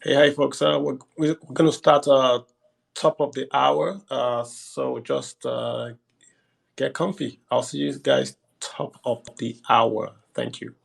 Hey, hi, folks. We're going to start top of the hour. So just get comfy. I'll see you guys top of the hour. Thank you.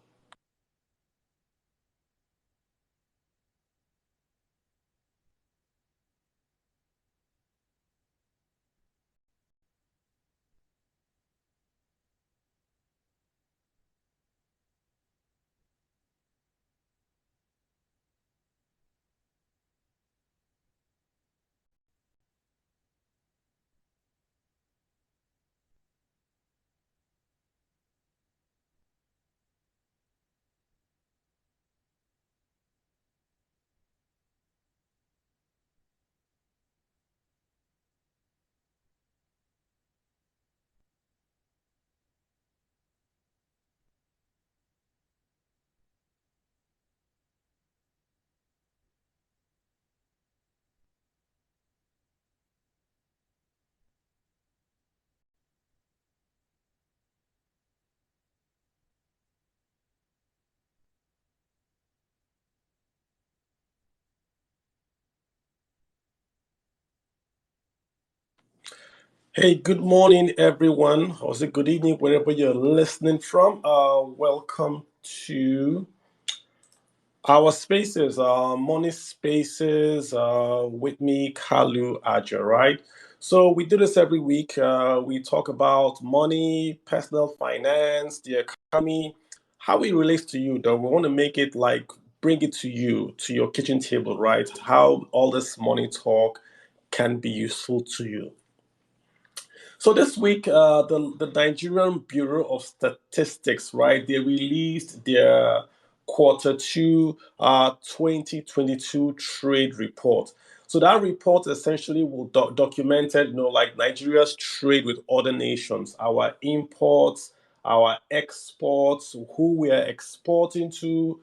Hey, good morning, everyone. Or is it good evening, wherever you're listening from? Welcome to our spaces, money spaces, with me, Kalu Aja, right? So we do this every week. We talk about money, personal finance, the economy, how it relates to you, though. We want to make it like bring it to you, to your kitchen table, right? How all this money talk can be useful to you. So this week, the Nigerian Bureau of Statistics, right? They released their quarter two, 2022 trade report. So that report essentially will documented, like Nigeria's trade with other nations, our imports, our exports, who we are exporting to,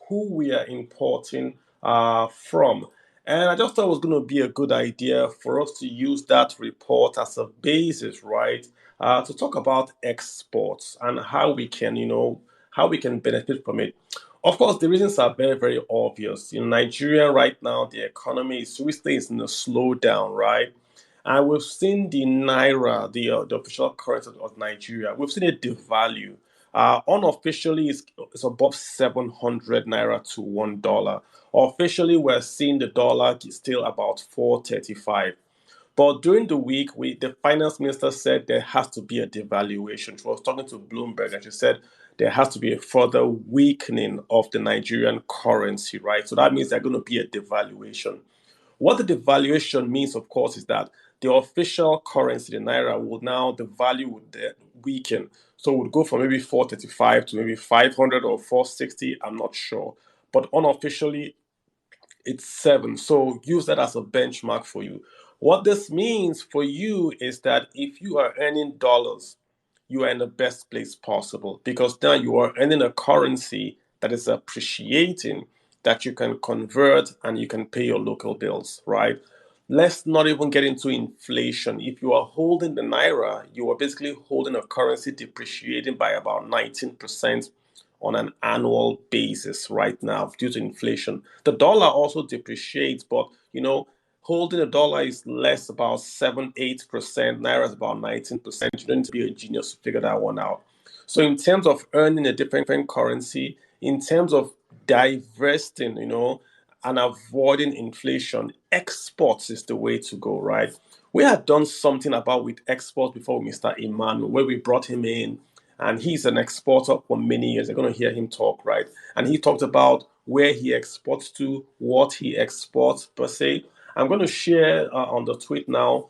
who we are importing from. And I just thought it was going to be a good idea for us to use that report as a basis, right, to talk about exports and how we can, how we can benefit from it. Of course, the reasons are very, very obvious. In Nigeria right now, the economy is recently is in a slowdown, right? And we've seen the naira, the official currency of Nigeria, we've seen it devalue. Unofficially, it's above 700 naira to $1. Officially, we're seeing the dollar is still about 435. But during the week, the finance minister said there has to be a devaluation. She was talking to Bloomberg and she said there has to be a further weakening of the Nigerian currency, right? So that means there's going to be a devaluation. What the devaluation means, of course, is that the official currency, the naira, will now, the value would weaken. So it would go from maybe 435 to maybe 500 or 460. I'm not sure. But unofficially, it's 7. So use that as a benchmark for you. What this means for you is that if you are earning dollars, you are in the best place possible because now you are earning a currency that is appreciating, that you can convert and you can pay your local bills, right? Let's not even get into inflation. If you are holding the naira, you are basically holding a currency depreciating by about 19% on an annual basis right now due to inflation. The dollar also depreciates, but holding a dollar is less, about 7, 8%. Naira is about 19%. You don't need to be a genius to figure that one out. So in terms of earning a different currency, in terms of divesting, and avoiding inflation, exports is the way to go, right? We had done something about with exports before, Mr. Emmanuel, where we brought him in, and he's an exporter for many years. You're going to hear him talk, right? And he talked about where he exports to, what he exports per se. I'm going to share on the tweet now.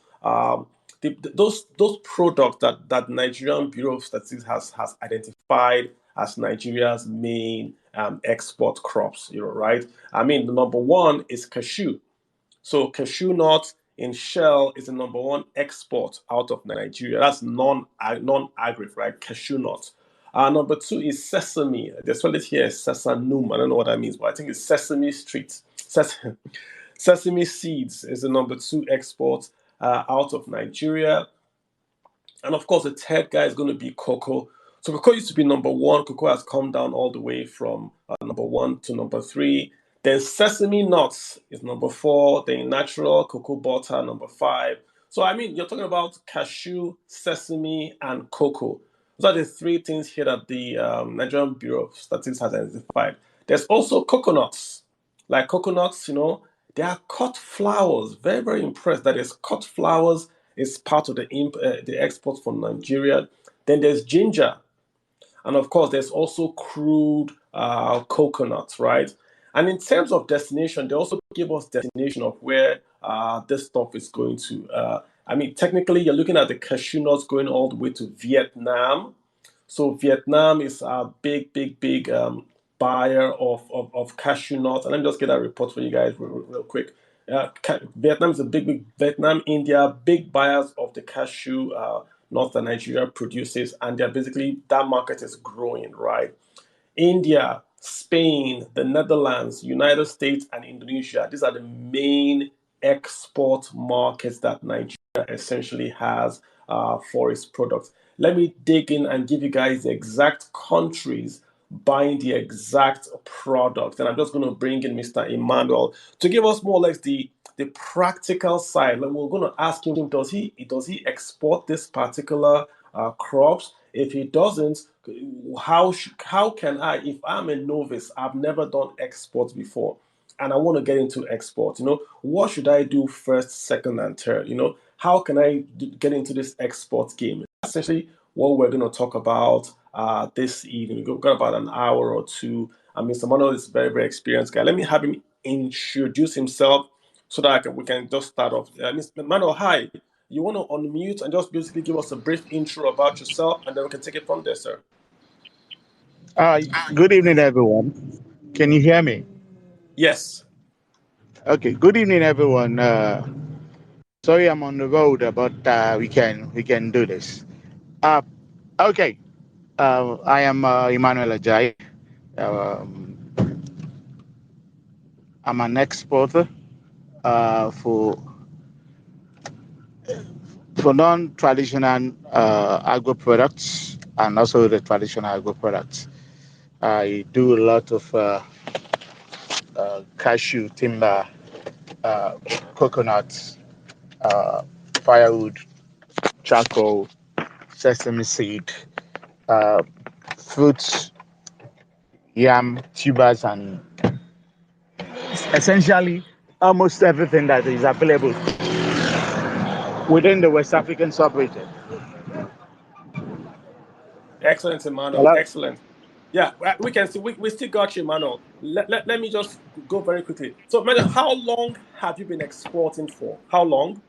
Those products that Nigerian Bureau of Statistics has identified as Nigeria's main export crops, right? I mean, the number one is cashew. So cashew nut in shell is the number one export out of Nigeria. That's non-agri, right? Cashew nut. Number two is sesame. They spell it here as sesanum. I don't know what that means, but I think it's sesame street. Sesame seeds is the number two export out of Nigeria. And of course, the third guy is going to be cocoa. So cocoa used to be number one. Cocoa has come down all the way from number one to number three. Then sesame nuts is number 4. Then natural cocoa butter, number 5. So, I mean, you're talking about cashew, sesame, and cocoa. Those are the 3 things here that the Nigerian Bureau of Statistics has identified. There's also coconuts. Like coconuts, they are cut flowers. Very, very impressed that is cut flowers is part of the export from Nigeria. Then there's ginger. And of course, there's also crude coconuts, right? And in terms of destination, they also give us destination of where this stuff is going to. I mean, technically, you're looking at the cashew nuts going all the way to Vietnam. So Vietnam is a big, big, big buyer of cashew nuts. And let me just get that report for you guys real quick. Vietnam is a big, big Vietnam, India, big buyers of the cashew nuts that Nigeria produces, and they're basically that market is growing, right? India, Spain, the Netherlands, United States, and Indonesia. These are the main export markets that Nigeria essentially has for its products. Let me dig in and give you guys the exact countries buying the exact product. And I'm just going to bring in Mr. Emmanuel to give us more or less the practical side. Like, we're going to ask him, does he export this particular crops? If he doesn't, how can I, if I'm a novice, I've never done exports before, and I want to get into export, what should I do first, second, and third? How can I get into this export game? Essentially, what we're going to talk about this evening. We've got about an hour or two, and Mr. Manuel is a very, very experienced guy. Let me have him introduce himself so that we can just start off. Mr. Manuel, hi. You want to unmute and just basically give us a brief intro about yourself, and then we can take it from there, sir. Uh, Good evening, everyone. Can you hear me? Yes. Okay. Good evening, everyone. Sorry, I'm on the road, but we can do this. Uh, okay. I am Emmanuel Ajay. Um, I'm an exporter for non-traditional agro products and also the traditional agro products. I do a lot of cashew, timber, uh, coconuts, uh, firewood, charcoal, sesame seed, uh, fruits, yam, tubers, and essentially almost everything that is available within the West African sub-region. Excellent, Emmanuel. Hello. Excellent. Yeah, we can see we still got you, Emmanuel. Let me just go very quickly. So, Emmanuel, how long have you been exporting for? How long?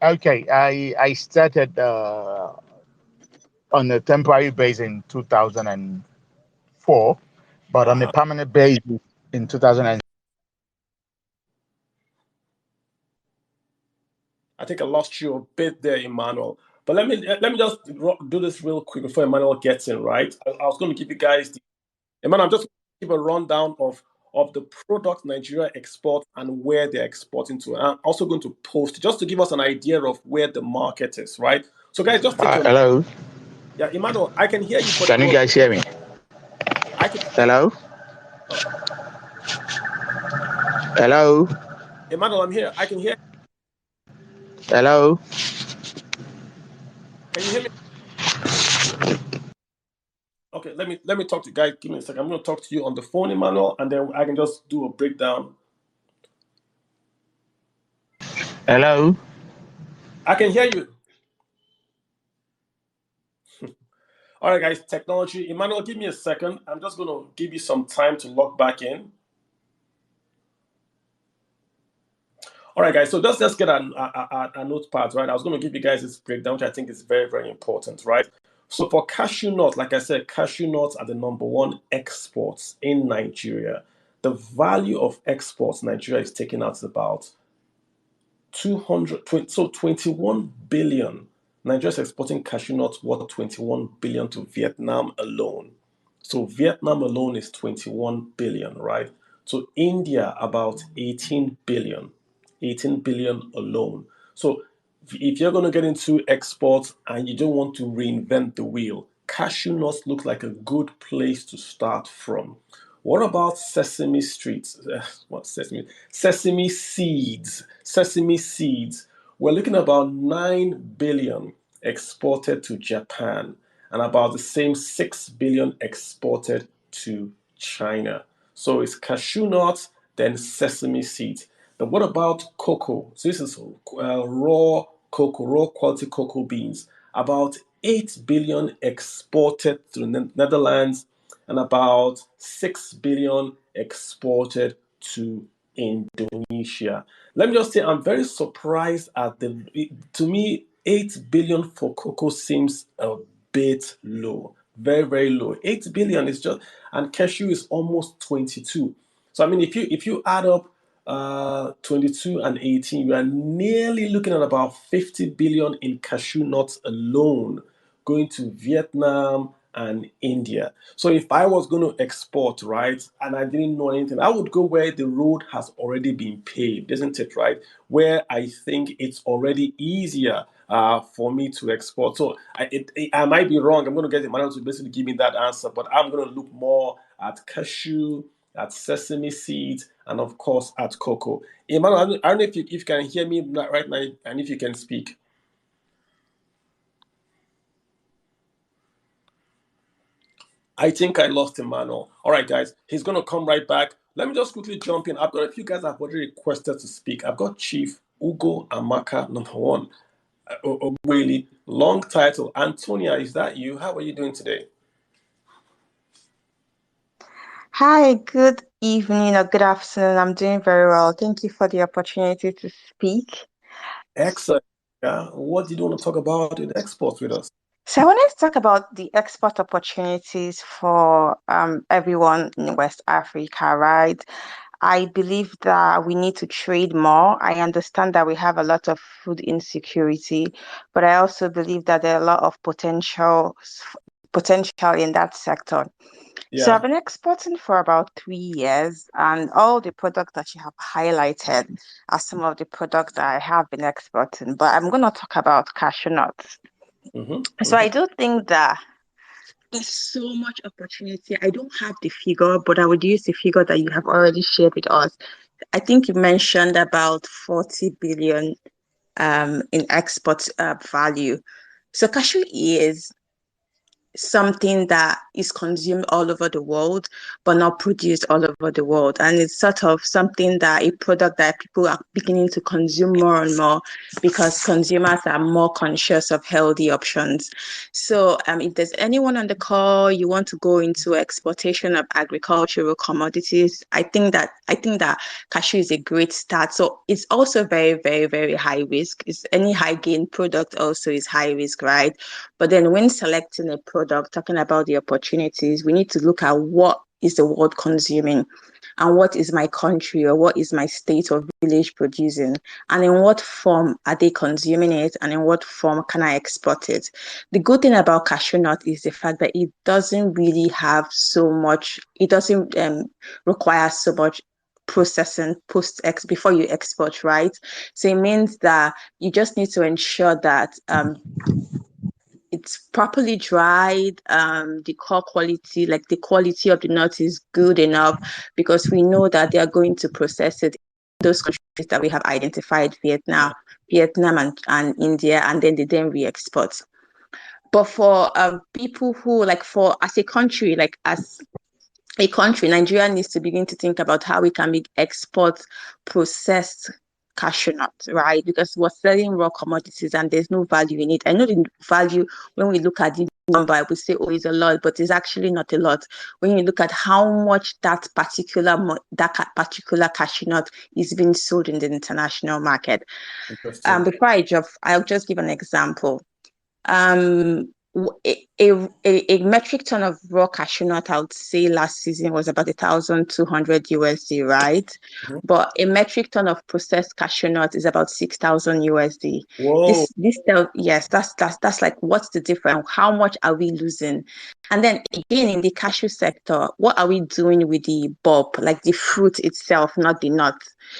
Okay, I started on a temporary base in 2004, but on a Uh-huh. permanent base in 2000. I think I lost you a bit there, Emmanuel. But let me just do this real quick before Emmanuel gets in. Right, I was going to give you guys Emmanuel. I'm just going to give a rundown of the product Nigeria exports and where they're exporting to. And I'm also going to post just to give us an idea of where the market is. Right. So, guys, just take your Hello. yeah, Emmanuel. I can hear you, but Can you you're guys hear me? I can Hello. oh, Hello. Emmanuel. I'm here. I can hear. Hello. Can you hear me? Okay, let me talk to you guys. Give me a second. I'm going to talk to you on the phone, Emmanuel, and then I can just do a breakdown. Hello. I can hear you. All right, guys. Technology. Emmanuel, give me a second. I'm just going to give you some time to log back in. All right, guys. So let's get a notepad, right? I was going to give you guys this breakdown, which I think is very, very important, right? So for cashew nuts, like I said, cashew nuts are the number one exports in Nigeria. The value of exports Nigeria is taking out is about 21 billion. Nigeria is exporting cashew nuts worth 21 billion to Vietnam alone. So Vietnam alone is 21 billion, right? So India about 18 billion. 18 billion alone. So if you're going to get into exports and you don't want to reinvent the wheel, cashew nuts look like a good place to start from. What about sesame streets? What sesame? Sesame seeds. Sesame seeds. We're looking at about 9 billion exported to Japan and about the same 6 billion exported to China. So it's cashew nuts, then sesame seeds. But what about cocoa? So this is raw cocoa, raw quality cocoa beans. About 8 billion exported to the Netherlands and about 6 billion exported to Indonesia. Let me just say, I'm very surprised at to me, 8 billion for cocoa seems a bit low. Very, very low. 8 billion is just, and cashew is almost 22. So, I mean, if you add up 22 and 18, you are nearly looking at about 50 billion in cashew nuts alone going to Vietnam and India. So if I was going to export, right, and I didn't know anything, I would go where the road has already been paved, isn't it, right? Where I think it's already easier for me to export. So I might be wrong. I'm going to get Emmanuel to basically give me that answer, but I'm going to look more at cashew, at sesame seeds, and of course at cocoa. Emmanuel, I don't know if you can hear me right now and if you can speak. I think I lost Emmanuel. All right, guys, he's going to come right back. Let me just quickly jump in. I've got a few guys have already requested to speak. I've got Chief Ugo Amaka, number one. Really long title. Antonia, is that you? How are you doing today? Hi, good evening or good afternoon. I'm doing very well. Thank you for the opportunity to speak. Excellent. Yeah. What did you want to talk about in exports with us? So I wanted to talk about the export opportunities for everyone in West Africa, right? I believe that we need to trade more. I understand that we have a lot of food insecurity, but I also believe that there are a lot of potential in that sector. So I've Yeah. been exporting for about 3 years, and all the products that you have highlighted are some of the products that I have been exporting. But I'm going to talk about cashew nuts. So I do think that there's so much opportunity. I don't have the figure, but I would use the figure that you have already shared with us. I think you mentioned about 40 billion in export value. So cashew is something that is consumed all over the world, but not produced all over the world. And it's sort of something that a product that people are beginning to consume more and more because consumers are more conscious of healthy options. So if there's anyone on the call, you want to go into exportation of agricultural commodities, I think that cashew is a great start. So it's also very, very, very high risk. It's any high gain product also is high risk, right? But then when selecting a product, talking about the opportunities, we need to look at what is the world consuming and what is my country or what is my state or village producing and in what form are they consuming it and in what form can I export it. The good thing about cashew nut is the fact that it doesn't really have so much, it doesn't require so much processing before you export, right? So it means that you just need to ensure that it's properly dried, the core quality, like the quality of the nut is good enough because we know that they are going to process it in those countries that we have identified, Vietnam and India, and then they then re-export. But for people who for as a country, Nigeria needs to begin to think about how we can export processed cashew nuts, right? Because we're selling raw commodities and there's no value in it. I know the value when we look at the number, we say, oh, it's a lot, but it's actually not a lot. When you look at how much that particular cashew nut is being sold in the international market. Before I'll just give an example. A metric ton of raw cashew nut, I would say last season was about 1,200 USD, right? Mhm. But a metric ton of processed cashew nut is about 6,000 USD. Whoa. Yes, that's like what's the difference? How much are we losing? And then again, in the cashew sector, what are we doing with the bulb, like the fruit itself, not the nut?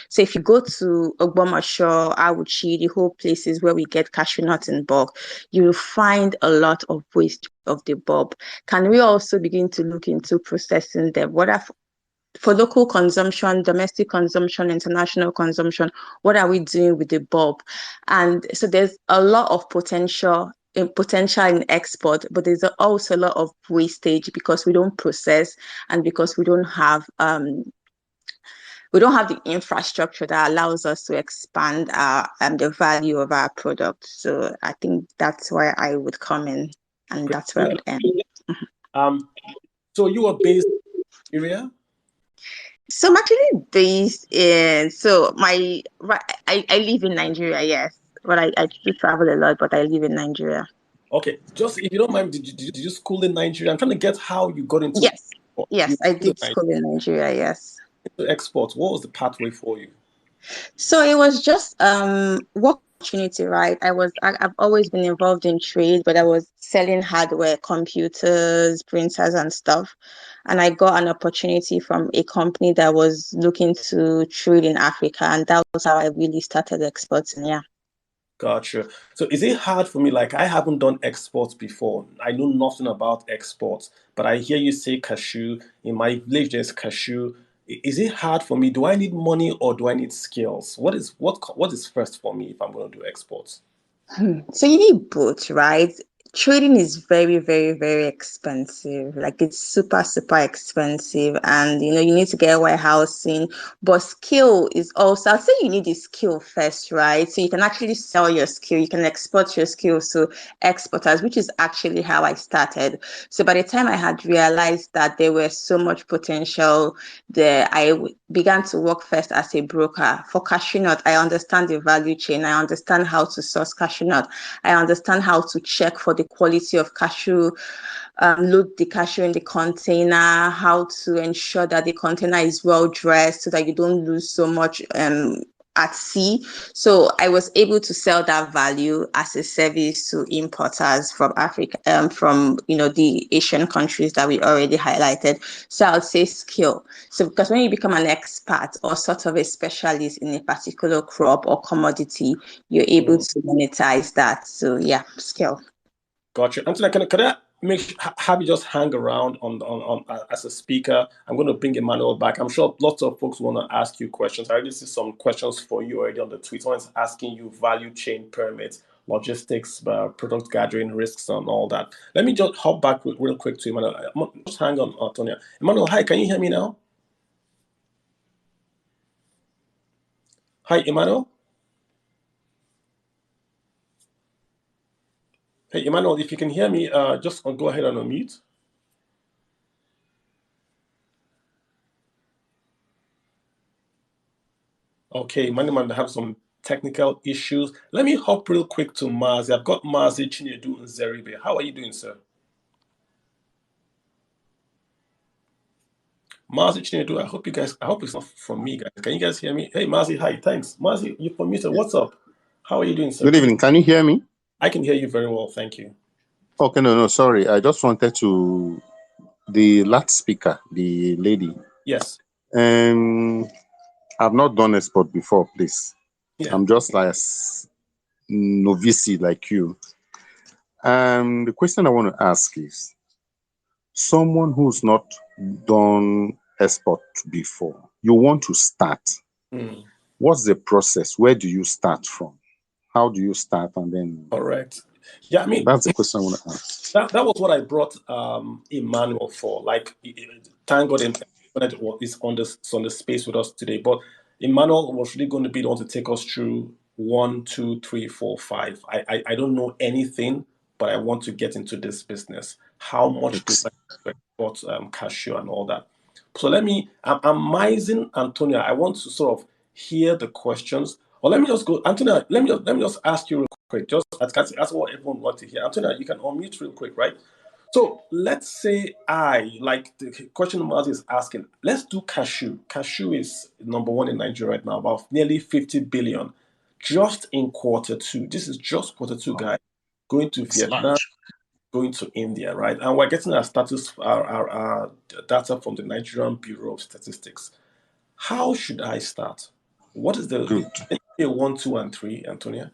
So if you go to Ogbomoso, Awuchi, the whole places where we get cashew nuts in bulk, you'll find a lot of waste of the bulb. Can we also begin to look into processing them, whether for local consumption, domestic consumption, international consumption, what are we doing with the bulb? And so there's a lot of potential in export, but there's also a lot of wastage because we don't process and because we don't have the infrastructure that allows us to expand the value of our product. So I think that's where I would come in, and that's where I would end. So you are based in Nigeria? So I'm actually based in, I live in Nigeria, yes. But I do travel a lot, but I live in Nigeria. Okay, just if you don't mind, did you school in Nigeria? I'm trying to get how you got into Yes, export. yes, I did school in Nigeria, yes. Into exports, what was the pathway for you? So it was just work opportunity, right? I've always been involved in trade, but I was selling hardware, computers, printers and stuff. And I got an opportunity from a company that was looking to trade in Africa, and that was how I really started exporting, yeah. Gotcha. So is it hard for me? Like, I haven't done exports before. I know nothing about exports, but I hear you say cashew. In my village, there's cashew. Is it hard for me? Do I need money or do I need skills? What is first for me if I'm going to do exports? So you need both, right? Trading is very, very, very expensive. Like it's super, super expensive. And you need to get warehousing. But skill is also, I'd say you need the skill first, right? So you can actually sell your skill, you can export your skills to exporters, which is actually how I started. So by the time I had realized that there was so much potential there, I began to work first as a broker. For cashew nut, I understand the value chain, I understand how to source cashew nut, I understand how to check for the quality of cashew, load the cashew in the container, how to ensure that the container is well dressed so that you don't lose so much at sea. So I was able to sell that value as a service to importers from Africa, from the Asian countries that we already highlighted. So I would say skill. So because when you become an expert or sort of a specialist in a particular crop or commodity, you're able to monetize that. So yeah, skill. Gotcha. Anthony, can I have you just hang around on as a speaker? I'm going to bring Emmanuel back. I'm sure lots of folks want to ask you questions. I already see some questions for you already on the tweet. Someone's asking you value chain permits, logistics, product gathering risks, and all that. Let me just hop back real quick to Emmanuel. Just hang on, Antonia. Emmanuel, hi, can you hear me now? Hi, Emmanuel. Hey, Emmanuel, if you can hear me, just go ahead and unmute. Okay, Emmanuel might have some technical issues. Let me hop real quick to Mazi. I've got Mazi Chinedu and Zeribe. How are you doing, sir? Mazi Chinedu, I hope it's not from me, guys. Can you guys hear me? Hey, Mazi, hi, thanks. Mazi, you're from Mr. What's up? How are you doing, sir? Good evening. Can you hear me? I can hear you very well, thank you. Okay, no, sorry. I just wanted to, the last speaker, the lady. Yes. I've not done export before, please. Yeah. I'm just like novice like you. The question I want to ask is, someone who's not done export before, you want to start. What's the process? Where do you start from? How do you start? And then correct. Yeah, I mean, that's the question I want to ask. That was what I brought Emmanuel for. Like, thank God Emmanuel is on the space with us today. But Emmanuel was really going to be the one to take us through 1, 2, 3, 4, 5. I don't know anything, but I want to get into this business. How much do I export cashew and all that? So I'm mising Antonia. I want to sort of hear the questions. Or let me just go, Antonia. Let me just ask you real quick. Just ask what everyone wants to hear. Antonia, you can unmute real quick, right? So let's say like the question Marty is asking. Let's do cashew. Cashew is number 1 in Nigeria right now, about nearly 50 billion, just in Q2. This is just Q2, guys. Going to Vietnam, going to India, right? And we're getting our data from the Nigerian Bureau of Statistics. How should I start? What is the 1, 2, and 3, Antonia?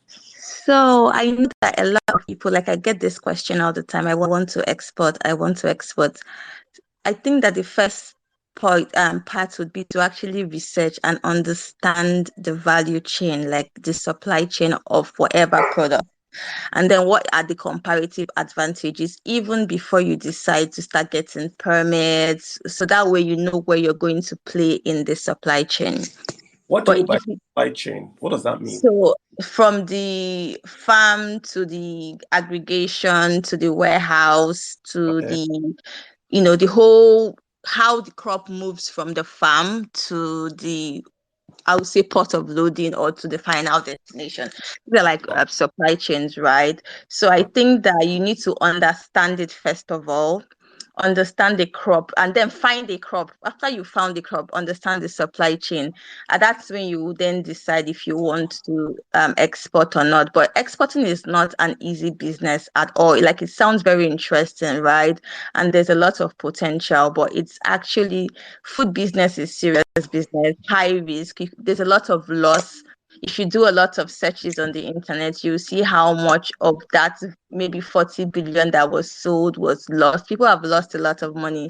So I know that a lot of people, like I get this question all the time. I want to export. I think that the first part would be to actually research and understand the value chain, like the supply chain of whatever product. And then what are the comparative advantages even before you decide to start getting permits? So that way you know where you're going to play in the supply chain. What do you mean by supply chain? What does that mean? So from the farm to the aggregation to the warehouse to the, the whole, how the crop moves from the farm to the, I would say, port of loading or to the final destination. They're like supply chains, right? So I think that you need to understand it first of all, understand the crop, and then find the crop. After you found the crop, understand the supply chain. And that's when you will then decide if you want to export or not. But exporting is not an easy business at all. Like, it sounds very interesting, right? And there's a lot of potential, but it's actually, food business is serious business, high risk. There's a lot of loss. If you do a lot of searches on the internet, you see how much of that maybe 40 billion that was sold was lost. People have lost a lot of money,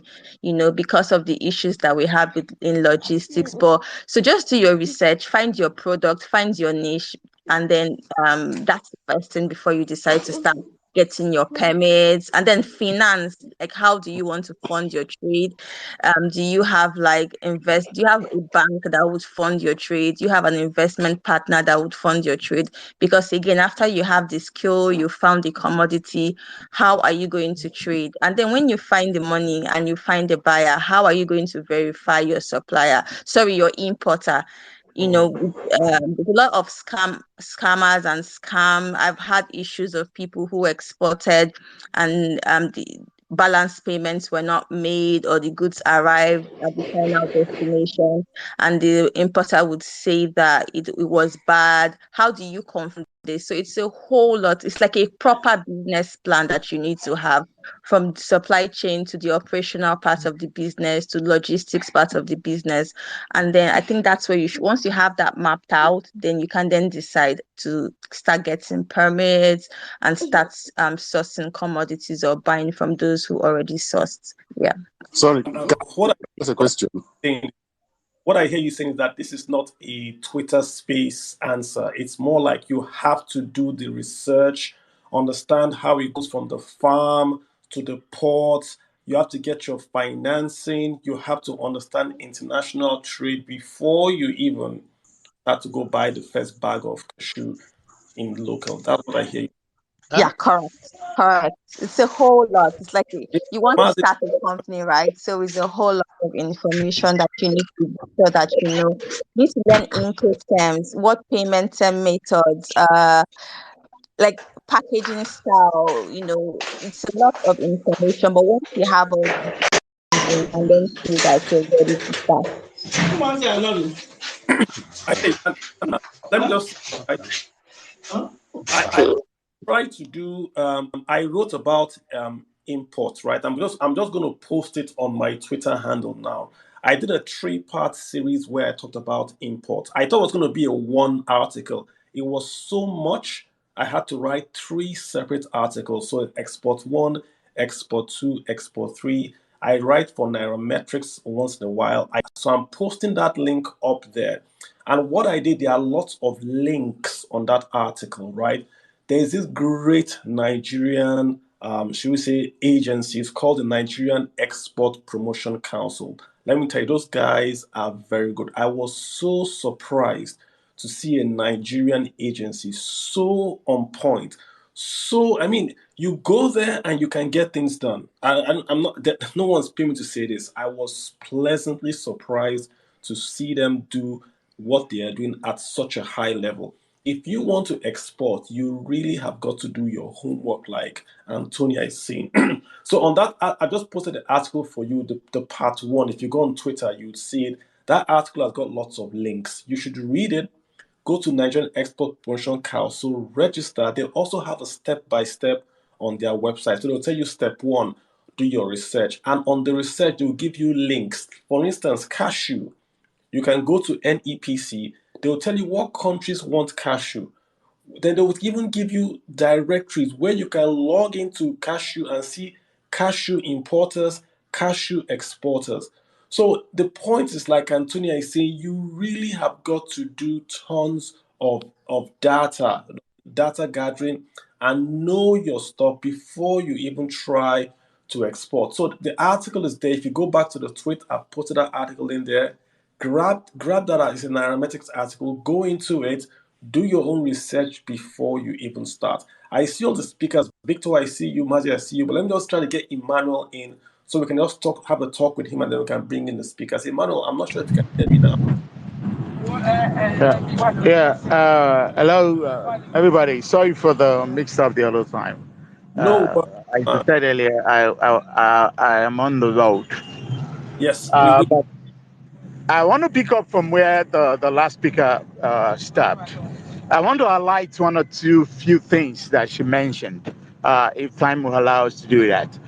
because of the issues that we have in logistics. But so just do your research, find your product, find your niche, and then that's the first thing before you decide to start getting your permits. And then finance, like, how do you want to fund your trade? Do you have do you have a bank that would fund your trade? Do you have an investment partner that would fund your trade? Because again, after you have the skill, you found the commodity, how are you going to trade? And then when you find the money and you find the buyer, how are you going to verify your your importer? There's a lot of scammers and scam. I've had issues of people who exported and the balance payments were not made, or the goods arrived at the final destination and the importer would say that it was bad. How do you confront this? So it's a whole lot. It's like a proper business plan that you need to have, from supply chain to the operational part of the business to logistics part of the business. And then I think that's where once you have that mapped out, then you can then decide to start getting permits and start sourcing commodities or buying from those who already sourced. Yeah. Sorry, that's a question. What I hear you saying is that this is not a Twitter space answer. It's more like you have to do the research, understand how it goes from the farm to the port. You have to get your financing. You have to understand international trade before you even start to go buy the first bag of cashew in local. That's what I hear you. Yeah, correct. It's a whole lot. It's like you want to start a company, right? So it's a whole lot of information that you need to be sure that you know. You need to learn Incoterms, what payment term methods, like packaging style. It's a lot of information. But once you have all these things, and then see that you're ready to start. Let me just. I try to do. I wrote about imports, right? I'm just going to post it on my Twitter handle now. I did a 3-part series where I talked about imports. I thought it was going to be a one article. It was so much, I had to write 3 separate articles. So export 1, export 2, export 3. I write for Nairametrics once in a while. So I'm posting that link up there. And what I did, there are lots of links on that article, right? There's this great Nigerian, should we say, agency. It's called the Nigerian Export Promotion Council. Let me tell you, those guys are very good. I was so surprised to see a Nigerian agency so on point. So, I mean, you go there and you can get things done. I'm not, no one's paying me to say this. I was pleasantly surprised to see them do what they are doing at such a high level. If you want to export, you really have got to do your homework, like Antonia is saying. So on that, I just posted an article for you, the part 1. If you go on Twitter, you'd see it. That article has got lots of links. You should read it. Go to Nigerian Export Promotion Council, register. They also have a step-by-step on their website. So they'll tell you step 1, do your research. And on the research, they'll give you links. For instance, cashew. You can go to NEPC. They'll tell you what countries want cashew. Then they would even give you directories where you can log into cashew and see cashew importers, cashew exporters. So the point is, like Antonia is saying, you really have got to do tons of data gathering, and know your stuff before you even try to export. So the article is there. If you go back to the tweet, I posted that article in there. Grab that. It's an Aromatix article. Go into it. Do your own research before you even start. I see all the speakers. Victor, I see you. Mazi, I see you. But let me just try to get Emmanuel in so we can just have a talk with him, and then we can bring in the speakers. Emmanuel, I'm not sure if you can hear me now. Hello, everybody. Sorry for the mix-up the other time. No, As I said earlier, I am on the road. yes, But I want to pick up from where the last speaker stopped. I want to highlight one or two few things that she mentioned, if time will allow us to do that.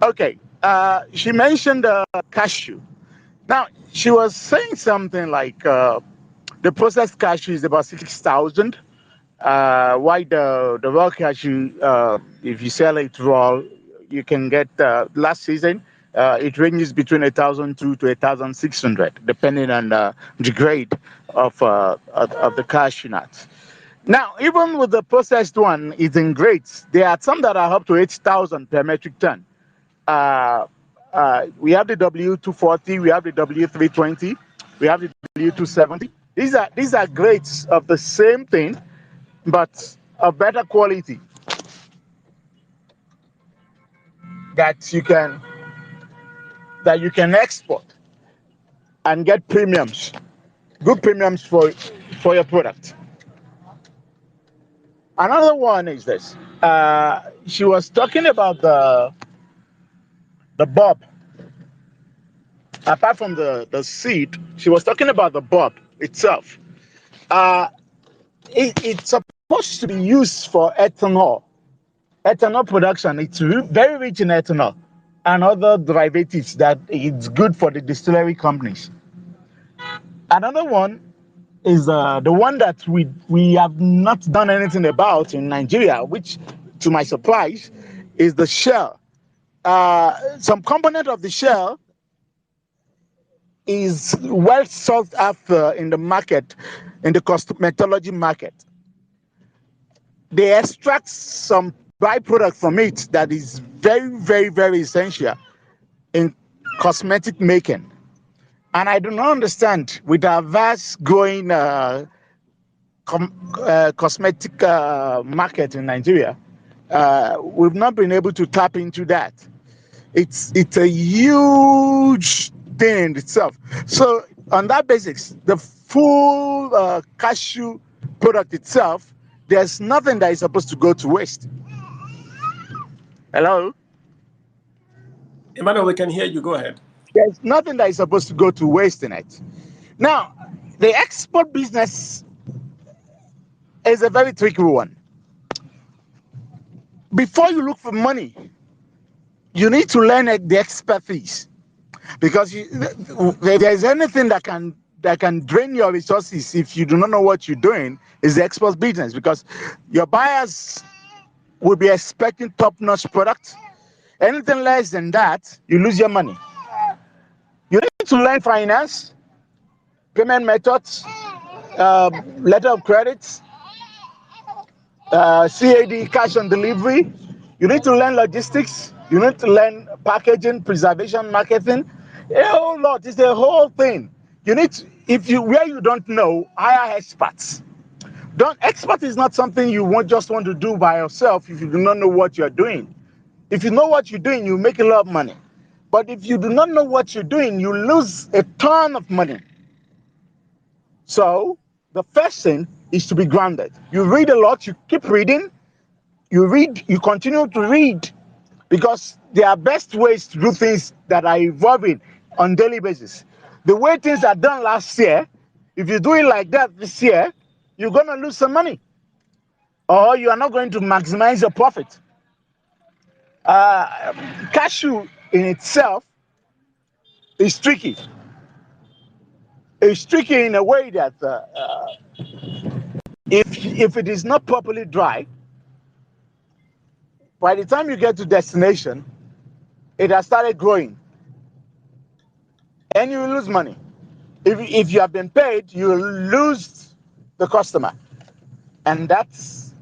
Okay, she mentioned cashew. Now, she was saying something like the processed cashew is about 6,000. Why the raw cashew, if you sell it raw, you can get last season. It ranges between 1,002 to 1,600, depending on the grade of the cashew nuts. Now, even with the processed one, it's in grades. There are some that are up to 8,000 per metric ton. We have the W240, we have the W320, we have the W270. These are grades of the same thing, but of better quality that you can export and get premiums, good premiums for your product. Another one is this. She was talking about the bulb. Apart from the seed, she was talking about the bulb itself. Uh, it's supposed to be used for ethanol production. It's very rich in ethanol and other derivatives that it's good for the distillery companies. Another one is the one that we have not done anything about in Nigeria, which, to my surprise, is the shell. Some component of the shell is well sought after in the market, in the cosmetology market. They extract some byproduct from it that is very, very, very essential in cosmetic making. And I do not understand, with our vast growing cosmetic market in Nigeria, we've not been able to tap into that. It's a huge thing in itself. So on that basis, the full cashew product itself, there's nothing that is supposed to go to waste. Hello? Emmanuel, we can hear you. Go ahead. There's nothing that is supposed to go to waste in it. Now, the export business is a very tricky one. Before you look for money, you need to learn the expertise, because if there's anything that can drain your resources if you do not know what you're doing, is the export business, because your buyers will be expecting top-notch products. Anything less than that, you lose your money. You need to learn finance, payment methods, letter of credit, CAD, cash on delivery. You need to learn logistics. You need to learn packaging, preservation, marketing. A whole lot. It's a whole thing. You need to, where you don't know, hire experts. Expert is not something you just want to do by yourself if you do not know what you're doing. If you know what you're doing, you make a lot of money. But if you do not know what you're doing, you lose a ton of money. So the first thing is to be grounded. You read a lot, you keep reading, you continue to read, because there are best ways to do things that are evolving on daily basis. The way things are done last year, if you do it like that this year, you're going to lose some money, or you are not going to maximize your profit. Cashew in itself is tricky. It's tricky in a way that if it is not properly dry, by the time you get to destination, it has started growing. and you lose money. If you have been paid, you lose the customer, and that's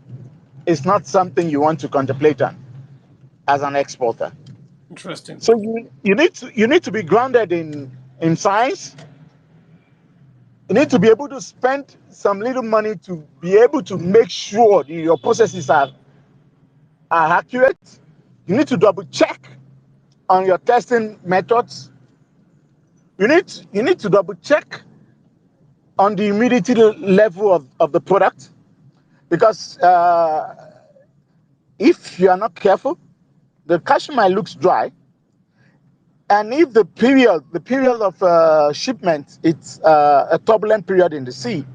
is not something you want to contemplate on as an exporter. Interesting. So you need to be grounded in science. You need to be able to spend some little money to be able to make sure your processes are accurate. You need to double check on your testing methods. You need to double check on the humidity level of the product, because if you are not careful, the cashew might look dry, and if the period of shipment, it's a turbulent period in the sea,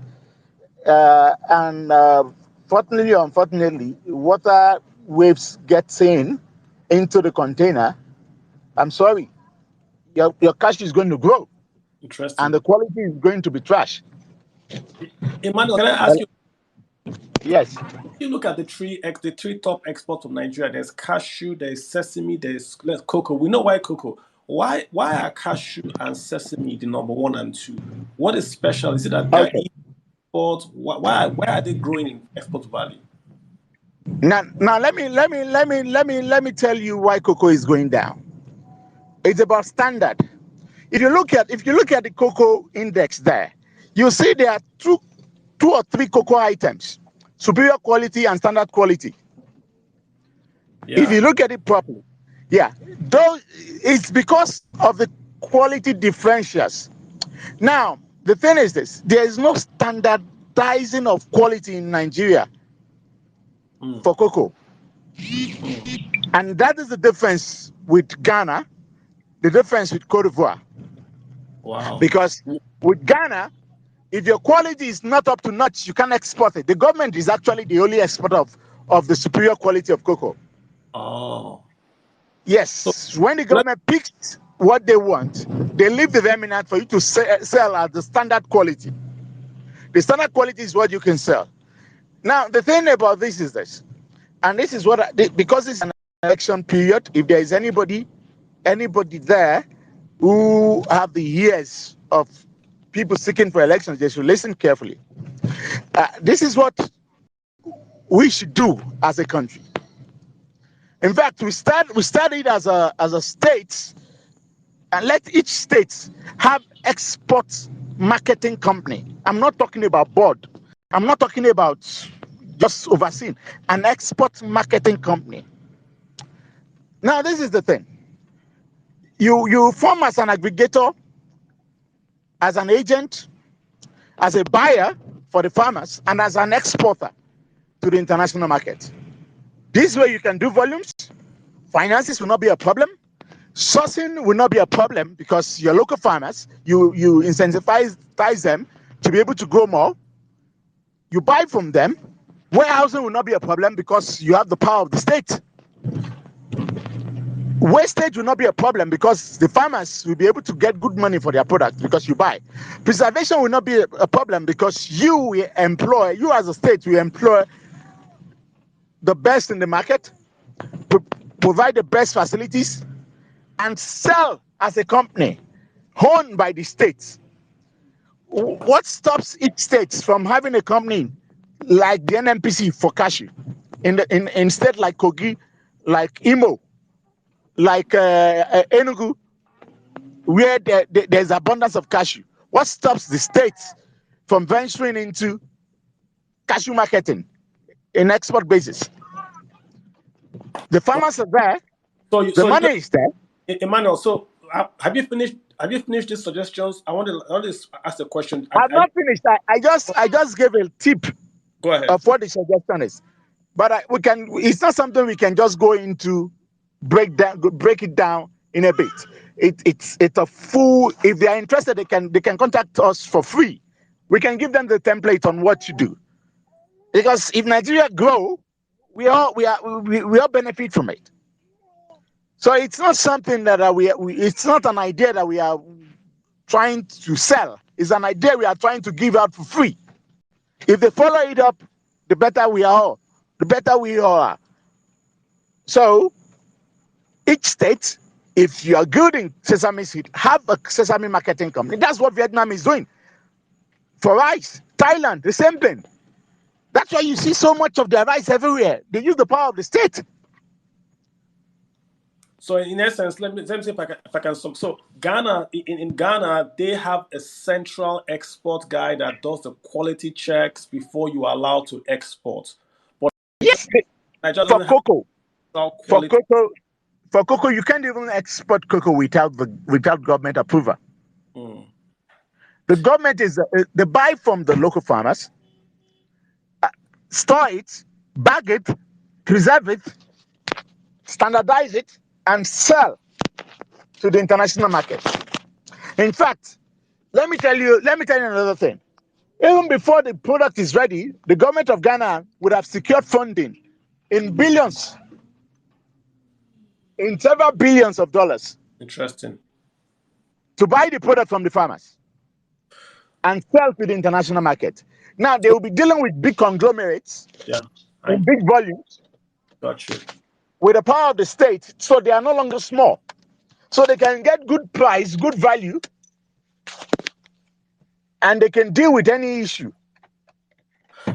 and fortunately or unfortunately, water waves gets into the container, I'm sorry, your cashew is going to grow, and Interesting. the quality is going to be trash. Emmanuel, can I ask you? Yes. You look at the three top exports of Nigeria. There's cashew, there's sesame, there's cocoa. We know why cocoa. Why are cashew and sesame the number one and two? What is special? Is it that they're Okay. export? Why are they growing in export value? Now let me tell you why cocoa is going down. It's about standard. If you look at the cocoa index there, you see there are two or three cocoa items: superior quality and standard quality. If Yeah. you look at it properly, yeah, though it's because of the quality differentials. Now the thing is this: there is no standardizing of quality in Nigeria for cocoa. And that is the difference with Ghana, the difference with Cote d'Ivoire. Wow. Because with Ghana, if your quality is not up to notch, you can't export it. The government is actually the only exporter of the superior quality of cocoa. Oh. So Yes, when the let government picks what they want, they leave the remnant for you to sell at the standard quality. The standard quality is what you can sell. Now, the thing about this is this, and this is what because it's an election period, if there is anybody there who have the ears of people seeking for elections, they should listen carefully. This is what we should do as a country. In fact, we started as a state, and let each state have export marketing company. I'm not talking about board. I'm not talking about just overseeing an export marketing company. Now, this is the thing. You form as an aggregator, as an agent, as a buyer for the farmers, and as an exporter to the international market. This way you can do volumes, finances will not be a problem, sourcing will not be a problem, because your local farmers, you incentivize them to be able to grow more. You buy from them. Warehousing will not be a problem because you have the power of the state. Wastage will not be a problem because the farmers will be able to get good money for their product because you buy. Preservation will not be a problem because you as a state, will employ the best in the market, provide the best facilities, and sell as a company owned by the states. What stops each state from having a company like the NNPC for cashew in state like Kogi, like Imo, like Enugu, where there's abundance of cashew? What stops the states from venturing into cashew marketing in export basis? The farmers are there, the money is there. Emmanuel, so have you finished? Have you finished these suggestions? I want to ask a question. I've not finished. I just gave a tip Go ahead. of what the suggestion is, but we can. It's not something we can just go into break it down in a bit. It's a full. If they are interested, they can contact us for free. We can give them the template on what to do. Because if Nigeria grow, we all benefit from it. So it's not something that it's not an idea that we are trying to sell. It's an idea we are trying to give out for free. If they follow it up, the better we are. The better we all are. So each state if you are good in sesame seed, have a sesame marketing company. That's what Vietnam is doing. For rice, Thailand, the same thing. That's why you see so much of their rice everywhere. They use the power of the state. So in essence, let me see if I can sum. So Ghana, in Ghana, they have a central export guy that does the quality checks before you are allowed to export. But yes, for cocoa, for cocoa, you can't even export cocoa without government approval. The government is they buy from the local farmers, store it, bag it, preserve it, standardize it, and sell to the international market. In fact, let me tell you another thing. Even before the product is ready, the government of Ghana would have secured funding in billions, in several billions of dollars. Interesting. To buy the product from the farmers and sell to the international market. Now they will be dealing with big conglomerates, in big volumes. Got you. With the power of the state, so they are no longer small. So they can get good price, good value, and they can deal with any issue.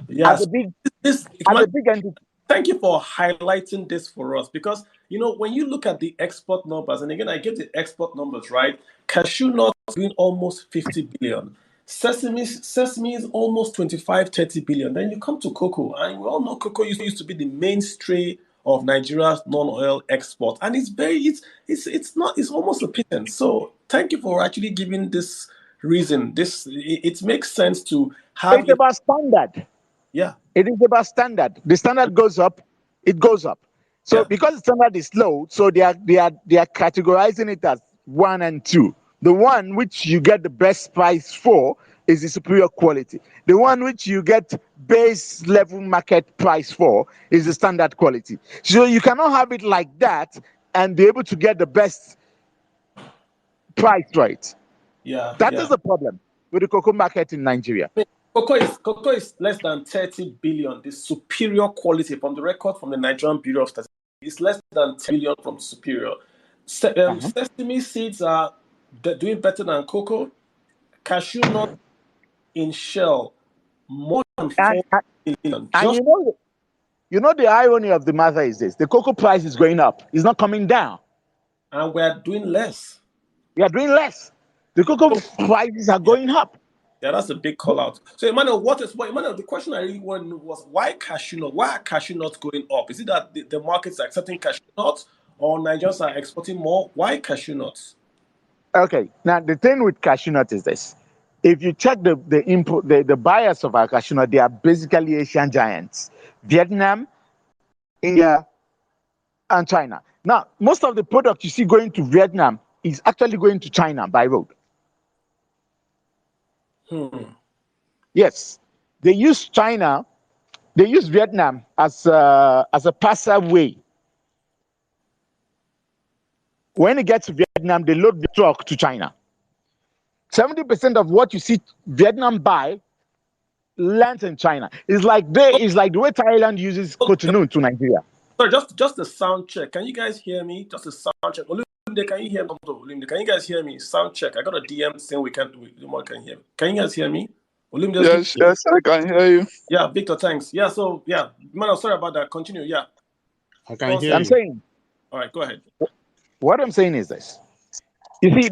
Yes. As a big entity. Thank you for highlighting this for us, because when you look at the export numbers, and again I get the export numbers right, cashew nuts doing almost 50 billion. Sesame is almost 25-30 billion. Then you come to cocoa, and we all know cocoa used to be the mainstay of Nigeria's non-oil export, and it's almost a pittance. So thank you for actually giving this reason. It makes sense to have. It's about standard. Yeah, it is about standard. The standard goes up, it goes up. So because the standard is low, so they are categorizing it as 1 and 2. The one which you get the best price for is the superior quality. The one which you get base level market price for is the standard quality. So you cannot have it like that and be able to get the best price right. That is the problem with the cocoa market in Nigeria. Cocoa is less than 30 billion. The superior quality, from the record from the Nigerian Bureau of Statistics, is less than 10 billion from superior. Sesame seeds are doing better than cocoa. Cashew nut in shell, more than 4 billion. And you know the irony of the matter is this: the cocoa price is going up; it's not coming down. And we are doing less. We are doing less. The cocoa prices are going up. Yeah, that's a big call out. So, Emmanuel, the question I really wanted to know was why cashew nut? Why are cashew nuts going up? Is it that the markets are accepting cashew nuts, or Nigerians are exporting more? Why cashew nuts? Okay, now the thing with cashew nut is this: if you check the buyers of our cashew nut, they are basically Asian giants: Vietnam, India, and China. Now, most of the product you see going to Vietnam is actually going to China by road. Yes, they use Vietnam as a passageway. When it gets to Vietnam, they load the truck to China. 70% of what you see Vietnam buy lands in China. It's like the way Thailand uses Cotonou to Nigeria. Sorry, just a sound check. Can you guys hear me? Just a sound check. Olumide, can you hear me? Can you guys hear me? Sound check. I got a DM saying we can hear me. Can you guys hear me? Yes, I can hear you. Yeah, Victor, thanks. Yeah, so man, sorry about that. Continue. Yeah, I can hear you. I'm saying. All right, go ahead. What I'm saying is this: you see,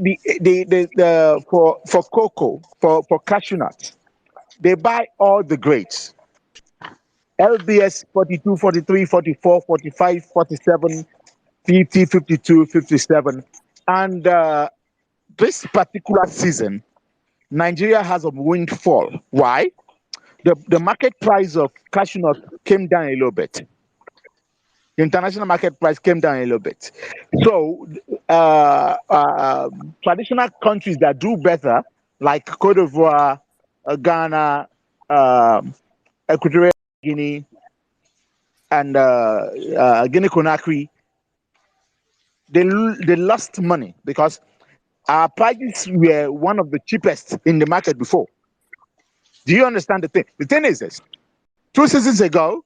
for cocoa, for cashew nuts, they buy all the grades. LBS 42, 43, 44, 45, 47, 50, 52, 57. And this particular season, Nigeria has a windfall. Why? The market price of cashew nut came down a little bit. The international market price came down a little bit. So traditional countries that do better, like Cote d'Ivoire, Ghana, Equatorial Guinea, and Guinea-Conakry, they lost money because our prices were one of the cheapest in the market before. Do you understand the thing? The thing is this: 2 seasons ago,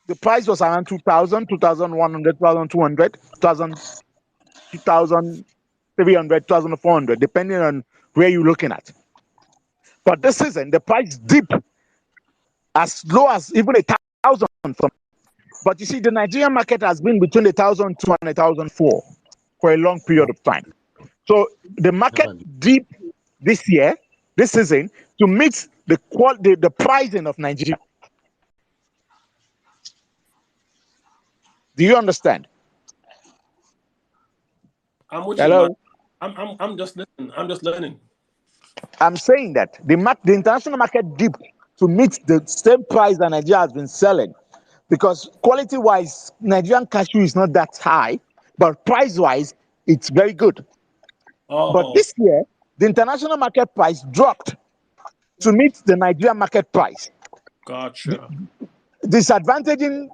the price was around 2,000, 2,100, 2,200, 2,000. 2,300, 2,400, depending on where you're looking at. But this season, the price dipped as low as even 1,000 from. But you see, the Nigerian market has been between 1,002 and 1,004 for a long period of time. So the market dipped this season, to meet the pricing of Nigeria. Do you understand? I'm with Hello? you, man. I'm just listening. I'm just learning. I'm saying that the international market dipped to meet the same price that Nigeria has been selling, because quality-wise, Nigerian cashew is not that high, but price-wise, it's very good. Oh. But this year, the international market price dropped to meet the Nigerian market price. Gotcha. Disadvantaging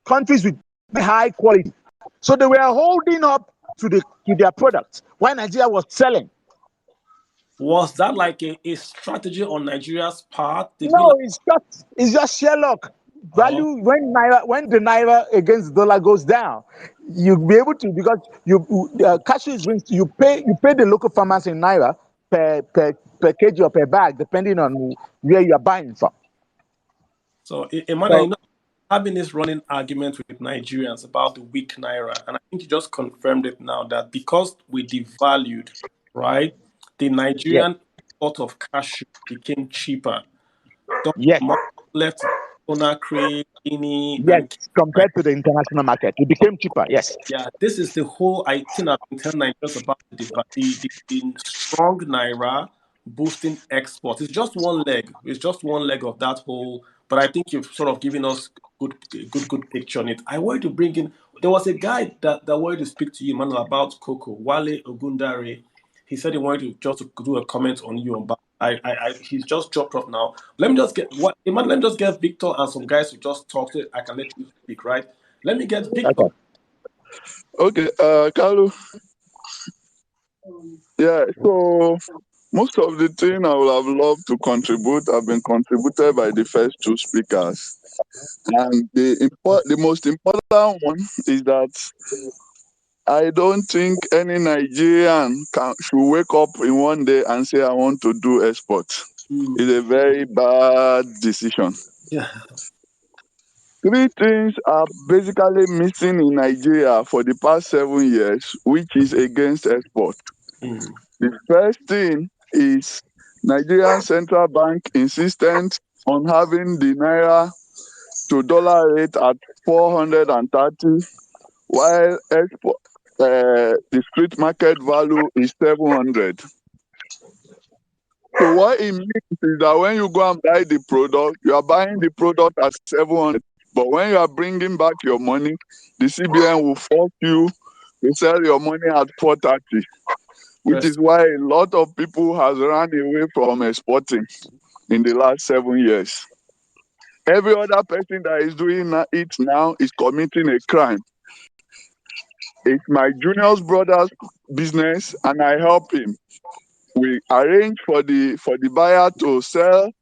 countries with high quality. So they were holding up to their products while Nigeria was selling. Was that like a strategy on Nigeria's part? No, it's just sheer luck. Value when the naira against the dollar goes down, you'll be able to, because cashew is you pay the local farmers in naira per kg or per bag, depending on where you are buying from. So, Emmanuel, having this running argument with Nigerians about the weak naira, and I think you just confirmed it now, that because we devalued, right, the Nigerian export of cashew became cheaper. Yes. Left Conakry, Guinea, compared to the international market, it became cheaper. Yes. Yeah, this is the whole thing I've been telling Nigerians about, the strong naira boosting exports. It's just one leg. It's just one leg of that whole. But I think you've sort of given us good picture on it. I wanted to bring in. There was a guy that wanted to speak to you, Manuel, about cocoa. Wale Ogundare. He said he wanted to do a comment on you about. He's just dropped off now. Let me just get Victor and some guys to just talk so I can let you speak. Right. Let me get Victor. Okay, Carlo. Yeah, so most of the thing I would have loved to contribute have been contributed by the first two speakers. And the most important one is that I don't think any Nigerian should wake up in one day and say, I want to do export. It's a very bad decision. Yeah. Three things are basically missing in Nigeria for the past 7 years, which is against export. The first thing is Nigerian Central Bank insistent on having the naira to dollar rate at 430, while the street market value is 700. So what it means is that when you go and buy the product, you are buying the product at 700. But when you are bringing back your money, the CBN will force you to sell your money at 430, which is why a lot of people has run away from exporting in the last 7 years. Every other person that is doing it now is committing a crime. It's my junior's brother's business, and I help him. We arrange for the buyer to sell,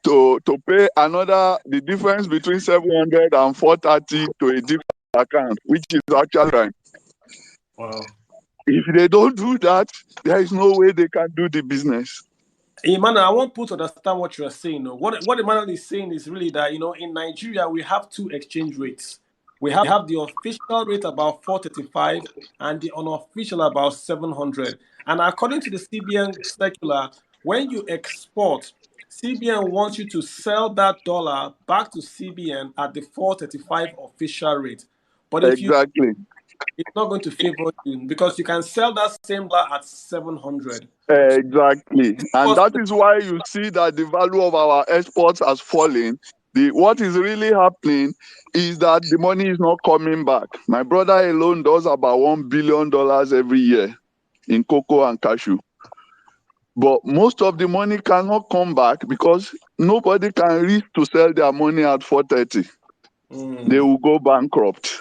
to pay the difference between 700 and 430 to a different account, which is actually crime. Wow. If they don't do that, there is no way they can do the business. Emmanuel, I want people to understand what you are saying. What Emmanuel is saying is really that, in Nigeria, we have two exchange rates. We have the official rate about 435 and the unofficial about 700. And according to the CBN circular, when you export, CBN wants you to sell that dollar back to CBN at the 435 official rate. But if it's not going to favor you, because you can sell that same dollar at 700. Exactly. And that is why you see that the value of our exports has fallen. What is really happening is that the money is not coming back. My brother alone does about $1 billion every year in cocoa and cashew. But most of the money cannot come back because nobody can risk to sell their money at 430. They will go bankrupt.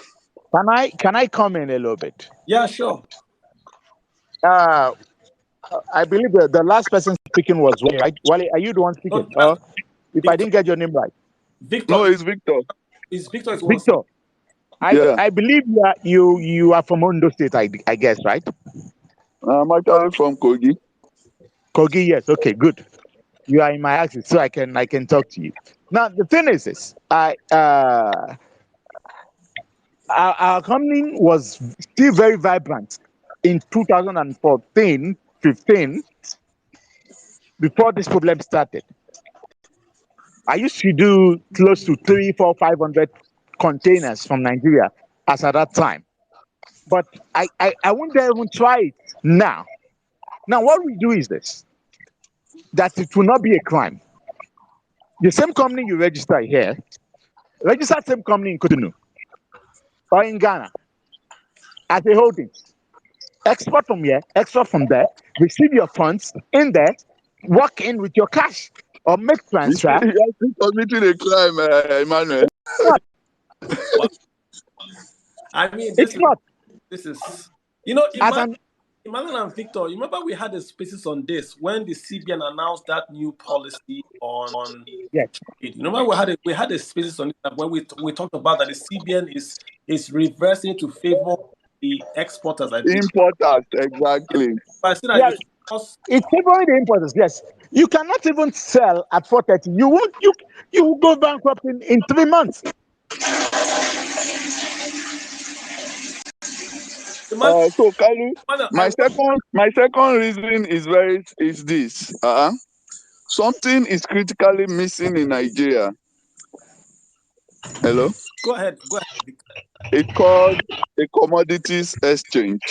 Can I come in a little bit? Yeah, sure. I believe the last person speaking was Wale, right? Wale, are you the one speaking? If Victor. I didn't get your name right. Victor. No, it's Victor. It's Victor. Victor. I believe you are from Ondo State, I guess, right? I'm actually from Kogi. Kogi, yes. Okay, good. You are in my axis, so I can talk to you. Now the thing is this: our company was still very vibrant in 2014, 15, before this problem started. I used to do close to 3, 4, 500 containers from Nigeria as at that time. But I won't dare even try it now. Now, what we do is this, that it will not be a crime. The same company you register here, register the same company in Cotonou or in Ghana as a holding. Export from here, export from there, receive your funds in there, walk in with your cash or make transfer. You are still committing a crime, Emmanuel. Well, I mean, It's not. This is, you know, As an Emmanuel and Victor, you remember we had a spaces on this when the CBN announced that new policy on yes. you remember we had a spaces on it when we talked about that the CBN is reversing to favor the exporters. I think. Importers, exactly. But I see that Yeah, it's favoring the importers. Yes, you cannot even sell at 430. You will go bankrupt in 3 months. So Kalu, my second reason is this. Something is critically missing in Nigeria. Hello? Go ahead, Victor. It's called a commodities exchange.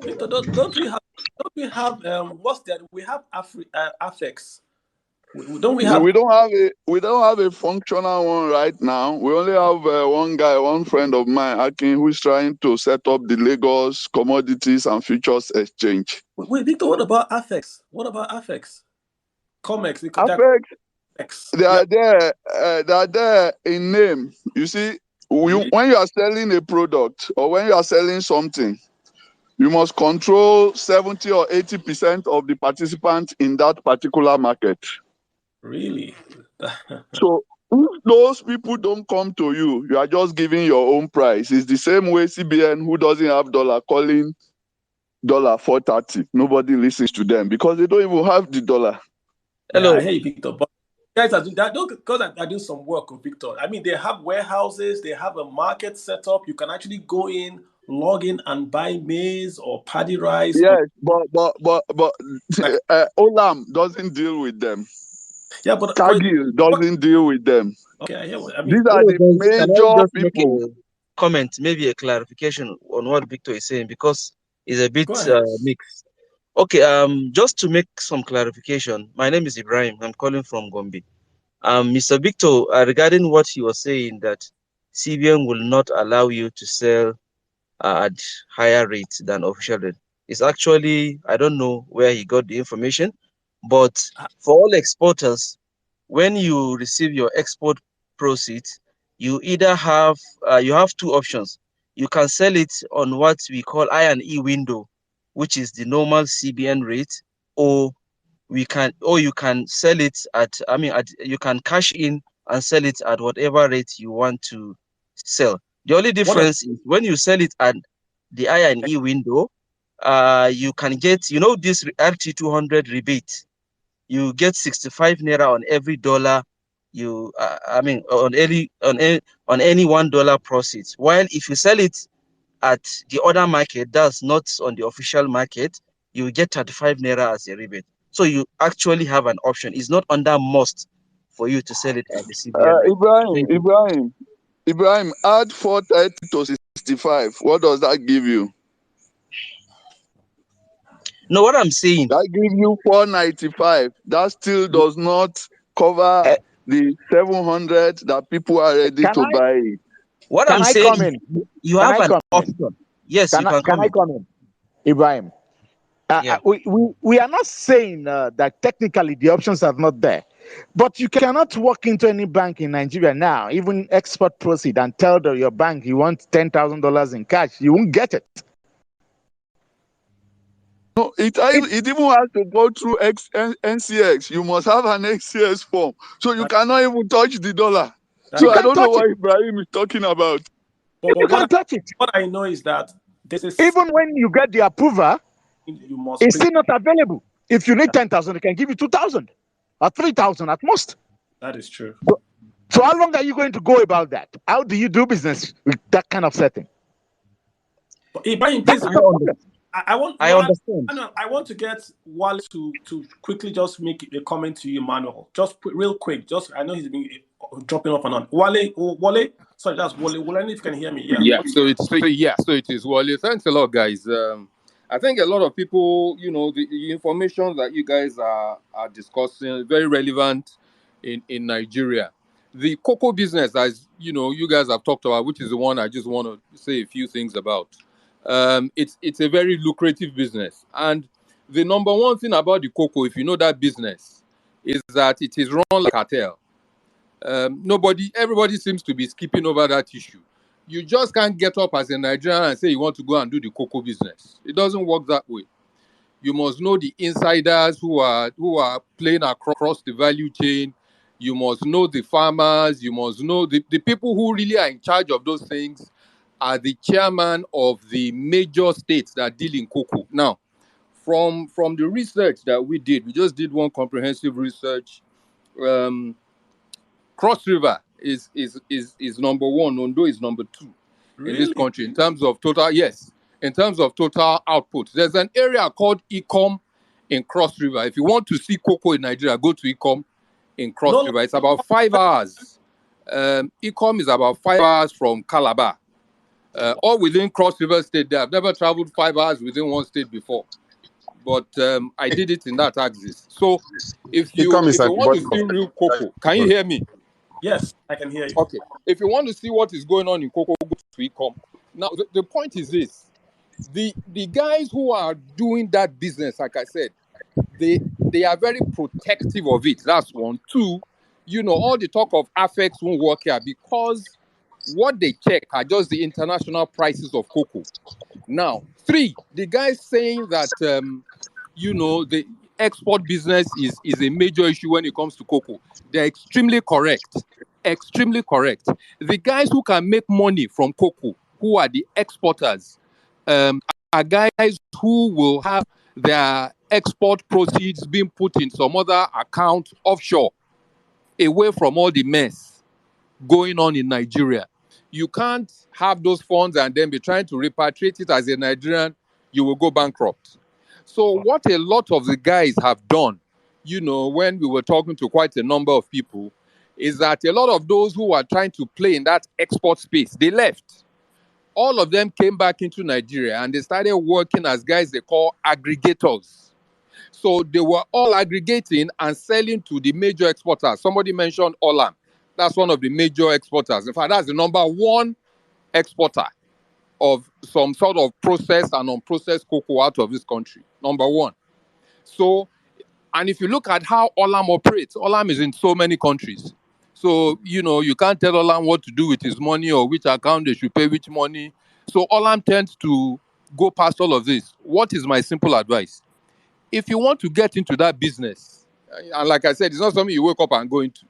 Victor, don't we have what's that? We have Afex. We don't have a functional one right now. We only have one friend of mine, Akin, who is trying to set up the Lagos Commodities and Futures Exchange. Wait, Victor, what about Afex? What about Afex? Comex. Afex, they are there. They are there in name. You see, when you are selling a product or when you are selling something, you must control 70 or 80% of the participants in that particular market. Really? So if those people don't come to you, you are just giving your own price. It's the same way CBN, who doesn't have dollar, calling dollar 430. Nobody listens to them because they don't even have the dollar. Hello. Yeah, hey, Victor. But guys are doing that because I do some work with Victor. I mean, they have warehouses, they have a market set up. You can actually go in, log in, and buy maize or paddy rice. Yes, but Olam doesn't deal with them. Yeah, but Cargill doesn't deal with them. Okay, I mean, these are the major people. Make a comment, maybe a clarification on what Victor is saying because it's a bit mixed. Okay, just to make some clarification, my name is Ibrahim. I'm calling from Gombe. Mr. Victor, regarding what he was saying that CBN will not allow you to sell at higher rates than official rate. It's actually, I don't know where he got the information, but for all exporters, when you receive your export proceeds, you either have you have two options. You can sell it on what we call I&E window, which is the normal CBN rate, or you can sell it at you can cash in and sell it at whatever rate you want to sell. The only difference is when you sell it at the I&E window, you can get, this RT200 rebate. You get 65 naira on every dollar you on any $1 proceeds. While if you sell it at the other market, that's not on the official market, you get 35 naira as a rebate. So you actually have an option. It's not under must for you to sell it at the CBN. Ibrahim, add 430 to 65. What does that give you? No, what I'm saying, that gives you 495. That still does not cover the 700 that people are ready to buy. What I'm saying, you have an option. Yes, you can come in. Can I come in, Ibrahim? We are not saying that technically the options are not there, but you cannot walk into any bank in Nigeria now, even export proceed, and tell your bank you want $10,000 in cash. You won't get it. No, it even has to go through NCX. You must have an NCX form, so you cannot even touch the dollar. So I don't know what Ibrahim is talking about. You can't touch it. What I know is that this is even when you get the approval, you must it's still not available. If you need 10,000, they can give you 2,000 or 3,000 at most. That is true. So how long are you going to go about that? How do you do business with that kind of setting? But Ibrahim, please, I want to get Wale to quickly just make a comment to you, Emmanuel. Just real quick. I know he's been dropping off and on. Wale. Sorry, that's Wale. Wale, if you can hear me, yeah. So it is Wale. Thanks a lot, guys. I think a lot of people, the information that you guys are discussing is very relevant in Nigeria. The cocoa business, as you guys have talked about, which is the one I just want to say a few things about. It's a very lucrative business, and the number one thing about the cocoa, if you know that business, is that it is run like a cartel. Everybody seems to be skipping over that issue. You just can't get up as a Nigerian and say you want to go and do the cocoa business. It doesn't work that way. You must know the insiders who are playing across the value chain. You must know the farmers. You must know the people who really are in charge of those things are the chairman of the major states that deal in cocoa. Now, from the research that we just did one comprehensive research. Cross River is number one. Ondo is number two in this country in terms of total. Yes, in terms of total output. There's an area called Ikom in Cross River. If you want to see cocoa in Nigeria, go to Ikom in Cross River. It's about 5 hours. Ikom is about 5 hours from Calabar. All within Cross River State. There, I've never traveled 5 hours within one state before, but I did it in that axis. So if you want to see real cocoa, can you hear me? Yes, I can hear you. Okay. If you want to see what is going on in cocoa, go to Ikom. Now, the point is this. The guys who are doing that business, like I said, they are very protective of it. That's one. Two, all the talk of affects won't work here because what they check are just the international prices of cocoa. Now, three, the guys saying that, the export business is a major issue when it comes to cocoa. They're extremely correct. Extremely correct. The guys who can make money from cocoa, who are the exporters, are guys who will have their export proceeds being put in some other account offshore, away from all the mess going on in Nigeria. You can't have those funds and then be trying to repatriate it as a Nigerian. You will go bankrupt. So what a lot of the guys have done, when we were talking to quite a number of people, is that a lot of those who are trying to play in that export space, they left. All of them came back into Nigeria and they started working as guys they call aggregators. So they were all aggregating and selling to the major exporters. Somebody mentioned Olam. That's one of the major exporters. In fact, that's the number one exporter of some sort of processed and unprocessed cocoa out of this country. Number one. So, and if you look at how Olam operates, Olam is in so many countries. So, you can't tell Olam what to do with his money or which account they should pay which money. So Olam tends to go past all of this. What is my simple advice? If you want to get into that business, and like I said, it's not something you wake up and go into.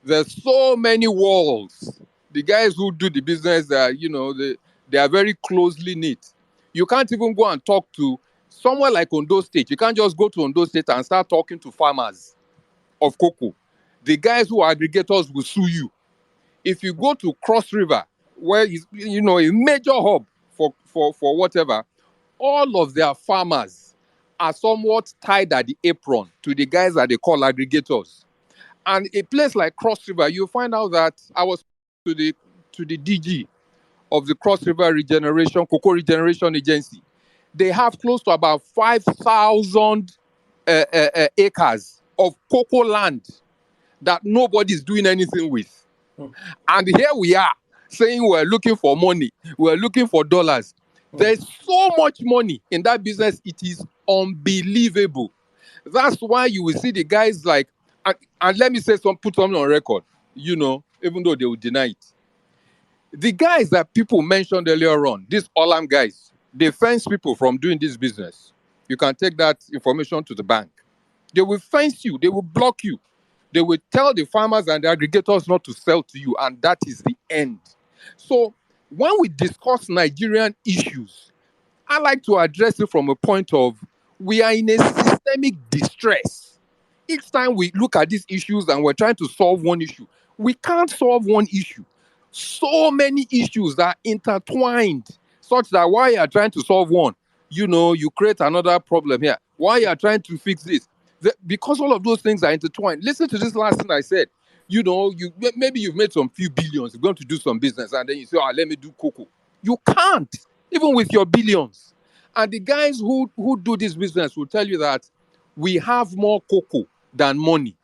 There's so many walls. The guys who do the business, they are very closely knit. You can't even go and talk to somewhere like Ondo State. You can't just go to Ondo State and start talking to farmers of cocoa. The guys who are aggregators will sue you. If you go to Cross River, where is a major hub for whatever, all of their farmers are somewhat tied at the apron to the guys that they call aggregators. And a place like Cross River, you find out that I was to the DG of the Cross River Cocoa Regeneration Agency. They have close to about 5,000 acres of cocoa land that nobody's doing anything with. And here we are saying we're looking for money, we're looking for dollars. There's so much money in that business, it is unbelievable. That's why you will see the guys like, and let me say put something on record, even though they will deny it. The guys that people mentioned earlier on, these Olam guys, they fence people from doing this business. You can take that information to the bank. They will fence you, they will block you. They will tell the farmers and the aggregators not to sell to you, and that is the end. So when we discuss Nigerian issues, I like to address it from a point of we are in a systemic distress. Each time we look at these issues and we're trying to solve one issue, we can't solve one issue. So many issues are intertwined, such that while you are trying to solve one, you create another problem here. While you are trying to fix this, because all of those things are intertwined. Listen to this last thing I said. Maybe you've made some few billions, you're going to do some business, and then you say, let me do cocoa. You can't, even with your billions. And the guys who do this business will tell you that we have more cocoa than money.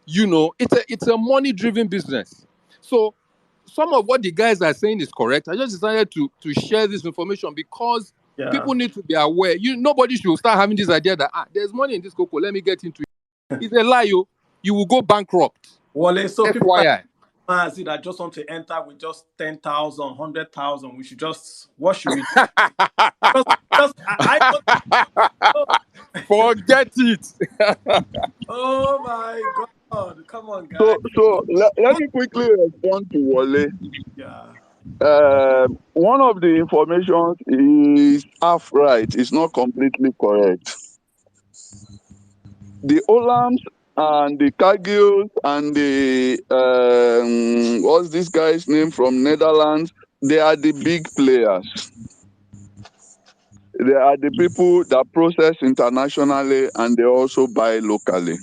It's a money-driven business. So some of what the guys are saying is correct. I just decided to share this information because people need to be aware. Nobody should start having this idea that there's money in this cocoa, let me get into it. It's a lie. You will go bankrupt. Well, so people FYI. that just want to enter with just 10,000, 100,000. We should just what should we do? Forget it. Oh my God! Come on, guys. So let me quickly respond to Wale. Yeah. One of the information is half right. It's not completely correct. The Olams and the Cargills and the what's this guy's name from Netherlands? They are the big players. They are the people that process internationally and they also buy locally.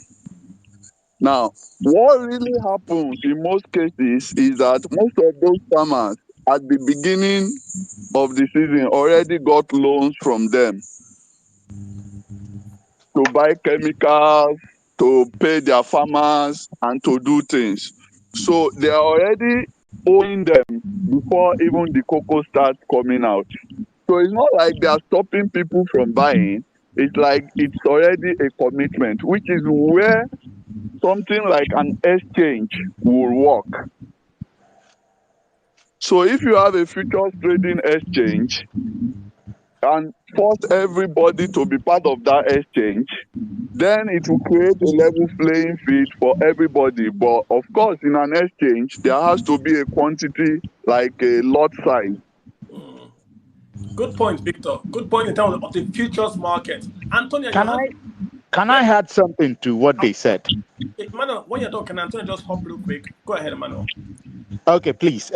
Now, what really happens in most cases is that most of those farmers at the beginning of the season already got loans from them to buy chemicals, to pay their farmers, and to do things. So they are already owing them before even the cocoa starts coming out. So it's not like they are stopping people from buying. It's like it's already a commitment, which is where something like an exchange will work. So if you have a futures trading exchange and force everybody to be part of that exchange, then it will create a level playing field for everybody. But of course, in an exchange, there has to be a quantity, like a lot size. Good point, Victor. Good point in terms of the futures market. Antonio, can I add something to what they said? Emmanuel, when you're done, can Antonio just hop real quick? Go ahead, Emmanuel. Okay, please.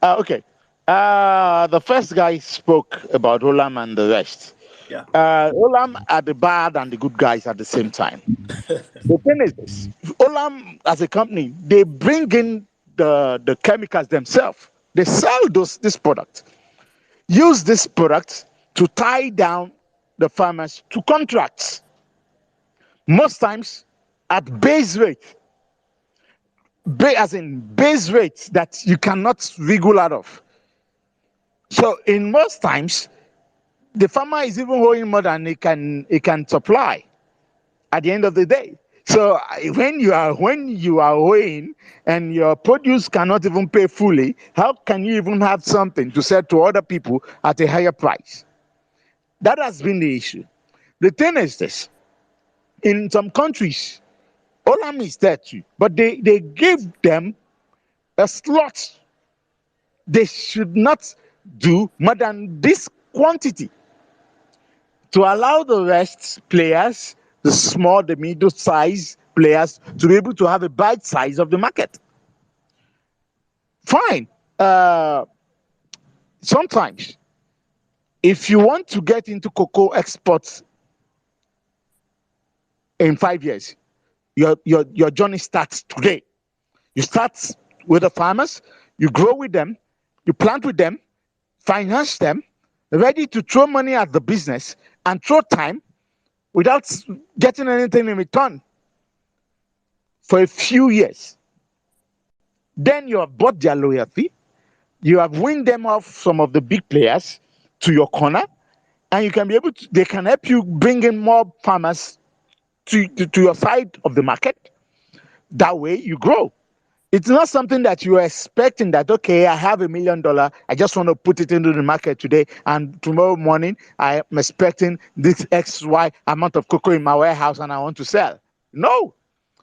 Okay. The first guy spoke about Olam and the rest. Yeah. Olam are the bad and the good guys at the same time. The thing is this: Olam, as a company, they bring in the chemicals themselves. They sell this product. Use this product to tie down the farmers to contracts. Most times at base rate. As in base rates that you cannot wriggle out of. So in most times, the farmer is even owing more than he can supply at the end of the day. So when you are owing and your produce cannot even pay fully, how can you even have something to sell to other people at a higher price? That has been the issue. The thing is this: in some countries, Olam is there too, but they give them a slot. They should not do more than this quantity to allow the rest players, the small, the middle size players, to be able to have a bite size of the market. Fine. Sometimes, if you want to get into cocoa exports in 5 years, your journey starts today. You start with the farmers, you grow with them, you plant with them, finance them, ready to throw money at the business and throw time without getting anything in return for a few years. Then you have bought their loyalty, you have won them off some of the big players to your corner, and you can be able to, they can help you bring in more farmers to your side of the market. That way you grow. It's not something that you are expecting that, okay, I have $1 million, I just want to put it into the market today, and tomorrow morning I am expecting this XY amount of cocoa in my warehouse and I want to sell. No,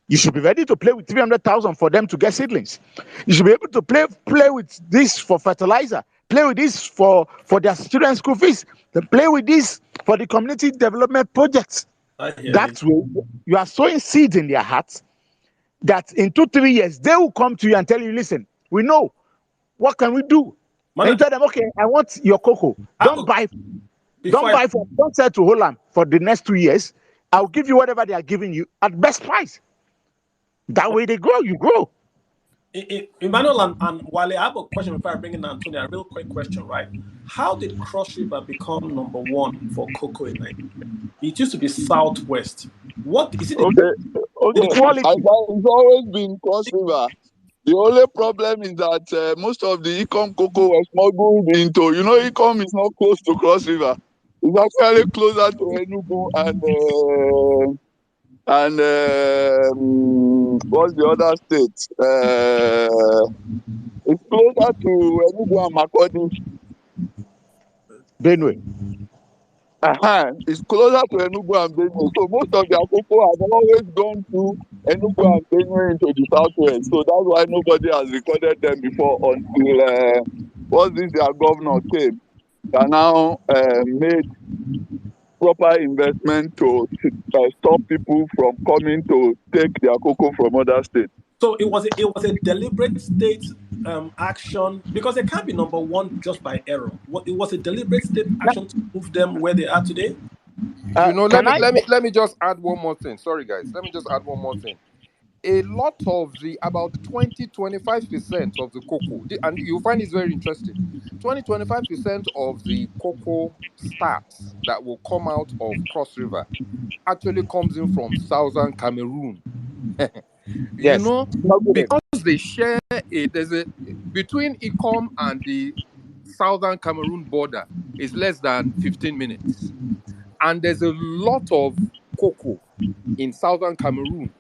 You should be ready to play with 300,000 for them to get seedlings. You should be able to play with this for fertilizer, play with this for their students' school fees, then play with this for the community development projects. That's way you are sowing seeds in their hearts that in 2-3 years they will come to you and tell you, listen, we know, what can we do? And you tell them, okay, I want your cocoa. Don't sell to Holland for the next 2 years. I'll give you whatever they are giving you at best price. That way they grow, you grow. Emmanuel and Wale, I have a question before I bring in Antonio. A real quick question, right? How did Cross River become number one for cocoa in Nigeria? It used to be Southwest. What is it? Okay. It's always been Cross River. The only problem is that most of the Ecom cocoa was smuggled into. Ecom is not close to Cross River. It's actually closer to Enugu and what's the other state? It's closer to Enugu and Makurdi. Benue. It's closer to Enugu and Benue. So most of their cocoa have always gone through Enugu and Benue into the southwest. So that's why nobody has recorded them before until their governor came. They now made proper investment to stop people from coming to take their cocoa from other states. So it was a deliberate state action, because they can't be number one just by error. It was a deliberate state action to move them where they are today. Let me just add one more thing. Sorry, guys. Let me just add one more thing. A lot of about 20-25% of the cocoa, and you'll find it's very interesting, 20-25% of the cocoa starts that will come out of Cross River actually comes in from southern Cameroon. Yes. Because they share between Ecom and the southern Cameroon border is less than 15 minutes. And there's a lot of cocoa in southern Cameroon.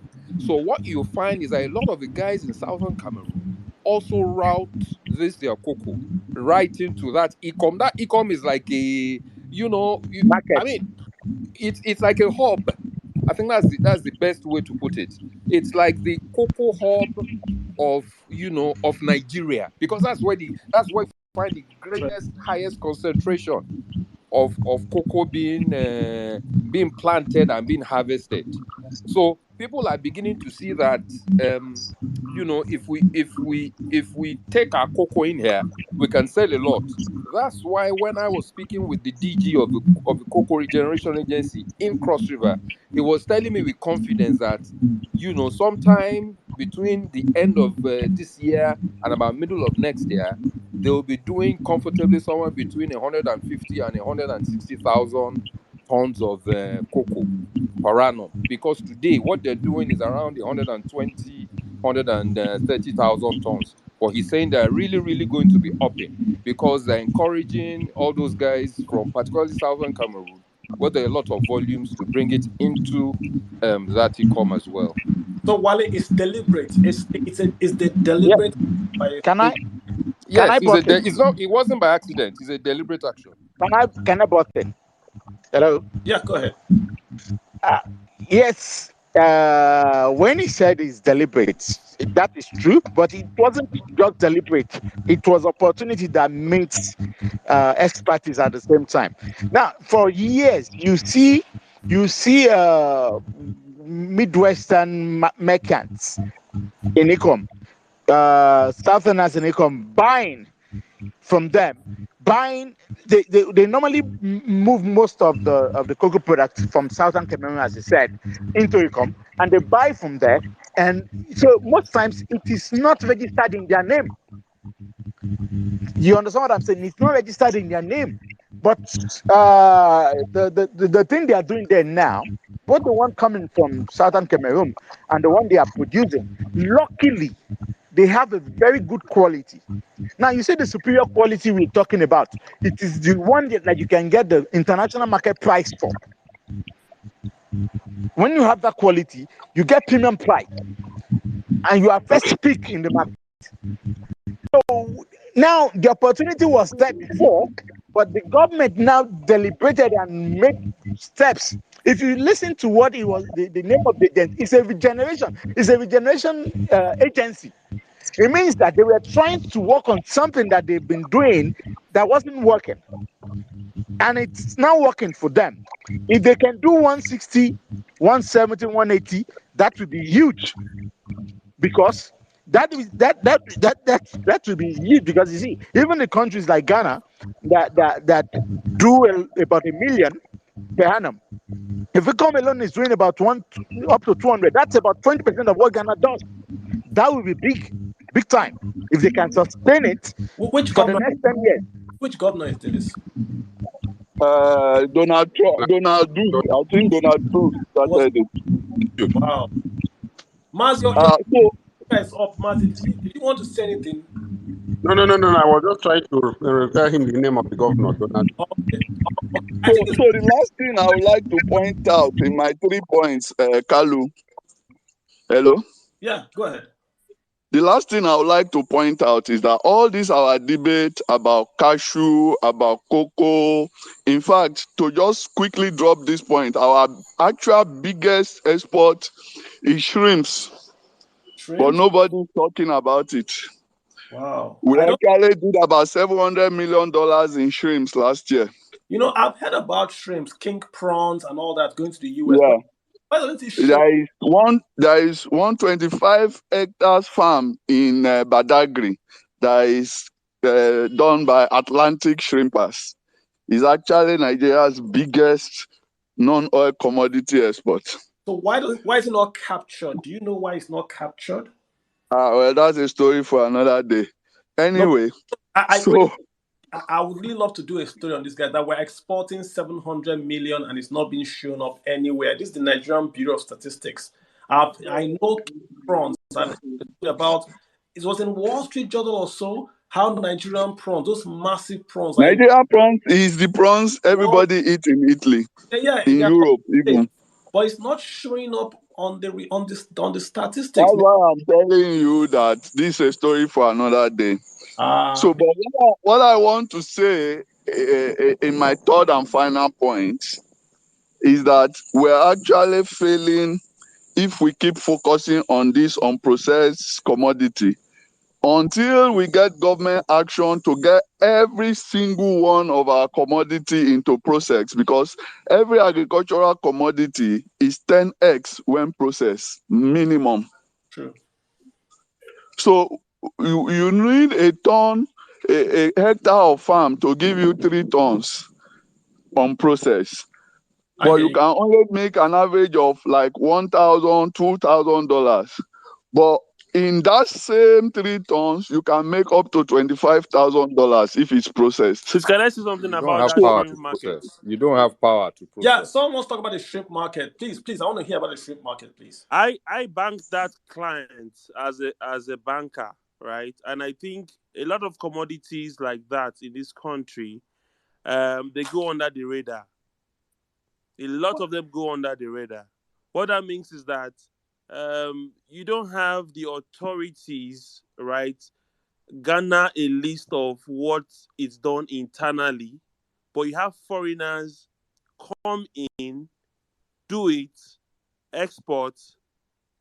So what you find is that a lot of the guys in southern Cameroon also route their cocoa right into that Ecom. That Ecom is like a, market. I mean, it's like a hub. I think that's the best way to put it. It's like the cocoa hub of Nigeria, because that's where you find the greatest, highest concentration of cocoa being planted and being harvested. So people are beginning to see that if we take our cocoa in here, we can sell a lot. That's why when I was speaking with the DG of the Cocoa Regeneration Agency in Cross River, he was telling me with confidence that sometime between the end of this year and about middle of next year, they will be doing comfortably somewhere between 150 and 160,000 tons of cocoa per annum. Because today, what they're doing is around 120, 130,000 tons. But he's saying they're really, really going to be upping, because they're encouraging all those guys from particularly southern Cameroon, where there are a lot of volumes, to bring it into that Ecom as well. So Wale, it's deliberate. It's the deliberate. Yeah. Yes, it wasn't by accident. It's a deliberate action. Can I butt in? Hello? Yeah, go ahead. Yes. When he said it's deliberate, that is true, but it wasn't just deliberate. It was opportunity that meets expertise at the same time. Now, for years, you see Midwestern merchants in Ecom, Southerners in Ecom buying from them. They normally move most of the cocoa products from southern Cameroon, as I said, into Ecom, and they buy from there. And so most times it is not registered in their name. You understand what I'm saying? It's not registered in their name. But the thing they are doing there now, both the one coming from southern Cameroon and the one they are producing, luckily, they have a very good quality. Now, you see the superior quality we're talking about. It is the one that you can get the international market price for. When you have that quality, you get premium price, and you are first pick in the market. So now the opportunity was there before, but the government now deliberated and made steps If you listen to what it was, the name of the agency, it's a regeneration agency. It means that they were trying to work on something that they've been doing that wasn't working. And it's now working for them. If they can do 160, 170, 180, that would be huge. Because that will be huge. Because you see, even the countries like Ghana that do about 1 million per annum, if Ecom alone is doing about up to 200, that's about 20% of what Ghana does. That will be big time if they can sustain it for the next 10 years. Which governor is this? Donald Trump. Donald Duke. I think Donald Duke started it. Wow. Maz, your is up. Maz, did you want to say anything? No. I was just trying to tell him the name of the governor. Donald. Okay. So the last thing I would like to point out in my 3 points, Kalu. Hello? Yeah, go ahead. The last thing I would like to point out is that all this our debate about cashew, about cocoa, in fact, to just quickly drop this point, our actual biggest export is shrimps. But nobody's talking about it. Wow. We actually did about $700 million in shrimps last year. You know, I've heard about shrimps, king prawns, and all that going to the US. Yeah. Why don't you There is 125 hectares farm in Badagry that is done by Atlantic Shrimpers. It's actually Nigeria's biggest non-oil commodity export. So why is it not captured? Do you know why it's not captured? Well, that's a story for another day. Anyway, I would really love to do a story on this guy that we're exporting 700 million and it's not being shown up anywhere. This is the Nigerian Bureau of Statistics. I know prawns about it was in Wall Street Journal or so. How Nigerian prawns, those massive prawns. Nigerian prawns is the prawns everybody eats in Italy, in Europe even. But it's not showing up on the statistics. That's why I'm telling you that this is a story for another day. So, but what I want to say in my third and final point is that we're actually failing if we keep focusing on this unprocessed commodity until we get government action to get every single one of our commodity into process, because every agricultural commodity is 10x when processed minimum. True. So you need a hectare of farm to give you 3 tons on process. But you can only make an average of like $1,000, $2,000. But in that same 3 tons, you can make up to $25,000 if it's processed. So can I say something about that shrimp market? You don't have power to process. Yeah, someone wants to talk about the shrimp market. Please, I want to hear about the shrimp market, please. I banked that client as a banker, right? And I think a lot of commodities like that in this country, they go under the radar. A lot of them go under the radar. What that means is that you don't have the authorities, right, garner a list of what is done internally, but you have foreigners come in, do it, export,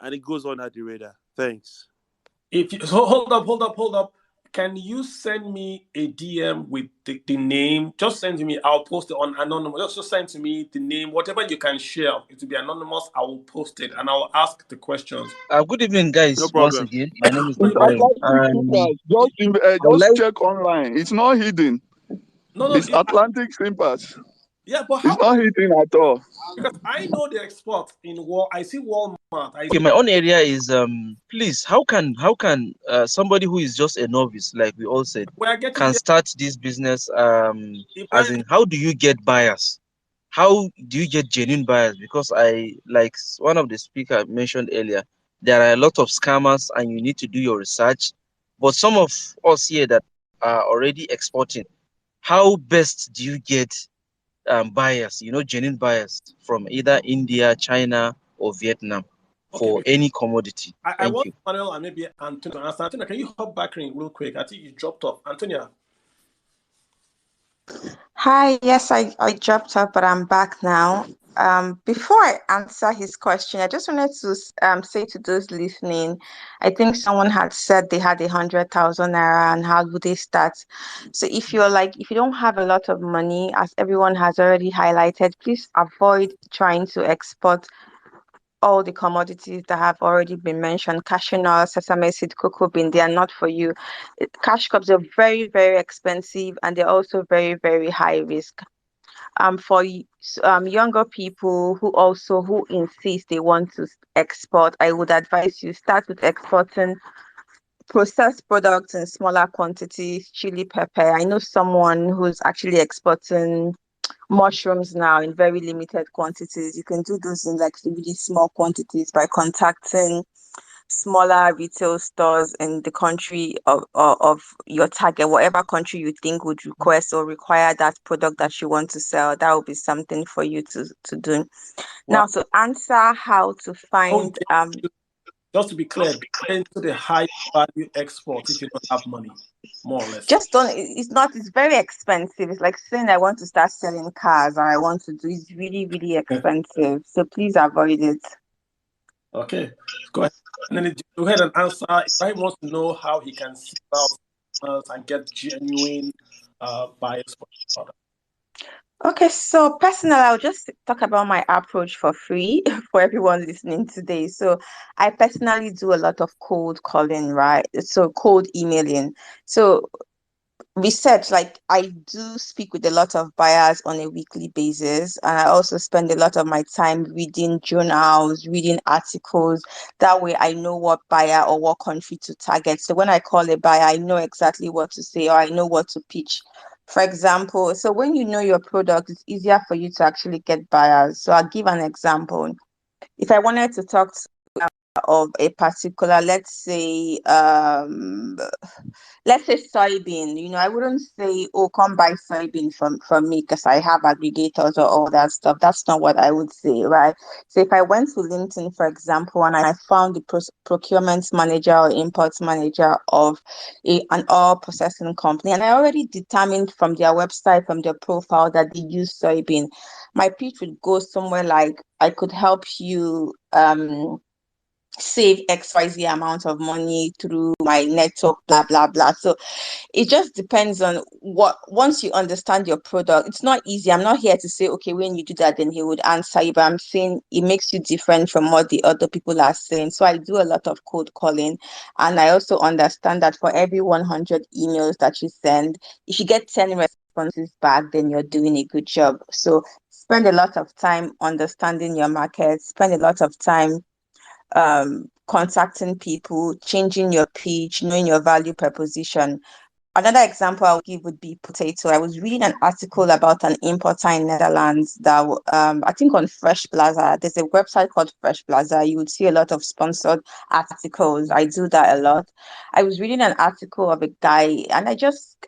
and it goes under the radar. Thanks. Hold up. Can you send me a DM with the name? Just send to me. I'll post it on anonymous. Just send to me the name. Whatever you can share, it will be anonymous. I will post it and I'll ask the questions. Good evening, guys. No problem. Once again, my name is Ibrahim. Just check online. It's not hidden. No, it's Atlantic Shrimpers. Yeah, but it's not hidden at all. Because I know the export in I see Walmart. Okay, my own area is please, how can somebody who is just a novice, like we all said, can start this business? As in, how do you get buyers? How do you get genuine buyers? Because like one of the speakers mentioned earlier, there are a lot of scammers and you need to do your research. But some of us here that are already exporting, how best do you get buyers, genuine buyers from either India, China, or Vietnam for any commodity? I want Manuel and maybe Antonio to answer. Antonio, can you hop back in real quick? I think you dropped off. Antonia. Hi, yes, I dropped off, but I'm back now. Before I answer his question, I just wanted to say to those listening, I think someone had said they had 100,000 naira and how would they start? So if you don't have a lot of money, as everyone has already highlighted, please avoid trying to export all the commodities that have already been mentioned, cashew nut, sesame seed, cocoa bean, they are not for you. Cash crops are very, very expensive and they're also very, very high risk. For younger people who insist they want to export, I would advise you start with exporting processed products in smaller quantities, chili pepper. I know someone who's actually exporting mushrooms now in very limited quantities. You can do those in like really small quantities by contacting smaller retail stores in the country of your target, whatever country you think would request or require that product that you want to sell. That would be something for you to do. Wow. Now, to answer how to find Just to be clear, get into the high value export if you don't have money, more or less. just don't it's very expensive. It's like saying I want to start selling cars or I want to do it's really, really expensive. So please avoid it. Okay, go ahead. And then go ahead and answer. If I wants to know how he can seek out and get genuine buyers for the product. Okay, so personally, I'll just talk about my approach for free for everyone listening today. So I personally do a lot of cold calling, right? So cold emailing. So research, like I do speak with a lot of buyers on a weekly basis, and I also spend a lot of my time reading journals, reading articles. That way I know what buyer or what country to target. So when I call a buyer, I know exactly what to say or I know what to pitch. For example, so when you know your product, it's easier for you to actually get buyers. So I'll give an example. If I wanted to talk of a particular, let's say soybean, I wouldn't say, oh, come buy soybean from me because I have aggregators or all that stuff. That's not what I would say, right? So if I went to LinkedIn, for example, and I found the procurement manager or import manager of an oil processing company, and I already determined from their website, from their profile that they use soybean, my pitch would go somewhere like, I could help you save XYZ amount of money through my network, blah, blah, blah. So it just depends on once you understand your product, it's not easy. I'm not here to say, okay, when you do that, then he would answer you, but I'm saying it makes you different from what the other people are saying. So I do a lot of cold calling. And I also understand that for every 100 emails that you send, if you get 10 responses back, then you're doing a good job. So spend a lot of time understanding your market, spend a lot of time contacting people, changing your pitch, knowing your value proposition. Another example I'll give would be potato. I was reading an article about an importer in Netherlands that I think on Fresh Plaza. There's a website called Fresh Plaza. You would see a lot of sponsored articles. I do that a lot. I was reading an article of a guy and I just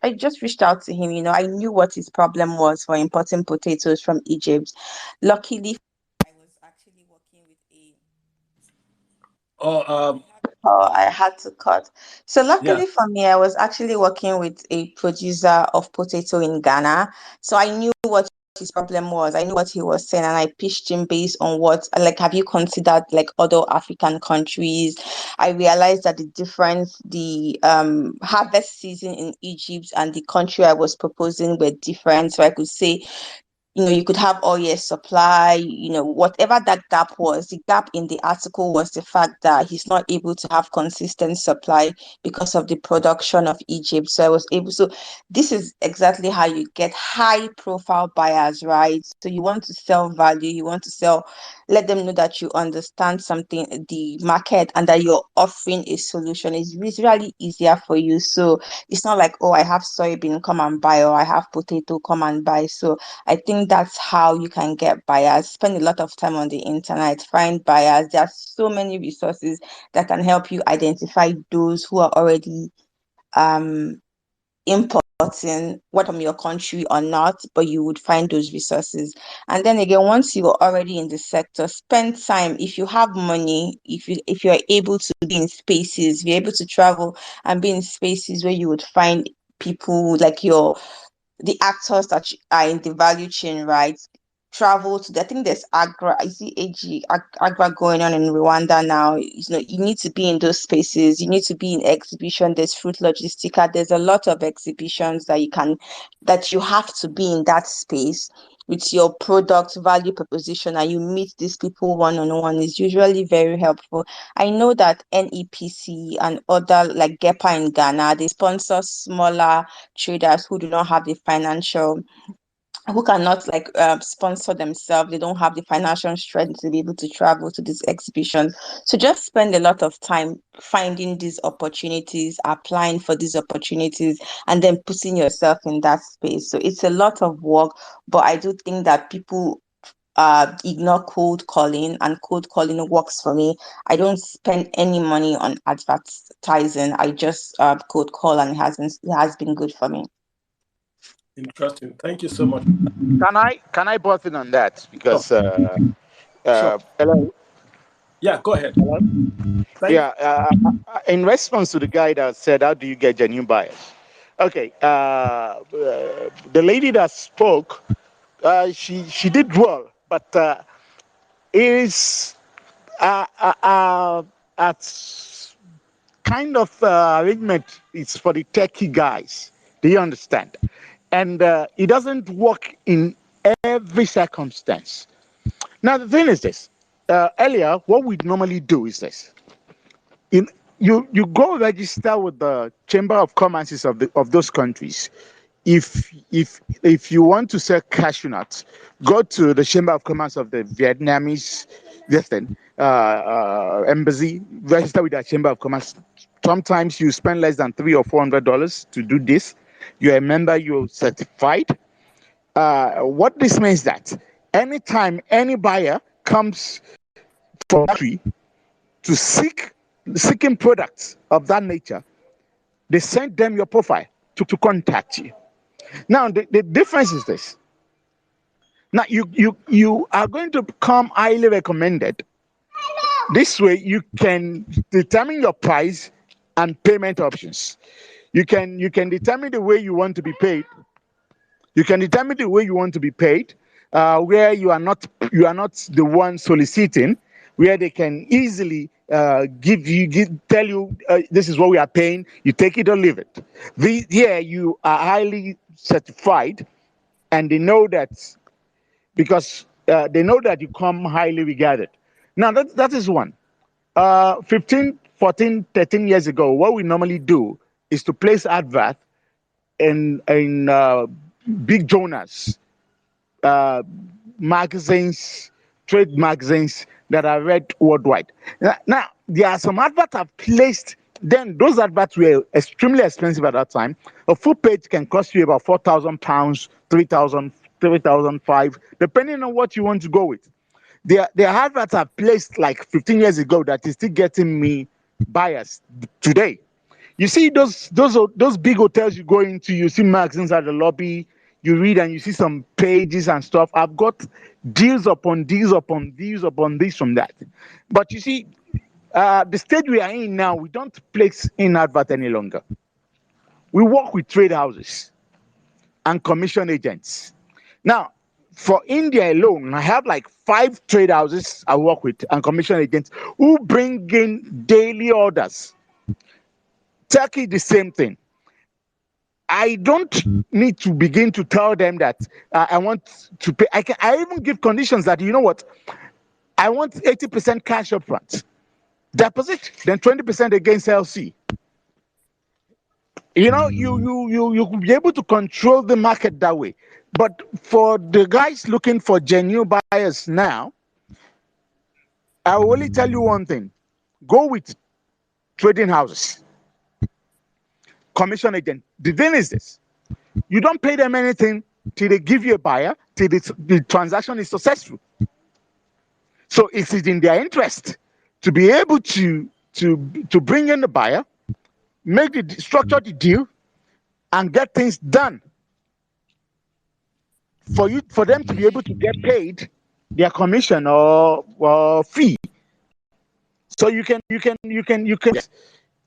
reached out to him. I knew what his problem was for importing potatoes from Egypt. Luckily, I was actually working with a I had to cut. So Yeah. luckily for me, I was actually working with a producer of potato in Ghana. So I knew what his problem was. I knew what he was saying, and I pitched him based on have you considered like other African countries? I realized that the harvest season in Egypt and the country I was proposing were different. So I could say, you could have all your supply, whatever that gap was. The gap in the article was the fact that he's not able to have consistent supply because of the production of Egypt. So this is exactly how you get high profile buyers, right? So you want to sell value, you want to let them know that you understand something, the market, and that you're offering a solution. It's visually easier for you. So it's not like, oh, I have soybean, come and buy, or I have potato, come and buy. So I think that's how you can get buyers. Spend a lot of time on the internet, find buyers. There are so many resources that can help you identify those who are already importing, whether from your country or not, but you would find those resources. And then again, once you're already in the sector, spend time. If you have money, if you're able to be in spaces, if you're able to travel and be in spaces where you would find people like the actors that are in the value chain, right? travel to, I think there's Agra, I see Agra going on in Rwanda now. You need to be in those spaces. You need to be in exhibition. There's Fruit Logistica. There's a lot of exhibitions that you have to be in that space with your product value proposition, and you meet these people one-on-one. Is usually very helpful. I know that NEPC and other like GEPA in Ghana, they sponsor smaller traders who do not have the financial, who cannot sponsor themselves. They don't have the financial strength to be able to travel to these exhibitions. So just spend a lot of time finding these opportunities, applying for these opportunities, and then putting yourself in that space. So it's a lot of work, but I do think that people ignore cold calling, and cold calling works for me. I don't spend any money on advertising. I just cold call, and it has been good for me. Interesting. Thank you so much. Can I butt in on that? Because Sure. hello. Yeah, go ahead. Hello? In response to the guy that said, "How do you get genuine buyers?" Okay, the lady that spoke, she did well, but is at kind of arrangement is for the techie guys. Do you understand? And it doesn't work in every circumstance. Now the thing is this: earlier, what we normally do is this: you go register with the Chamber of Commerce of those countries. If you want to sell cashew nuts, go to the Chamber of Commerce of the Vietnamese embassy, register with the Chamber of Commerce. Sometimes you spend less than $300 or $400 to do this. You're a member, you're certified. What this means that anytime any buyer comes from country to seeking products of that nature, they send them your profile to contact you. Now the difference is this. Now you are going to become highly recommended. This way you can determine your price and payment options. You can determine the way you want to be paid. You can determine the way you want to be paid, where you are not the one soliciting, where they can easily tell you this is what we are paying. You take it or leave it. Here you are highly certified, and they know that because they know that you come highly regarded. Now that is one. 15, 14, 13 years ago, what we normally do is to place advert in big journals, magazines, trade magazines that are read worldwide. Now there are some adverts I've placed. Then those adverts were extremely expensive at that time. A full page can cost you about £4,000, 3,000, 3,500, depending on what you want to go with. The adverts are placed like 15 years ago that is still getting me buyers today. You see those big hotels you go into, you see magazines at the lobby, you read and you see some pages and stuff. I've got deals upon deals upon deals upon deals from that. But you see, the stage we are in now, we don't place in advert any longer. We work with trade houses and commission agents. Now, for India alone, I have like 5 trade houses I work with and commission agents who bring in daily orders. Turkey, the same thing. I don't need to begin to tell them that I want to pay. I even give conditions that, you know what, I want 80% cash up front, deposit, then 20% against LC. You know, you could be able to control the market that way. But for the guys looking for genuine buyers now, I will only tell you one thing: go with trading houses, commission agent. The thing is this: you don't pay them anything till they give you a buyer, till the transaction is successful. So it is in their interest to be able to bring in the buyer, structure the deal, and get things done for them to be able to get paid their commission or fee. So you can,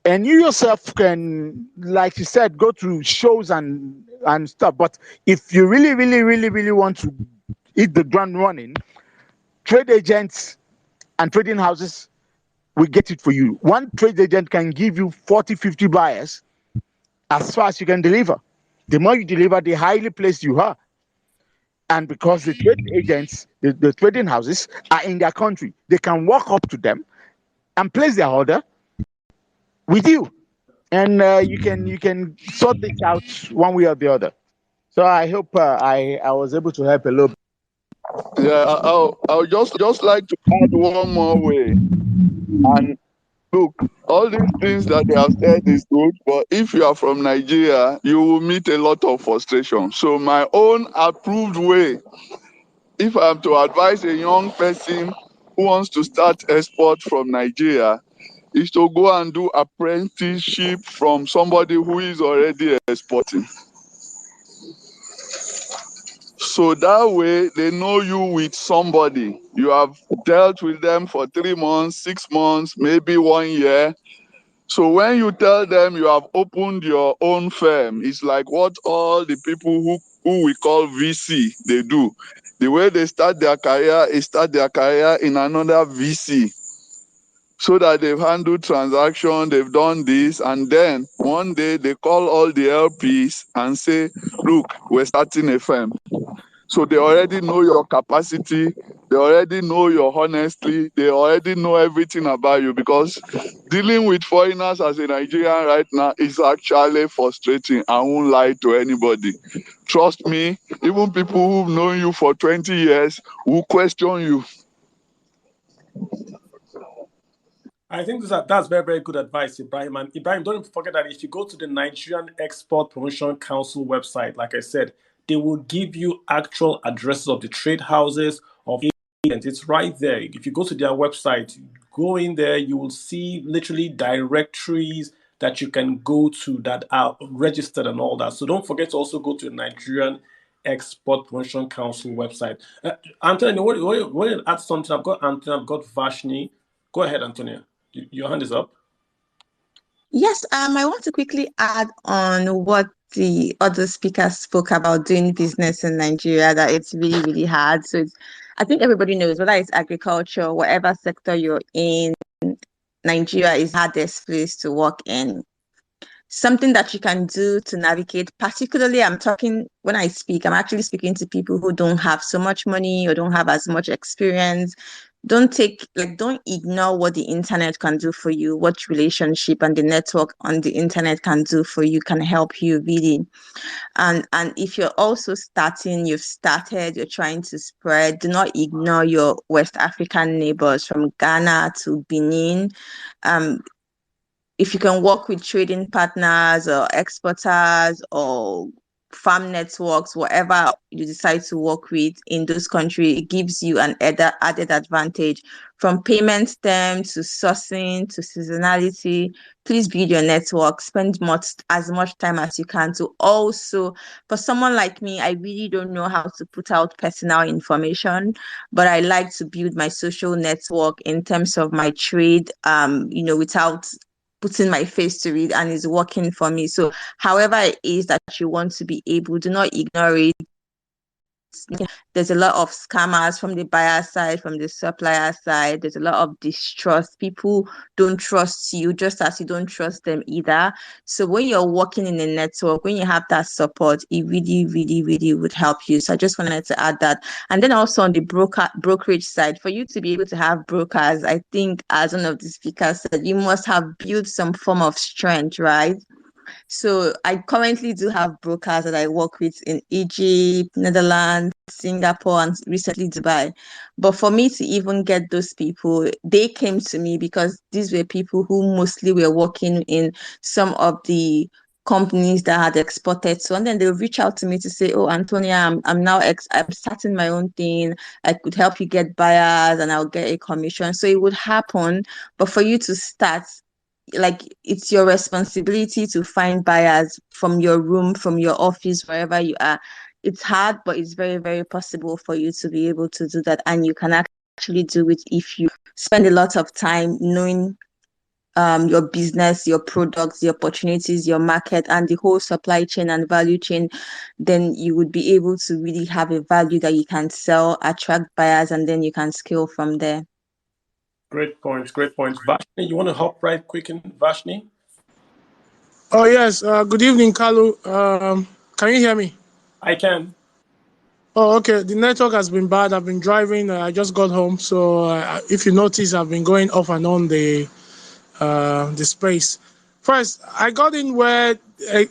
and you yourself can, like you said, go to shows and stuff. But if you really want to hit the ground running, trade agents and trading houses will get it for you. One trade agent can give you 40, 50 buyers as far as you can deliver. The more you deliver, the highly placed you are. And because the trade agents, the trading houses are in their country, they can walk up to them and place their order with you. And you can sort it out one way or the other. So I hope I was able to help a little bit. Yeah, I'll just like to add one more way. And look, all these things that they have said is good, but if you are from Nigeria, you will meet a lot of frustration. So my own approved way, if I am to advise a young person who wants to start export from Nigeria, is to go and do apprenticeship from somebody who is already exporting. So that way they know you with somebody. You have dealt with them for 3 months, 6 months, maybe 1 year. So when you tell them you have opened your own firm, it's like what all the people who we call VC, they do. The way they start their career is start their career in another VC. So that they've handled transaction, they've done this, and then one day they call all the LPs and say, look, we're starting a firm. So they already know your capacity, they already know your honesty, they already know everything about you, because dealing with foreigners as a Nigerian right now is actually frustrating. I won't lie to anybody. Trust me, even people who've known you for 20 years will question you. I think that's very, very good advice, Ibrahim. And Ibrahim, don't forget that if you go to the Nigerian Export Promotion Council website, like I said, they will give you actual addresses of the trade houses, of agents. It's right there. If you go to their website, go in there, you will see literally directories that you can go to that are registered and all that. So don't forget to also go to the Nigerian Export Promotion Council website. Antonio, what do you add something? I've got Antonio, I've got Vashni. Go ahead, Antonio. Your hand is up. Yes, I want to quickly add on what the other speakers spoke about doing business in Nigeria, that it's really, really hard. So I think everybody knows, whether it's agriculture, whatever sector you're in, Nigeria is the hardest place to work in. Something that you can do to navigate, particularly when I speak, I'm actually speaking to people who don't have so much money or don't have as much experience. Don't ignore what the internet can do for you, what relationship and the network on the internet can do for you, can help you really. And if you're also you're trying to spread, do not ignore your West African neighbors from Ghana to Benin. If you can work with trading partners or exporters or farm networks, whatever you decide to work with in those countries, it gives you an added advantage. From payment terms to sourcing to seasonality, please build your network, spend as much time as you can to also, for someone like me, I really don't know how to put out personal information, but I like to build my social network in terms of my trade, without putting my face to it, and it's working for me. So however it is that you want to be able, do not ignore it. There's a lot of scammers from the buyer side, from the supplier side. There's a lot of distrust. People don't trust you, just as you don't trust them either. So when you're working in a network, when you have that support, it really, really, really would help you. So I just wanted to add that. And then also on the brokerage side, for you to be able to have brokers, I think, as one of the speakers said, you must have built some form of strength, right? So I currently do have brokers that I work with in Egypt, Netherlands, Singapore, and recently Dubai. But for me to even get those people, they came to me because these were people who mostly were working in some of the companies that had exported. So, and then they'll reach out to me to say, oh, Antonia, I'm now I'm starting my own thing. I could help you get buyers and I'll get a commission. So it would happen. But for you to start, it's your responsibility to find buyers from your room, from your office, wherever you are. It's hard, but it's very, very possible for you to be able to do that. And you can actually do it if you spend a lot of time knowing your business, your products, the opportunities, your market, and the whole supply chain and value chain, then you would be able to really have a value that you can sell, attract buyers, and then you can scale from there. Great points, great points. Vashni, you want to hop right quick in, Vashni? Oh, yes. Good evening, Kalu. Can you hear me? I can. Oh, okay. The network has been bad. I've been driving. I just got home. So if you notice, I've been going off and on the space. First, I got in where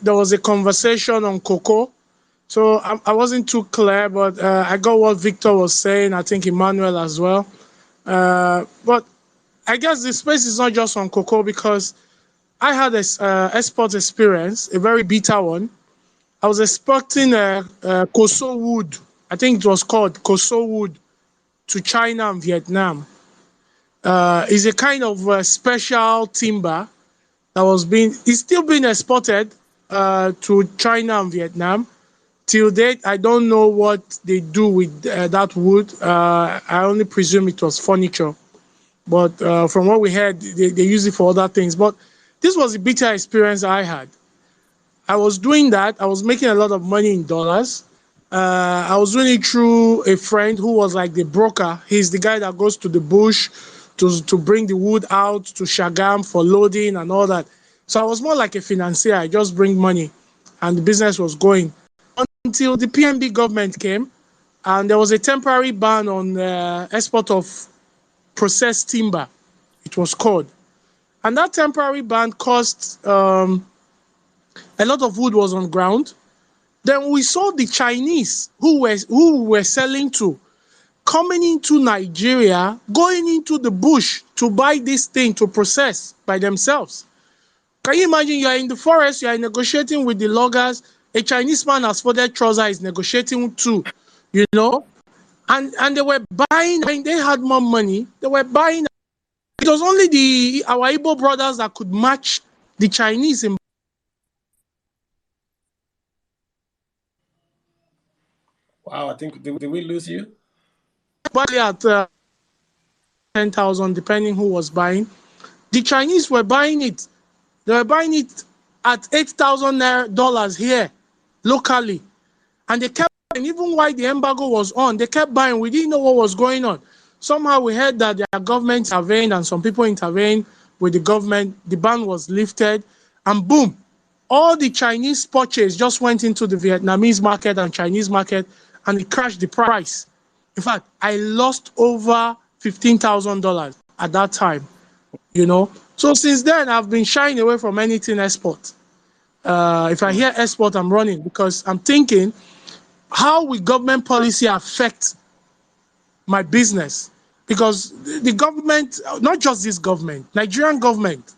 there was a conversation on cocoa. So I wasn't too clear, but I got what Victor was saying. I think Emmanuel as well. But I guess the space is not just on cocoa, because I had this export experience, a very bitter one. I was exporting Koso wood. I think it was called Koso wood to China and Vietnam. It's a kind of special timber that it's still being exported to China and Vietnam. Till date, I don't know what they do with that wood. I only presume it was furniture. But from what we heard, they use it for other things. But this was a bitter experience I had. I was doing that. I was making a lot of money in dollars. I was doing it through a friend who was like the broker. He's the guy that goes to the bush to bring the wood out to Shagam for loading and all that. So I was more like a financier. I just bring money, and the business was going until the PNB government came, and there was a temporary ban on export of processed timber, it was called. And that temporary ban caused a lot of wood was on ground. Then we saw the Chinese who were selling to coming into Nigeria, going into the bush to buy this thing to process by themselves. Can you imagine? You are in the forest, you are negotiating with the loggers. A Chinese man has folded trousers, is negotiating too, you know. And they were buying. I mean, they had more money. They were buying. It was only our Igbo brothers that could match the Chinese in. Wow, I think, did we lose you? At 10,000, depending who was buying. The Chinese were buying it. They were buying it at $8,000 here, locally. And they kept buying, even while the embargo was on, they kept buying. We didn't know what was going on. Somehow we heard that their government intervened and some people intervened with the government. The ban was lifted, and boom, all the Chinese purchase just went into the Vietnamese market and Chinese market, and it crashed the price. In fact, I lost over $15,000 at that time, you know. So since then, I've been shying away from anything export. If I hear export, I'm running, because I'm thinking, how will government policy affect my business? Because the government, not just this government, Nigerian government,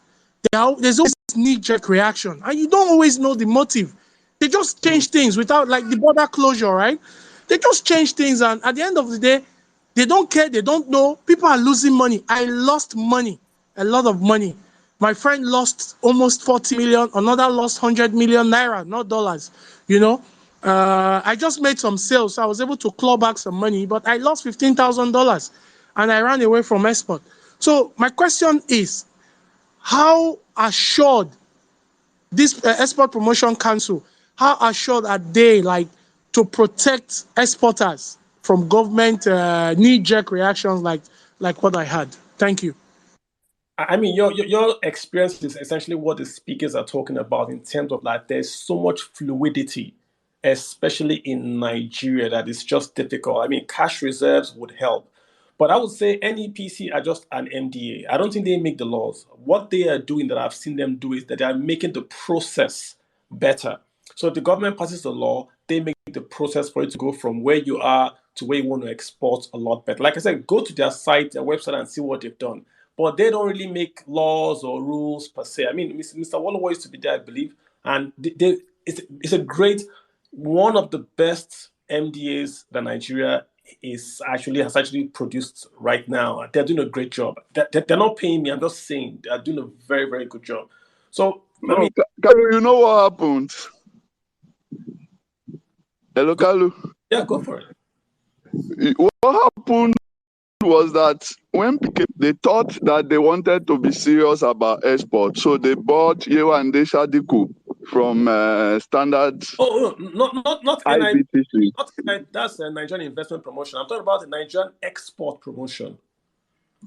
there's always knee-jerk reaction, and you don't always know the motive. They just change things without, like the border closure, right? They just change things, and at the end of the day, they don't care, they don't know. People are losing money. I lost money, a lot of money. My friend lost almost 40 million, another lost 100 million naira, not dollars, you know. I just made some sales, so I was able to claw back some money, but I lost $15,000 and I ran away from export. So my question is, how assured this Export Promotion Council, how assured are they, like, to protect exporters from government knee-jerk reactions like what I had? Thank you. I mean, your experience is essentially what the speakers are talking about, in terms of, like, there's so much fluidity, especially in Nigeria, that is just difficult. I mean, cash reserves would help. But I would say NEPC are just an MDA. I don't think they make the laws. What they are doing, that I've seen them do, is that they are making the process better. So if the government passes a law, they make the process for it to go from where you are to where you want to export a lot better. Like I said, go to their site, their website, and see what they've done. But they don't really make laws or rules per se. I mean, Mr. Wallowa used to be there, I believe, and it's a great, one of the best MDAs that Nigeria has actually produced right now. They're doing a great job. They're not paying me. I'm just saying they're doing a very, very good job. So, No, I mean, Kalu, you know what happened? Hello, Kalu. Yeah, go for it. What happened was that when they thought that they wanted to be serious about export, so they bought Yewande Shadiku from Standard. Oh, not IBTC. That's a Nigerian investment promotion. I'm talking about the Nigerian export promotion.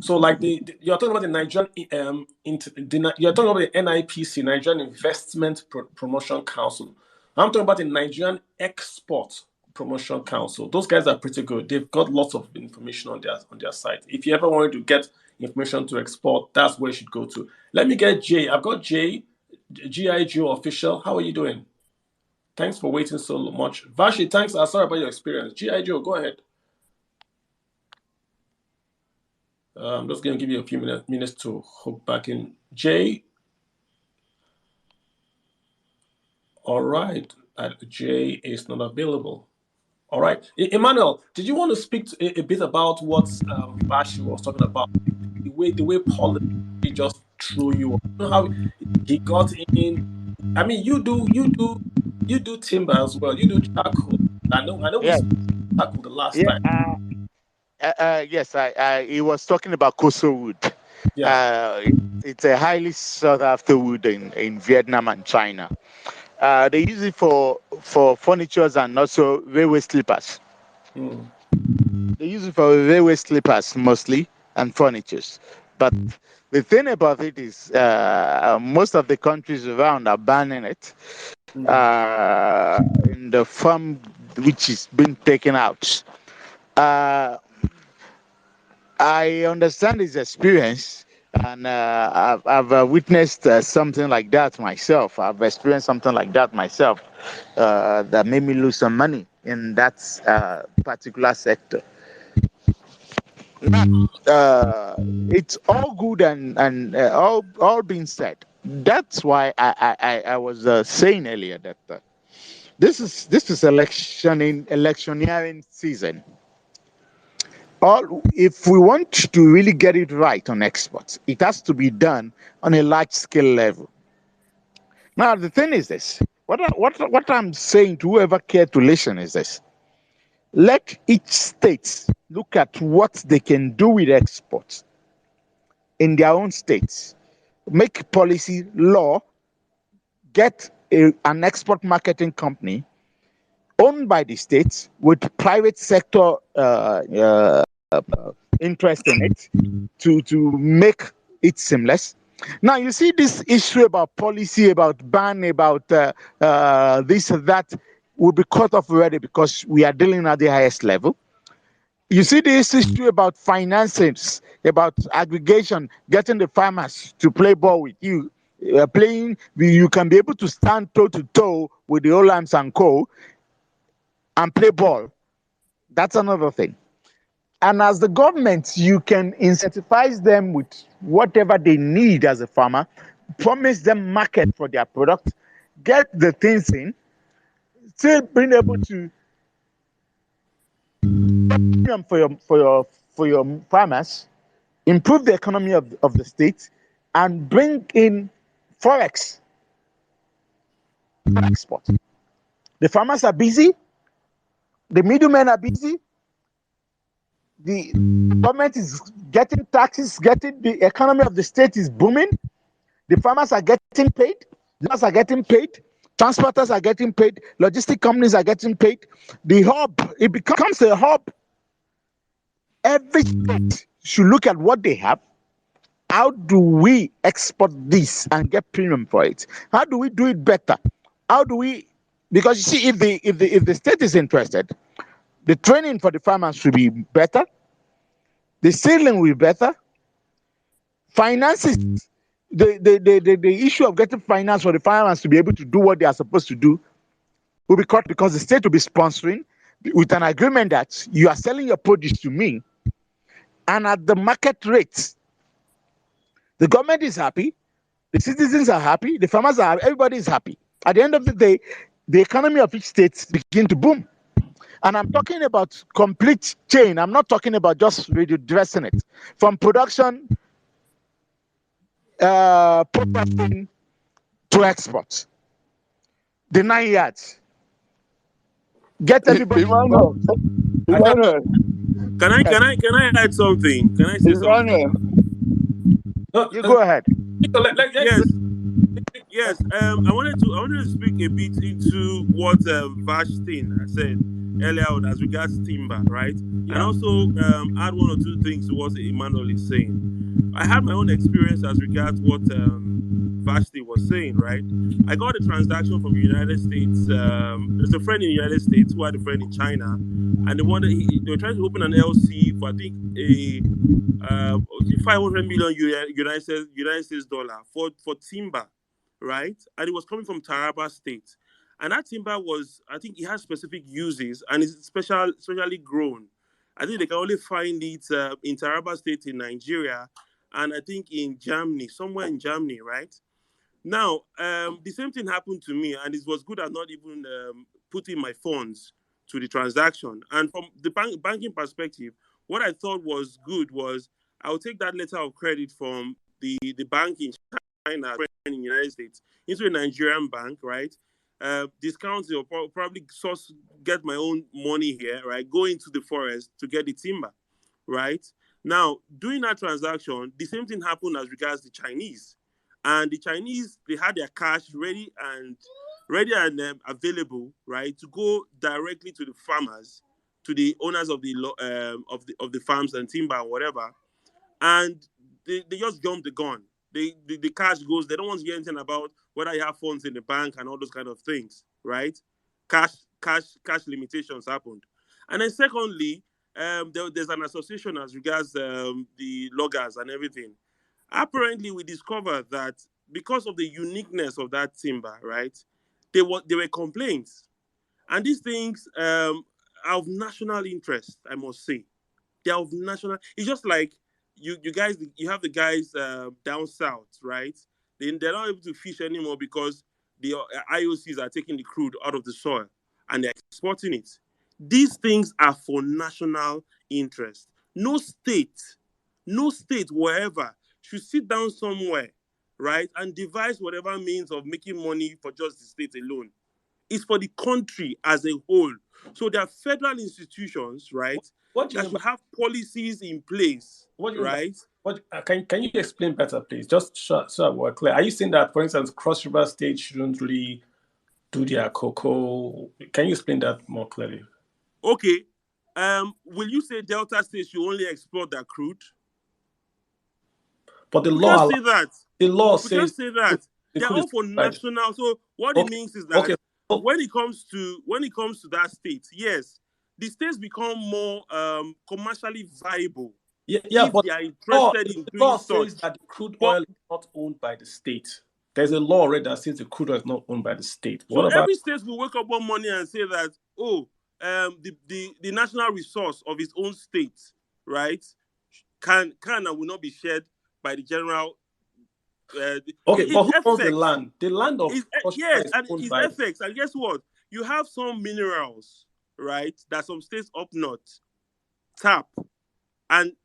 So, like you're talking about the Nigerian you're talking about the NIPC, Nigerian Investment Promotion Council. I'm talking about the Nigerian Export Promotion Council. Those guys are pretty good. They've got lots of information on their site. If you ever wanted to get information to export, that's where you should go to. Let me get Jay. I've got Jay, GI Joe official. How are you doing? Thanks for waiting so much. Vashi, thanks. Sorry about your experience. GI Joe, go ahead. I'm just going to give you a few minutes to hook back in. Jay. All right. Jay is not available. All right. Emmanuel, did you want to speak a bit about what Vashi was talking about? The way policy just threw you. You know how he got in. I mean, you do timber as well. You do charcoal. I know. Yeah. We charcoal the last time. Yes, he was talking about Koso wood. Yeah. It's a highly sought after wood in Vietnam and China. They use it for furnitures and also railway sleepers. They use it for railway sleepers mostly and furnitures. But the thing about it is most of the countries around are banning it in the form which is being taken out. I understand his experience, and I've witnessed something like that myself. I've experienced something like that myself that made me lose some money in that particular sector. It's all good and all being said. That's why I was saying earlier that this is electioneering season. If we want to really get it right on exports, it has to be done on a large scale level. Now, the thing is this: what I'm saying to whoever care to listen is this: let each state look at what they can do with exports in their own states, make policy law, get an export marketing company owned by the states with private sector interest in it to make it seamless. Now you see this issue about policy, about ban, about this or that will be cut off already because we are dealing at the highest level. You see this issue about finances, about aggregation, getting the farmers to play ball with you. Playing, you can be able to stand toe to toe with the Olams and Co. and play ball. That's another thing. And as the government, you can incentivize them with whatever they need as a farmer, promise them market for their product, get the things in, still being able to for your farmers, improve the economy of the state, and bring in forex export. The farmers are busy, the middlemen are busy, the government is getting taxes, the economy of the state is booming, the farmers are getting paid, lawyers are getting paid, transporters are getting paid, logistic companies are getting paid. The hub, it becomes a hub. Every state should look at what they have. How do we export this and get premium for it? How do we do it better? How do we? Because you see, if the state is interested, the training for the farmers should be better. The seedling will be better. Finances, the issue of getting finance for the farmers to be able to do what they are supposed to do will be cut because the state will be sponsoring with an agreement that you are selling your produce to me, and at the market rates, the government is happy, the citizens are happy, the farmers are happy, everybody is happy. At the end of the day, the economy of each state begin to boom. And I'm talking about complete chain. I'm not talking about just redressing it. From production, processing to export. The 9 yards. Get everybody. Emmanuel, Can I add something? Can I say something? You go ahead. Yes. I wanted to speak a bit into what Vashtin said earlier on as regards timber, right? Yeah. And also add one or two things to what Emmanuel is saying. I had my own experience as regards what Vashti was saying, right? I got a transaction from the United States. There's a friend in the United States who had a friend in China, and they were trying to open an LC for, I think, a 500 million United States dollar for timber, right? And it was coming from Taraba State. And that timber was, I think it has specific uses and it's specially grown. I think they can only find it in Taraba State in Nigeria, and I think in Germany, somewhere in Germany, right? Now, the same thing happened to me, and it was good at not even putting my funds to the transaction. And from the banking perspective, what I thought was good was I would take that letter of credit from the bank in China, in the United States, into a Nigerian bank, right? Discounts, or probably get my own money here, right? Go into the forest to get the timber, right? Now, doing that transaction, the same thing happened as regards the Chinese. And the Chinese, they had their cash ready and available, right, to go directly to the farmers, to the owners of the farms and timber and whatever, and they just jump the gun. The cash goes. They don't want to hear anything about whether you have funds in the bank and all those kind of things, right? Cash limitations happened, and then secondly, there's an association as regards the loggers and everything. Apparently, we discovered that because of the uniqueness of that timber, right, there were complaints, and these things are of national interest. I must say, they're of national. It's just like you guys. You have the guys down south, right? They're not able to fish anymore because the IOCs are taking the crude out of the soil and they're exporting it. These things are for national interest. No state wherever should sit down somewhere, right, and devise whatever means of making money for just the state alone. It's for the country as a whole. So there are federal institutions, right, that should have policies in place, right? Can you explain better, please? Just so we're clear. Are you saying that, for instance, Cross River State shouldn't really do their cocoa? Can you explain that more clearly? Okay. Will you say Delta State should only export their crude? But the law says that. They're all for national. So what it means is that when it comes to that state, yes, the states become more commercially viable. But they are interested in doing says that the crude oil is not owned by the state. There's a law already that says the crude oil is not owned by the state. So every state will wake up one morning and say that, the national resource of its own state, right, can and will not be shared by the general. But who owns the land? The land of yes, and it's FX. And guess what? You have some minerals, right, that some states up north tap, and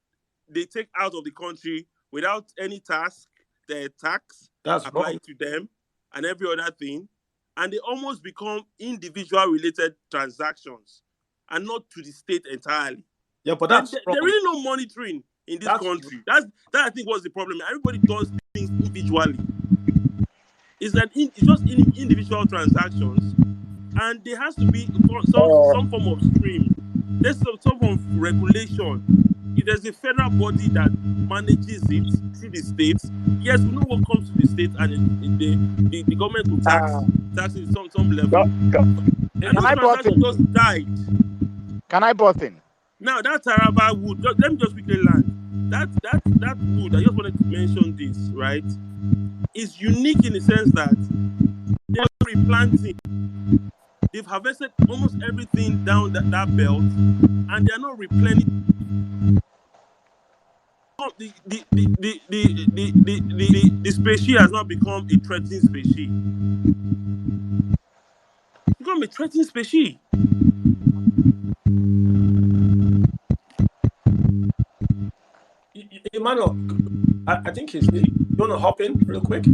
they take out of the country without any tax. Their tax applied to them, and every other thing, and they almost become individual related transactions, and not to the state entirely. Yeah, but that's there really no monitoring in this country. That I think was the problem. Everybody does things individually. It's just individual transactions, and there has to be some form of stream. There's some form of regulation. If there's a federal body that manages it through the states, yes, we know what comes to the state, and the government will tax it some level. And those transactions just died. Can I butt in? Now that Taraba wood, let me just quickly land. That wood, I just wanted to mention this, right, is unique in the sense that they're replanting. They've harvested almost everything down that belt, and they're not replenishing. The species has not become a threatened species. It's become a threatened species. Emmanuel, I think you want to hop in real quick?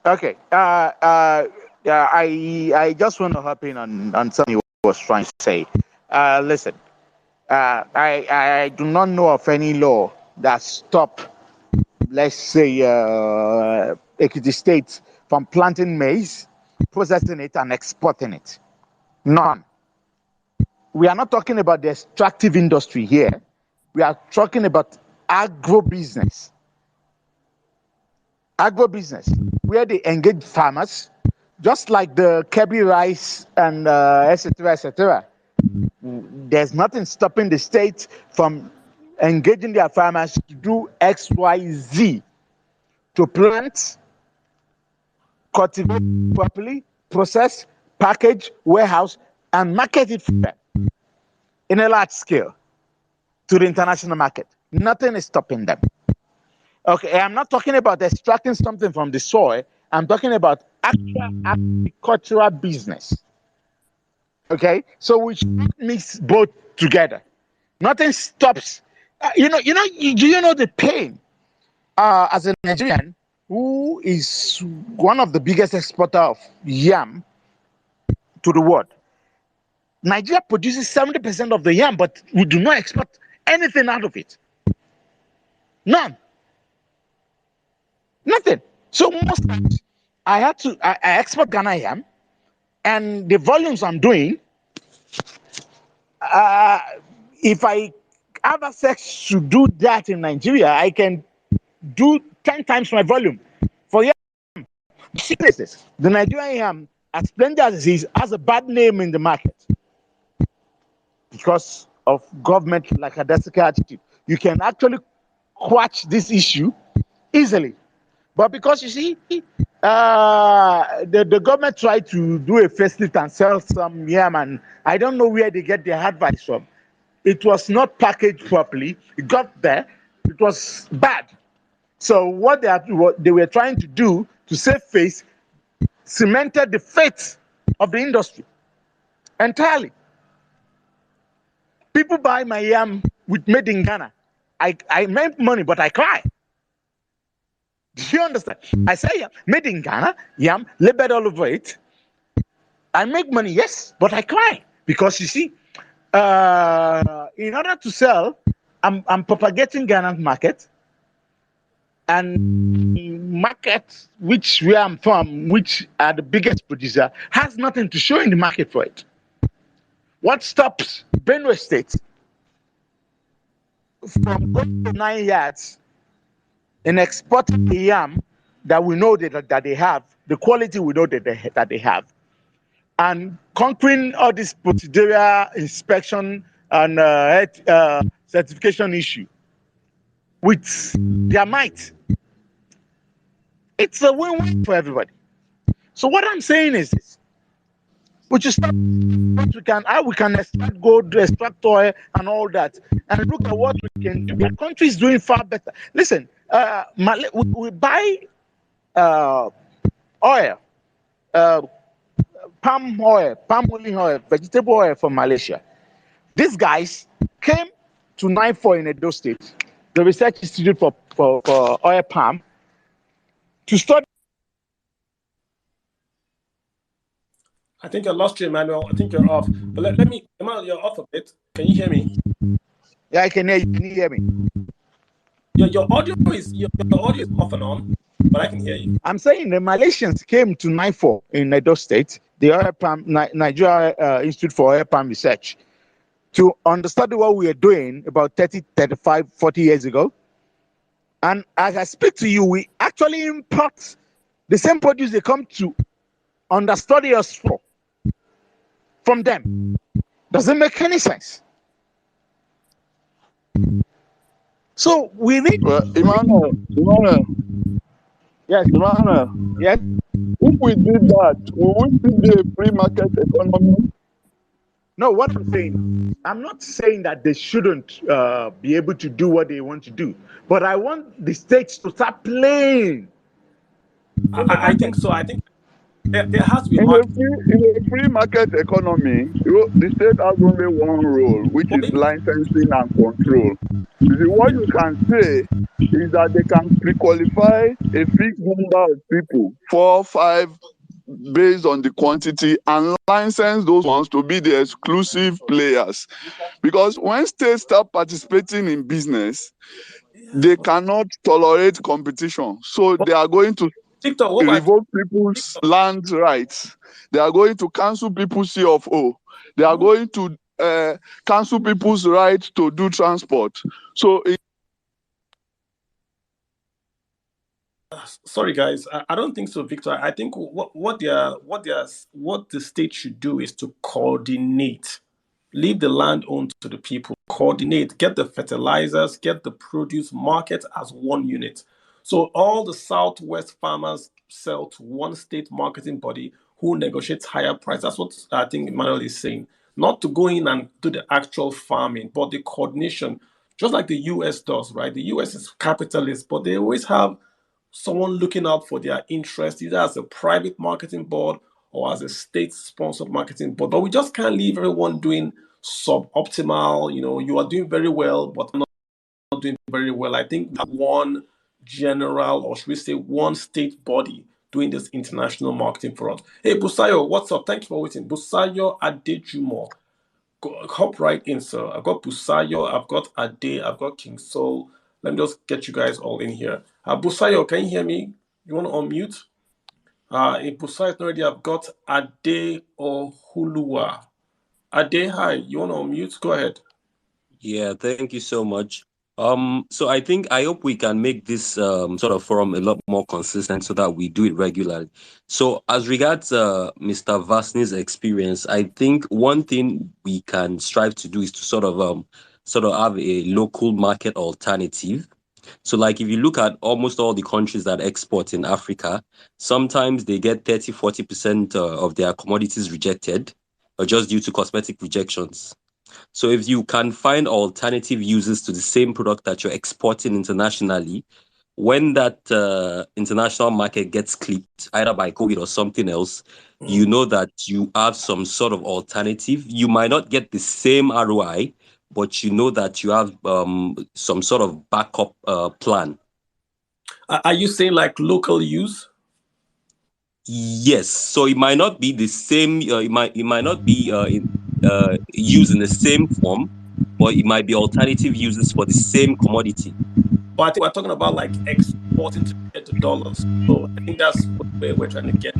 Okay. Yeah, I just want to hop in on something you was trying to say. Listen, I do not know of any law that stop, let's say, Ekiti State from planting maize, processing it, and exporting it. None. We are not talking about the extractive industry here. We are talking about agro-business. Agro-business, where they engage farmers, just like the Kebbi rice and etc., etc. There's nothing stopping the state from engaging their farmers to do X, Y, Z, to plant, cultivate properly, process, package, warehouse, and market it for them in a large scale to the international market. Nothing is stopping them. Okay, I'm not talking about extracting something from the soil. I'm talking about actual agricultural business. Okay, so we should mix both together. Nothing stops. Do you know the pain as a Nigerian who is one of the biggest exporter of yam to the world? Nigeria produces 70% of the yam, but we do not export anything out of it. None. Nothing. So most times I export Ghana yam, and the volumes I'm doing, if I have access to do that in Nigeria, I can do 10 times my volume. For yam, places, the Nigerian yam, as splendid as it is, has a bad name in the market because of government lackadaisical attitude. You can actually quash this issue easily. But because you see, the government tried to do a facelift and sell some yam, and I don't know where they get their advice from. It was not packaged properly. It got there. It was bad. So what they were trying to do to save face cemented the fate of the industry entirely. People buy my yam with made in Ghana. I make money, but I cry. Do you understand? I say yam, made in Ghana, yam, labeled all over it. I make money, yes, but I cry. Because you see, in order to sell, I'm propagating Ghana's market. And market, where I'm from, which are the biggest producer, has nothing to show in the market for it. What stops Benue State from going to 9 yards and exporting the yam that we know that they have, the quality we know that they have, and conquering all this procedural inspection and certification issue with their might? It's a win-win for everybody. So what I'm saying is this: we should stop how we can extract gold, extract oil, and all that, and look at what we can do. The country is doing far better. Listen, we buy oil, palm oil, palm oil, vegetable oil from Malaysia. These guys came to 94 in Edo State, the Research Institute for Oil Palm, to study. I think I lost you, Emmanuel. I think you're off. But let me, Emmanuel, you're off a bit. Can you hear me? Yeah, I can hear you. Can you hear me? Your audio is off and on, but I can hear you. I'm saying the Malaysians came to 94 in Edo State, the Oil Palm, Nigeria Institute for Oil Palm Research, to understand what we are doing about 30, 35, 40 years ago. And as I speak to you, we actually import the same produce they come to understudy us for from them. Doesn't make any sense. So we need. Emmanuel. Yes. Emmanuel. Yes. If we did that, we would be a free market economy. No, what I'm not saying that they shouldn't be able to do what they want to do, but I want the states to start playing. I think so. I think there has to be in a free market economy. The state has only one role, which is licensing and control. What you can say is that they can pre-qualify a fixed number of people, 4, 5, based on the quantity and license those ones to be the exclusive players. Because when states start participating in business, they cannot tolerate competition. So they are going to Victor, what about revoke people's land rights. They are going to cancel people's C of O. They are going to cancel people's right to do transport. So sorry guys, I don't think so, Victor. I think what the state should do is to coordinate, leave the land owned to the people, coordinate, get the fertilizers, get the produce, market as one unit. So all the Southwest farmers sell to one state marketing body who negotiates higher price. That's what I think Emmanuel is saying. Not to go in and do the actual farming, but the coordination, just like the US does, right? The US is capitalist, but they always have someone looking out for their interest, either as a private marketing board or as a state-sponsored marketing board. But we just can't leave everyone doing suboptimal. You are doing very well, but not doing very well. I think one general, or should we say one state body doing this international marketing for us. Hey, Busayo, what's up? Thank you for waiting. Busayo Adejumo. Hop right in, sir. I've got Busayo, I've got Ade, I've got King Soul. Let me just get you guys all in here. Busayo, can you hear me? You want to unmute? If Busayo is not ready, I've got Ade Ohulua. Ade, hi. You want to unmute? Go ahead. Yeah, thank you so much. So I hope we can make this sort of forum a lot more consistent so that we do it regularly. So as regards Mr. Vasni's experience, I think one thing we can strive to do is to sort of have a local market alternative. So like if you look at almost all the countries that export in Africa, sometimes they get 30-40% of their commodities rejected just due to cosmetic rejections. So if you can find alternative uses to the same product that you're exporting internationally, when that international market gets clipped, either by COVID or something else, you know that you have some sort of alternative. You might not get the same ROI, but you know that you have some sort of backup plan. Are you saying like local use? Yes. So it might not be the same. It might not be used in the same form, but it might be alternative uses for the same commodity. But I think we're talking about like exporting to get to dollars. So I think that's where we're trying to get.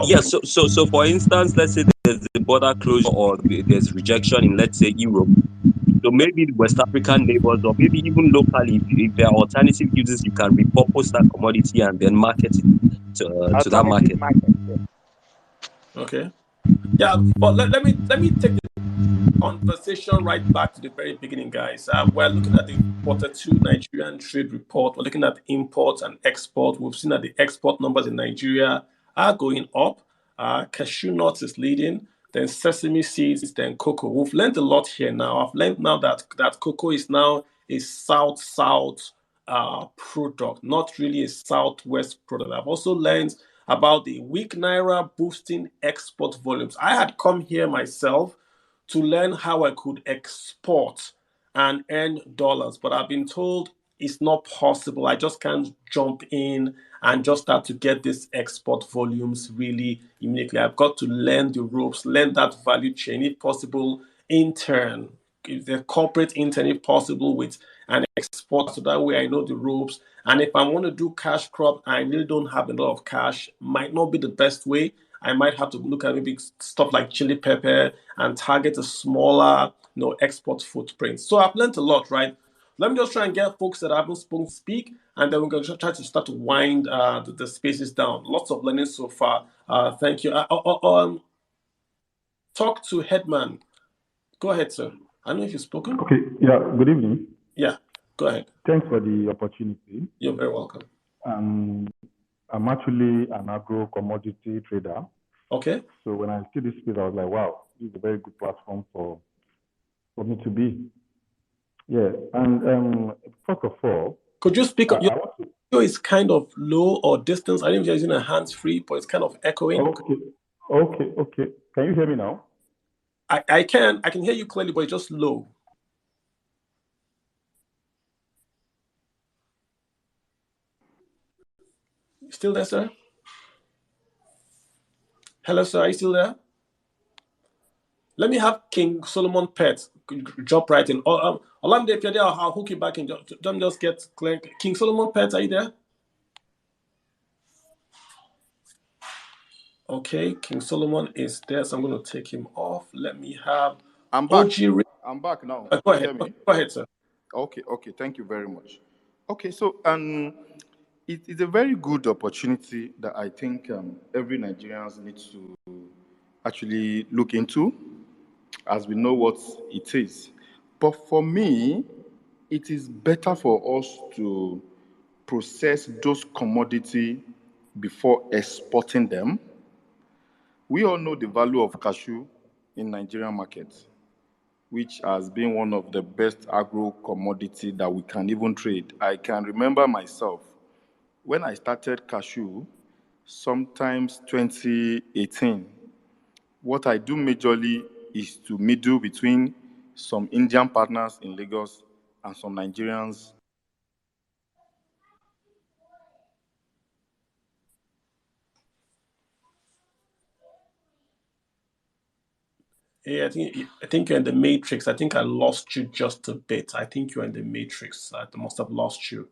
Yeah. So for instance, let's say there's the border closure or there's rejection in, let's say, Europe. So maybe the West African neighbors, or maybe even locally, if there are alternative uses, you can repurpose that commodity and then market it to that market. Okay. Yeah, but let me take the conversation right back to the very beginning, guys. We're looking at the Q2 Nigerian trade report. We're looking at imports and export. We've seen that the export numbers in Nigeria are going up. Cashew nuts is leading, then sesame seeds, then cocoa. We've learned a lot here now. I've learned now that cocoa is now a south-south product, not really a southwest product. I've also learned about the weak naira boosting export volumes. I had come here myself to learn how I could export and earn dollars, but I've been told it's not possible. I just can't jump in and just start to get these export volumes really immediately. I've got to learn the ropes, learn that value chain, if possible, intern, if the corporate intern, if possible, with an export, so that way I know the ropes. And if I want to do cash crop, I really don't have a lot of cash, might not be the best way. I might have to look at maybe stuff like chili pepper and target a smaller, export footprint. So I've learned a lot, right? Let me just try and get folks that haven't spoken speak, and then we're going to try to start to wind the spaces down. Lots of learning so far. Thank you. Talk to Headman. Go ahead, sir. I don't know if you've spoken. Okay. Yeah. Good evening. Yeah. Go ahead. Thanks for the opportunity. You're very welcome. I'm actually an agro commodity trader. Okay. So when I see this space, I was like, wow, this is a very good platform for me to be. Yeah. And first of all, could you speak up? Your audio is kind of low or distance. I don't know if you're using a hands-free, but it's kind of echoing. Okay. Can you hear me now? I can hear you clearly, but it's just low. Still there, sir? Hello, sir. Are you still there? Let me have King Solomon Pet drop right in. Olamide, if you're there, I'll hook you back in. Don't just get clear. King Solomon Pet, are you there? Okay, King Solomon is there, so I'm going to take him off. Let me have I'm back. OG. I'm back now. Go ahead. Go ahead, sir. Okay. Thank you very much. Okay, so it's a very good opportunity that I think every Nigerians need to actually look into, as we know what it is. But for me, it is better for us to process those commodity before exporting them. We all know the value of cashew in Nigerian markets, which has been one of the best agro commodity that we can even trade. I can remember myself when I started cashew, sometimes 2018. What I do majorly is to middle between some Indian partners in Lagos and some Nigerians. Yeah, I think you're in the matrix. I think I lost you just a bit. I think you're in the matrix. I must have lost you.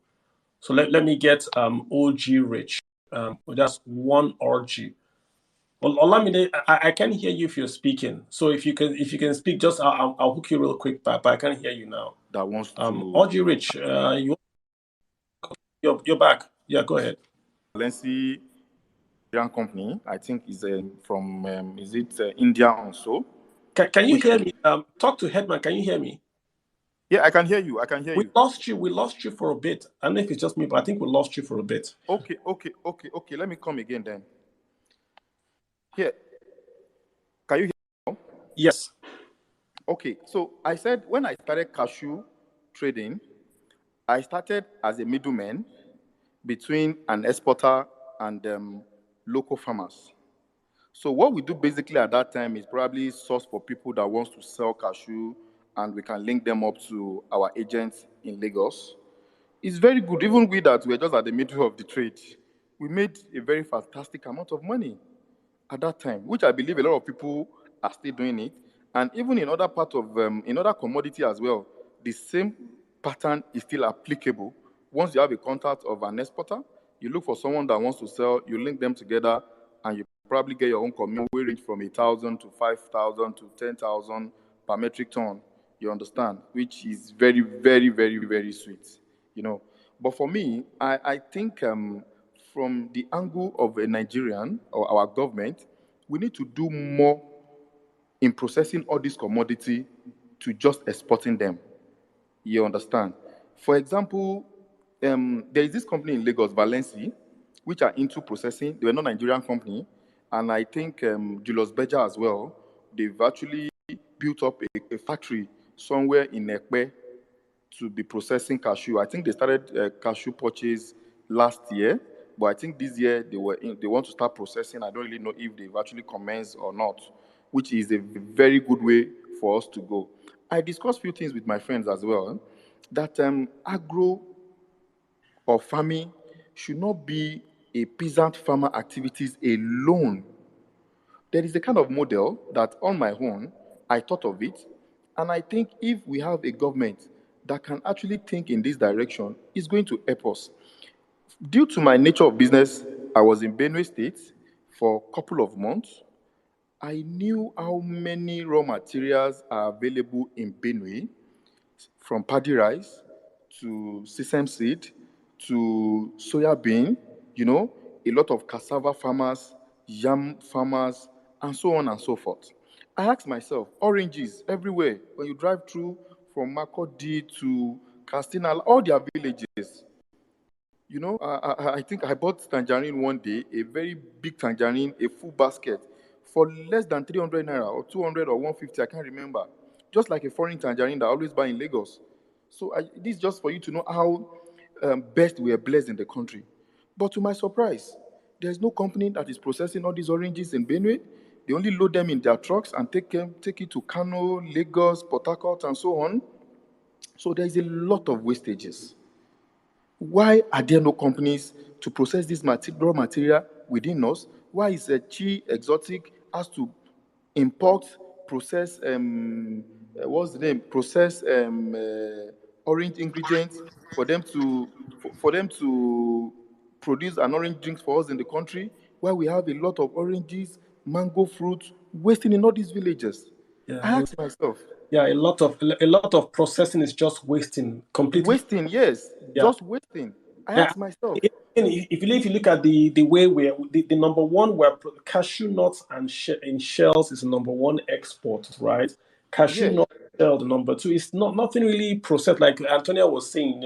So let me get OG Rich. That's one RG. Well, Olamide, I can't hear you if you're speaking. So if you can speak, just I'll hook you real quick back. But I can't hear you now. That wants to. OG Rich, you're back. Yeah, go ahead. Valency company, I think, is from is it India also? Can you hear me? Talk to Headman. Can you hear me? Yeah, I can hear you. We lost you. We lost you for a bit. I don't know if it's just me, but I think we lost you for a bit. Okay. Let me come again then. Here. Can you hear me now? Yes. Okay. So I said when I started cashew trading, I started as a middleman between an exporter and local farmers. So what we do basically at that time is probably source for people that wants to sell cashew, and we can link them up to our agents in Lagos. It's very good. Even we that we're just at the middle of the trade, we made a very fantastic amount of money at that time, which I believe a lot of people are still doing it. And even in other part of in other commodity as well, the same pattern is still applicable. Once you have a contact of an exporter, you look for someone that wants to sell, you link them together, and you probably get your own commission. We range from 1,000 to 5,000 to 10,000 per metric ton. You understand? Which is very, very, very, very sweet, you know. But for me, I think from the angle of a Nigerian or our government, we need to do more in processing all this commodity to just exporting them. You understand? For example, there is this company in Lagos, Valency, which are into processing. They were not Nigerian company, and I think Julius Berger as well. They've actually built up a factory somewhere in Ekpe to be processing cashew. I think they started cashew purchase last year, but I think this year they want to start processing. I don't really know if they've actually commenced or not, which is a very good way for us to go. I discussed a few things with my friends as well, that agro or farming should not be a peasant farmer activities alone. There is a kind of model that on my own, I thought of it, and I think if we have a government that can actually think in this direction, it's going to help us. Due to my nature of business, I was in Benue State for a couple of months. I knew how many raw materials are available in Benue, from paddy rice to sesame seed to soya bean, you know, a lot of cassava farmers, yam farmers, and so on and so forth. I asked myself, oranges everywhere. When you drive through from Makodi to Castina, all their villages, you know, I think I bought tangerine one day, a very big tangerine, a full basket, for less than 300 naira or 200 or 150, I can't remember. Just like a foreign tangerine that I always buy in Lagos. So this is just for you to know how best we are blessed in the country. But to my surprise, there's no company that is processing all these oranges in Benue. They only load them in their trucks and take it to Kano, Lagos, Port Harcourt, and so on. So there is a lot of wastages. Why are there no companies to process this raw material within us Why is Chi Exotic has to import, process, what's the name? Process orange ingredients for them to produce an orange drink for us in the country, where we have a lot of oranges, mango fruits wasting in all these villages. I ask myself. Yeah, a lot of processing is just wasting completely. Wasting, yes, just wasting. I ask myself. If you look at the way the number one where cashew nuts and in shells is the number one export, right? Cashew nut shell, the number two. It's nothing really processed, like Antonia was saying.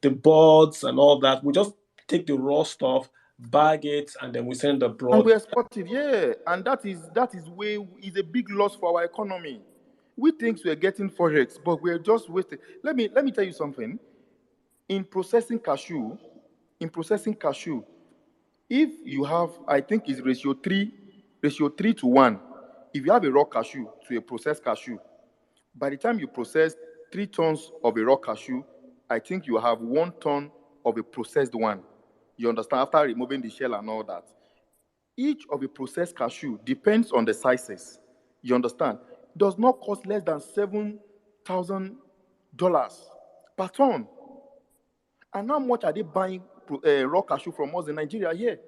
The buds and all that. We just take the raw stuff, bag it, and then we send it abroad. And we export it, and that is a big loss for our economy. We think we're getting forex, but we're just wasting. Let me tell you something. In processing cashew, if you have, I think it's ratio 3 to 1. If you have a raw cashew to a processed cashew, by the time you process 3 tons of a raw cashew, I think you have 1 ton of a processed one. You understand? After removing the shell and all that. Each of a processed cashew depends on the sizes. You understand? Does not cost less than $7,000 per ton. And how much are they buying raw cashew from us in Nigeria here?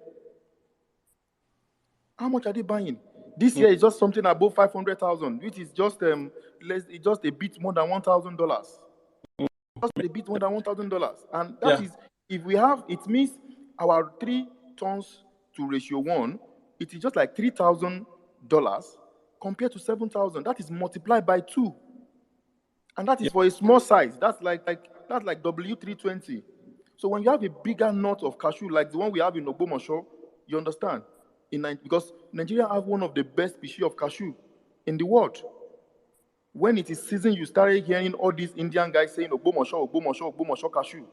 How much are they buying? This year is just something above 500,000, which is just just a bit more than $1,000. Just a bit more than $1,000, and that is, if we have, it means our 3 tons to ratio 1, it is just like $3,000 compared to 7,000. That is multiplied by 2, and that is for a small size. That's like W320. So when you have a bigger nut of cashew like the one we have in Ogbomoso, you understand? Because Nigeria have one of the best species of cashew in the world. When it is season, you started hearing all these Indian guys saying Ogbomoso cashew.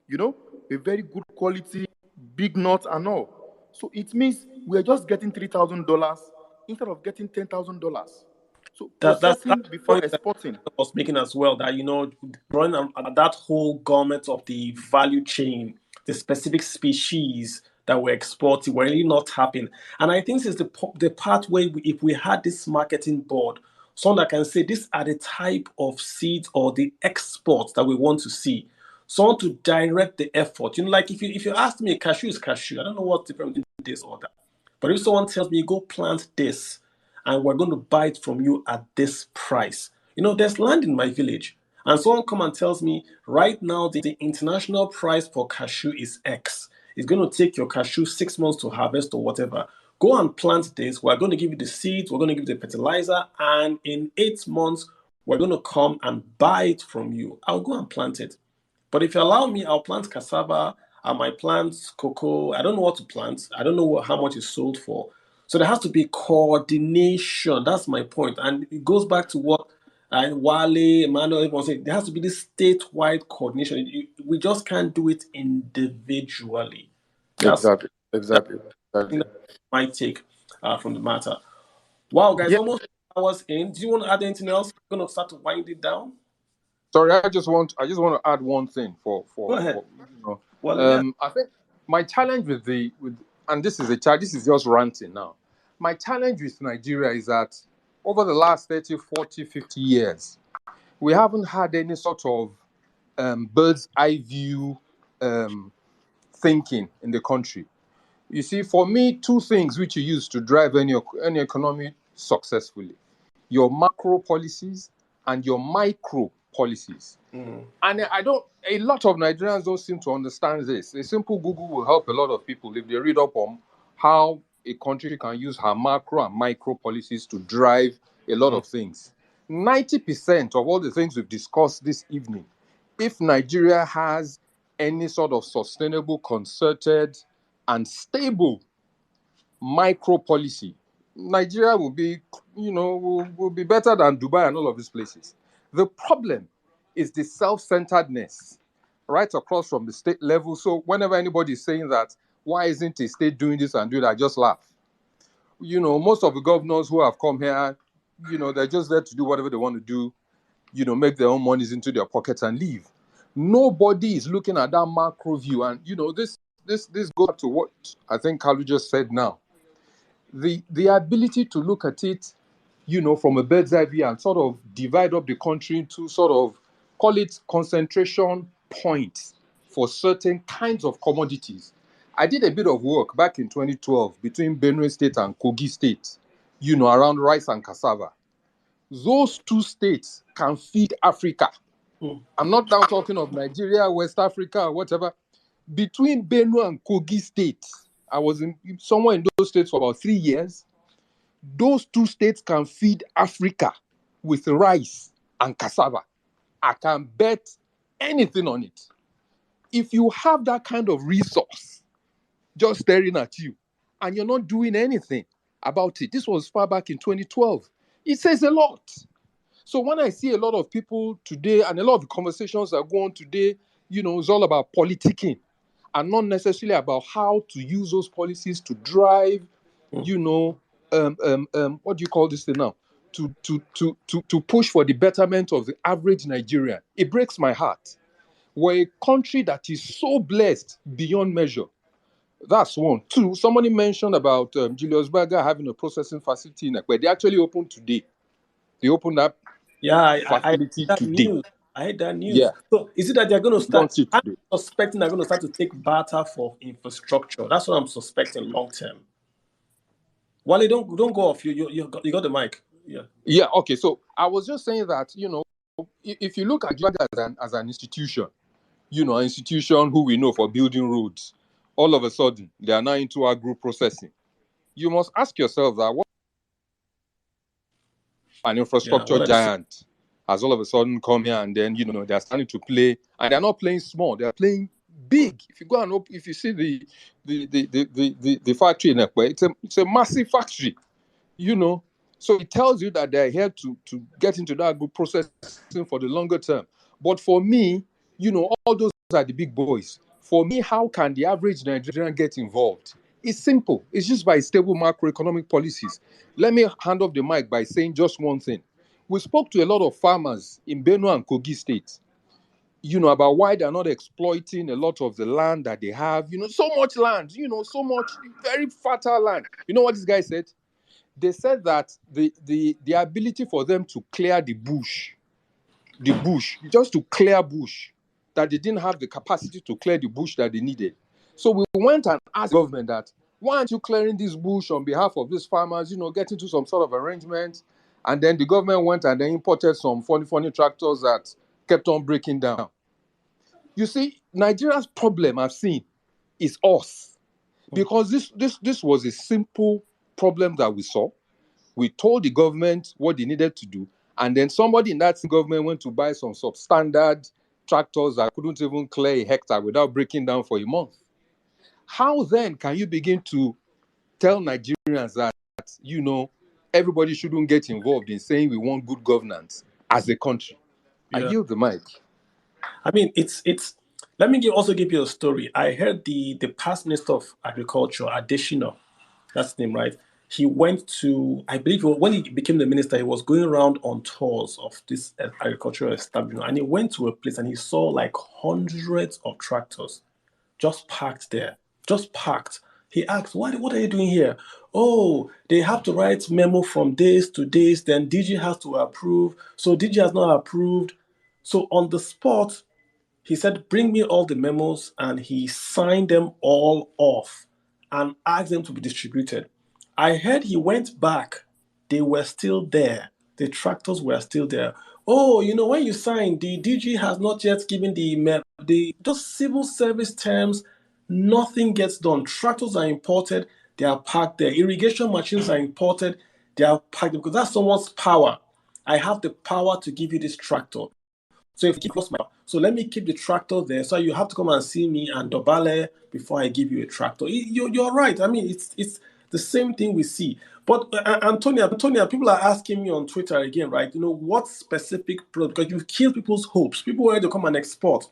You know, a very good quality, big nut and all. So it means we are just getting $3,000 instead of getting $10,000. So processing before exporting. I was making as well, that running that whole gamut of the value chain, the specific species that we're exporting, we're really not tapping. And I think this is the part where if we had this marketing board, someone that can say these are the type of seeds or the exports that we want to see. Someone to direct the effort. Like if you ask me, cashew is cashew. I don't know what's different between this or that. But if someone tells me, go plant this, and we're going to buy it from you at this price. There's land in my village. And someone come and tells me, right now, the international price for cashew is X. It's going to take your cashew 6 months to harvest or whatever. Go and plant this. We're going to give you the seeds. We're going to give you the fertilizer. And in 8 months, we're going to come and buy it from you. I'll go and plant it. But if you allow me, I'll plant cassava. I might plant cocoa. I don't know what to plant. I don't know how much it's sold for. So there has to be coordination. That's my point. And it goes back to what Wale, Emmanuel, everyone said. There has to be this statewide coordination. We just can't do it individually. Exactly. My take from the matter. Wow, guys, almost hours in. Do you want to add anything else? We're going to start to wind it down. Sorry, I just want to add one thing for Go ahead. I think my challenge and this is just ranting now. My challenge with Nigeria is that over the last 30, 40, 50 years, we haven't had any sort of bird's eye view thinking in the country. You see, for me, 2 things which you use to drive any economy successfully: your macro policies and your micro policies. And a lot of Nigerians don't seem to understand this. A simple Google will help a lot of people if they read up on how a country can use her macro and micro policies to drive a lot of things. 90% of all the things we've discussed this evening, if Nigeria has any sort of sustainable, concerted, and stable micro policy, Nigeria will be, will be better than Dubai and all of these places. The problem is the self-centeredness right across from the state level. So whenever anybody is saying that, why isn't a state doing this and doing that, I just laugh. Most of the governors who have come here, they're just there to do whatever they want to do, make their own monies into their pockets and leave. Nobody is looking at that macro view. And, this goes to what I think Kalu just said now. the ability to look at it, from a bird's eye view and sort of divide up the country into sort of, call it concentration points for certain kinds of commodities. I did a bit of work back in 2012 between Benue State and Kogi State, around rice and cassava. Those two states can feed Africa. I'm not now talking of Nigeria, West Africa, or whatever. Between Benue and Kogi State, I was somewhere in those states for about 3 years. Those two states can feed Africa with rice and cassava. I can bet anything on it. If you have that kind of resource just staring at you and you're not doing anything about it, this was far back in 2012, it says a lot. So when I see a lot of people today and a lot of the conversations that go on today, it's all about politicking and not necessarily about how to use those policies to drive, what do you call this thing now? To push for the betterment of the average Nigerian. It breaks my heart. We're a country that is so blessed beyond measure. That's one. Two, somebody mentioned about Julius Berger having a processing facility in Ekpe. They actually opened today. They opened up facility today. I heard that news. Yeah. So is it that they're going to start? I'm today. suspecting they're going to start to take barter for infrastructure. That's what I'm suspecting long term. Wale, don't go off. You got the mic. Yeah. Yeah. Okay. So I was just saying that if you look at Jaga as an institution, an institution who we know for building roads, all of a sudden they are now into agro processing. You must ask yourself that what an infrastructure giant has all of a sudden come here and then they're starting to play, and they're not playing small, they're playing big. If you go and if you see the factory in Ekpe, it's a massive factory, So it tells you that they're here to get into that agro processing for the longer term. But for me, all those are the big boys. For me, how can the average Nigerian get involved? It's simple. It's just by stable macroeconomic policies. Let me hand off the mic by saying just one thing. We spoke to a lot of farmers in Benue and Kogi State, about why they're not exploiting a lot of the land that they have. So much land, so much very fertile land. You know what this guy said? They said that the ability for them to clear the bush, just to clear bush, that they didn't have the capacity to clear the bush that they needed. So we went and asked the government that, why aren't you clearing this bush on behalf of these farmers, get into some sort of arrangement? And then the government went and then imported some funny tractors that kept on breaking down. You see, Nigeria's problem I've seen is us. Because this was a simple problem that we saw. We told the government what they needed to do. And then somebody in that government went to buy some substandard tractors that couldn't even clear a hectare without breaking down for a month. How then can you begin to tell Nigerians that, everybody shouldn't get involved in saying we want good governance as a country? Yeah. I yield the mic. I mean, it's. Let me also give you a story. I heard the past Minister of Agriculture, Adesina, that's the name, right? He went to, I believe when he became the minister, he was going around on tours of this agricultural establishment, and he went to a place and he saw like hundreds of tractors just parked there, just parked. He asked, what are you doing here? Oh, they have to write memo from this to this, then DG has to approve. So DG has not approved. So on the spot, he said, bring me all the memos, and he signed them all off and asked them to be distributed. I heard he went back. They were still there. The tractors were still there. Oh, when you signed, the DG has not yet given the just civil service terms. Nothing gets done. Tractors are imported. They are parked there. Irrigation machines are imported. They are parked because that's someone's power. I have the power to give you this tractor. So if you lost my power, so let me keep the tractor there. So you have to come and see me and Dobale before I give you a tractor. You're right. I mean, it's the same thing we see. But Antonia, people are asking me on Twitter again, right? What specific product? Because you've killed people's hopes. People wanted to come and export.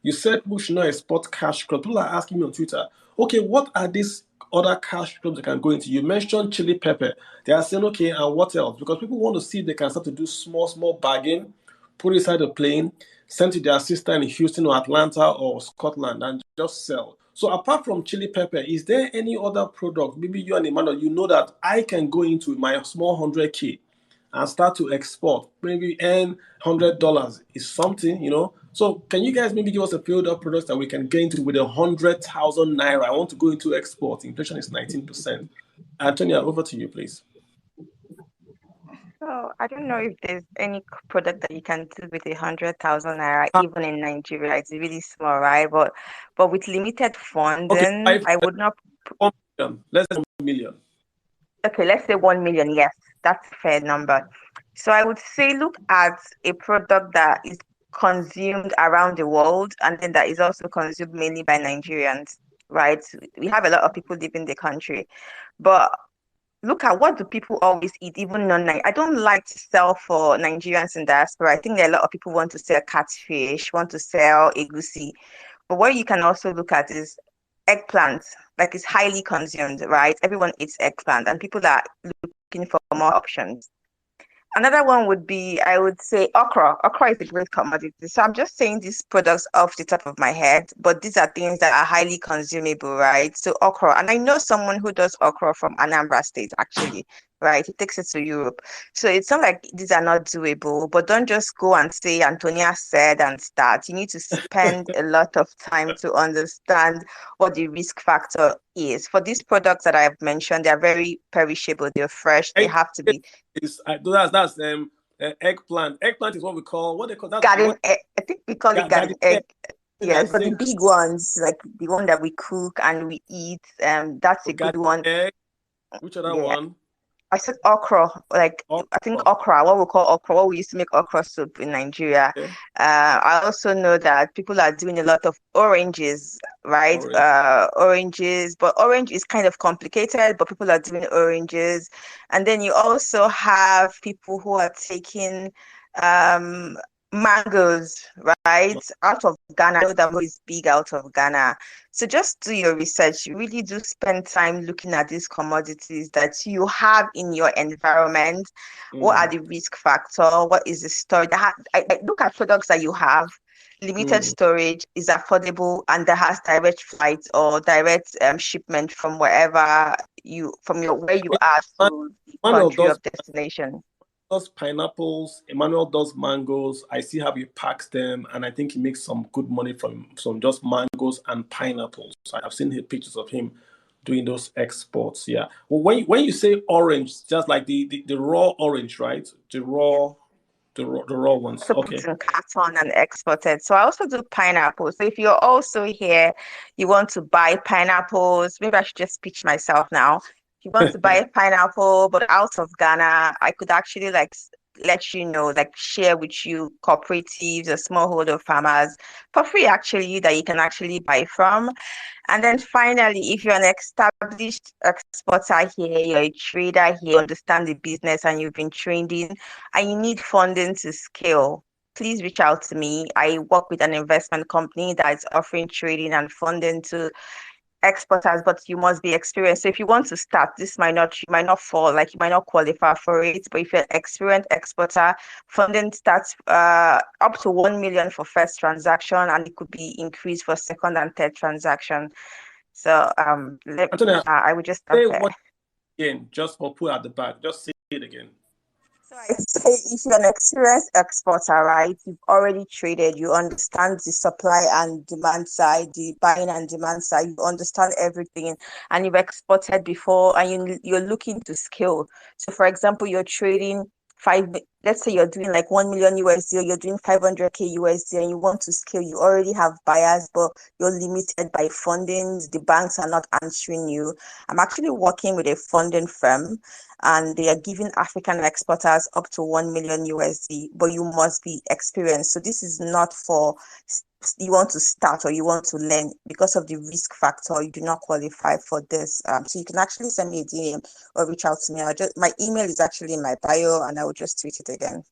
You said we should not export cash crops. People are asking me on Twitter, okay, what are these other cash crops that can go into? You mentioned chili pepper. They are saying, okay, and what else? Because people want to see if they can start to do small bargain, put it inside a plane, send to their sister in Houston or Atlanta or Scotland and just sell. So apart from chili pepper, is there any other product, maybe you and Emmanuel, you know that I can go into my small 100K and start to export, maybe earn $100 is something, you know? So can you guys maybe give us a few other products that we can get into with 100,000 naira? I want to go into export. Inflation is 19%. Antonia, over to you, please. So I don't know if there's any product that you can do with 100,000 naira, even in Nigeria. It's really small, right? But with limited funding, Okay, I would not. 1 million. Let's say 1 million. Okay, let's say 1 million. Yes, that's a fair number. So I would say look at a product that is consumed around the world and then that is also consumed mainly by Nigerians, right? We have a lot of people living in the country, but look at what do people always eat, even I don't like to sell for Nigerians in diaspora. I think a lot of people want to sell catfish, want to sell egusi. But what you can also look at is eggplant, like it's highly consumed, right? Everyone eats eggplant and people are looking for more options. Another one would be, I would say, okra. Okra is a great commodity. So I'm just saying these products off the top of my head, but these are things that are highly consumable, right? So okra, and I know someone who does okra from Anambra State, actually, right? He takes it to Europe. So it's not like these are not doable, but don't just go and say Antonia said and start. You need to spend a lot of time to understand what the risk factor is. For these products that I've mentioned, they're very perishable, they're fresh, they have to be That's eggplant. Eggplant is what we call, what they call that. garden egg. I think we call it garden egg. Yes, but the same. big ones, like the one that we cook and we eat, that's a good one. Egg. Which other one? I said okra, like okra. I think okra, what we call okra, what we used to make okra soup in Nigeria. Okay. I also know that people are doing a lot of oranges, right? Oranges, but orange is kind of complicated, but people are doing oranges. And then you also have people who are taking mangoes, right? Out of Ghana. I know that is big out of Ghana. So just do your research. You really do spend time looking at these commodities that you have in your environment. What are the risk factor? What is the storage? I look at products that you have. Limited storage, is affordable, and that has direct flights or direct shipment from where you are to the country of destination. Does pineapples, Emmanuel does mangoes. I see how he packs them, and I think he makes some good money from just mangoes and pineapples. I've seen pictures of him doing those exports. Yeah. Well, when you say orange, just like the raw orange, right? The raw ones. So okay. Put in carton and exported. So I also do pineapples. So if you're also here, you want to buy pineapples, maybe I should just pitch myself now. If you want to buy a pineapple, but out of Ghana, I could actually let you know, share with you cooperatives or smallholder farmers for free, actually, that you can actually buy from. And then finally, if you're an established exporter here, you're a trader here, you understand the business and you've been trained in, and you need funding to scale, please reach out to me. I work with an investment company that is offering trading and funding to exporters, but you must be experienced. So if you want to start, you might not fall, you might not qualify for it. But if you're an experienced exporter, funding starts up to 1 million for first transaction, and it could be increased for second and third transaction. So Antonia, I would just start there. Again, just for put at the back, just say it again. So I say, if you're an experienced exporter, right, you've already traded, you understand the supply and demand side, the buying and demand side, you understand everything, and you've exported before, and you're looking to scale. So, for example, you're trading let's say you're doing 1 million USD, or you're doing 500K USD, and you want to scale. You already have buyers, but you're limited by funding. The banks are not answering you. I'm actually working with a funding firm, and they are giving African exporters up to 1 million USD, but you must be experienced. So this is not for you want to start or you want to learn. Because of the risk factor, you do not qualify for this. So you can actually send me a DM or reach out to me. My email is actually in my bio, and I will just tweet it again.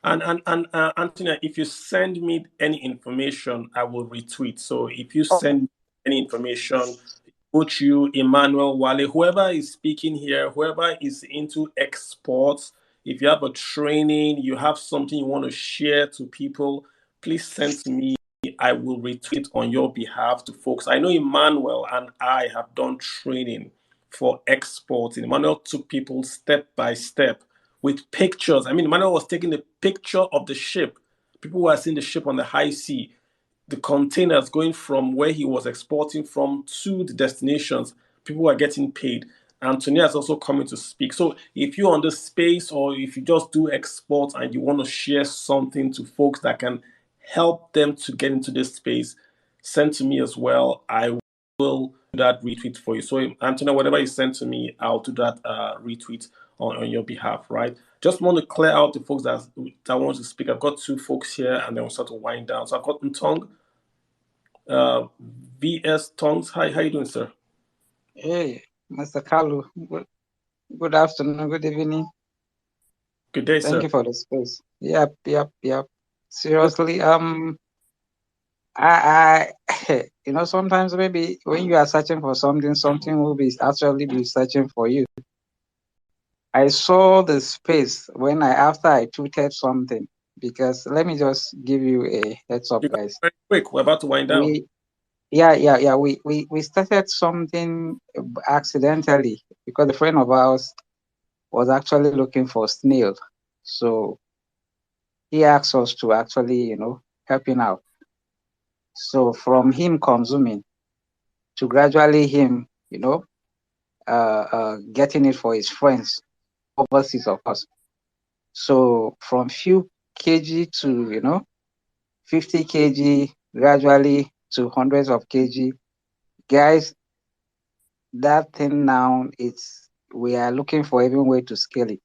And Antonia, if you send me any information, I will retweet. So if you send me any information, put you, Emmanuel, Wale, whoever is speaking here, whoever is into exports, if you have a training, you have something you want to share to people, please send to me. I will retweet on your behalf to folks. I know Emmanuel and I have done training for exporting. Emmanuel took people step by step with pictures. I mean, Emmanuel was taking a picture of the ship. People were seeing the ship on the high sea, the containers going from where he was exporting from to the destinations. People were getting paid. Antonia is also coming to speak. So if you're on the space, or if you just do export and you want to share something to folks that can help them to get into this space, send to me as well. I will do that retweet for you. So Antonia, whatever you send to me, I'll do that retweet on your behalf, right? Just want to clear out the folks that want to speak. I've got two folks here, and then we'll start to wind down. So I've got Ntong, VS Tongs. Hi, how you doing, sir? Hey, Mr. Kalu. Good afternoon, good evening. Good day, sir. Thank you for the space. Yep. Seriously, I sometimes maybe when you are searching for something, something will be actually be searching for you. I saw the space after I tweeted something, because let me just give you a heads up, guys. Very quick, we're about to wind down. We started something accidentally because a friend of ours was actually looking for snail. So he asked us to actually, help him out. So from him consuming to gradually him, getting it for his friends overseas, of course. So from few kg to, 50 kg, gradually to hundreds of kg. Guys, that thing now, we are looking for every way to scale it.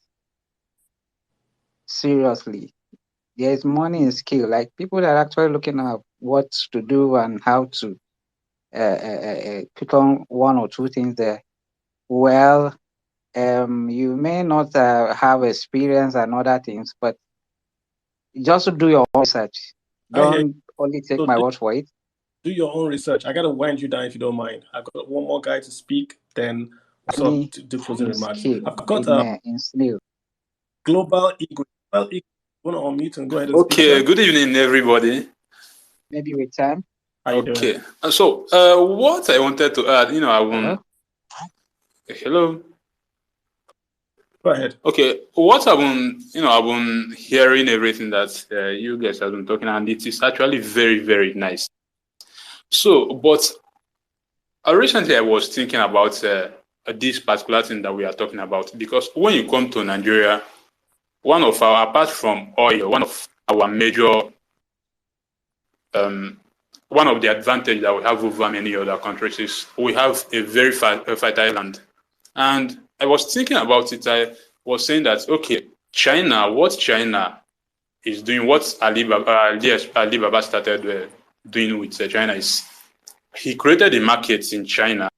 Seriously. There is money in skill. Like, people are actually looking at what to do and how to put on one or two things there. Well, you may not have experience and other things, but just do your own research. Don't only take my word for it. Do your own research. I got to wind you down if you don't mind. I've got one more guy to speak, then we'll do closing remarks. I've got in snail. Global Eagle. Global Eagle, want to unmute and go ahead and speak. Okay, good evening, everybody. Maybe with time. How you doing? So what I wanted to add, Hello. Go ahead. Okay, what I've been hearing everything that you guys have been talking, and it is actually very, very nice. So, but recently I was thinking about this particular thing that we are talking about, because when you come to Nigeria, apart from oil, one of our major, one of the advantages that we have over many other countries is we have a very fertile land. And I was thinking about it. I was saying that, okay, what China is doing, what Alibaba started doing with China is he created a market in China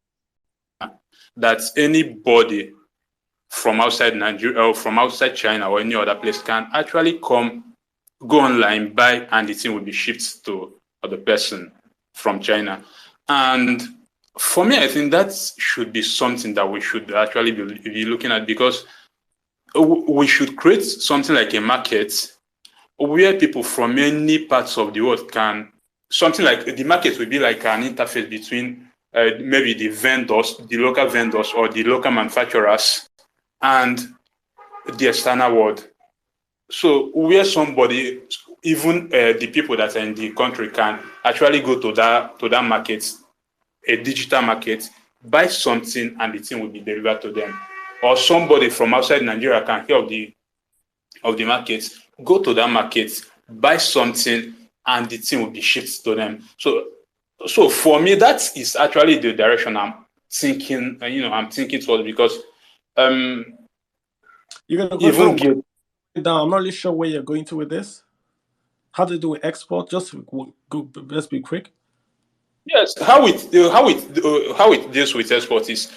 that anybody from outside Nigeria or from outside China or any other place can actually go online, buy, and the thing will be shipped to the person from China. And for me, I think that should be something that we should actually be looking at, because we should create something like a market where people from many parts of the world can, something like the market will be like an interface between maybe the vendors, the local vendors or the local manufacturers and the external world. So where somebody, even the people that are in the country can actually go to that market, a digital market, buy something and the thing will be delivered to them. Or somebody from outside Nigeria can hear of the market, go to that market, buy something, and the thing will be shipped to them. So for me, that is actually the direction I'm thinking. I'm thinking towards, because you're gonna go down. I'm not really sure where you're going to with this. How to do export? Just let's be quick. Yes, how it deals with export is,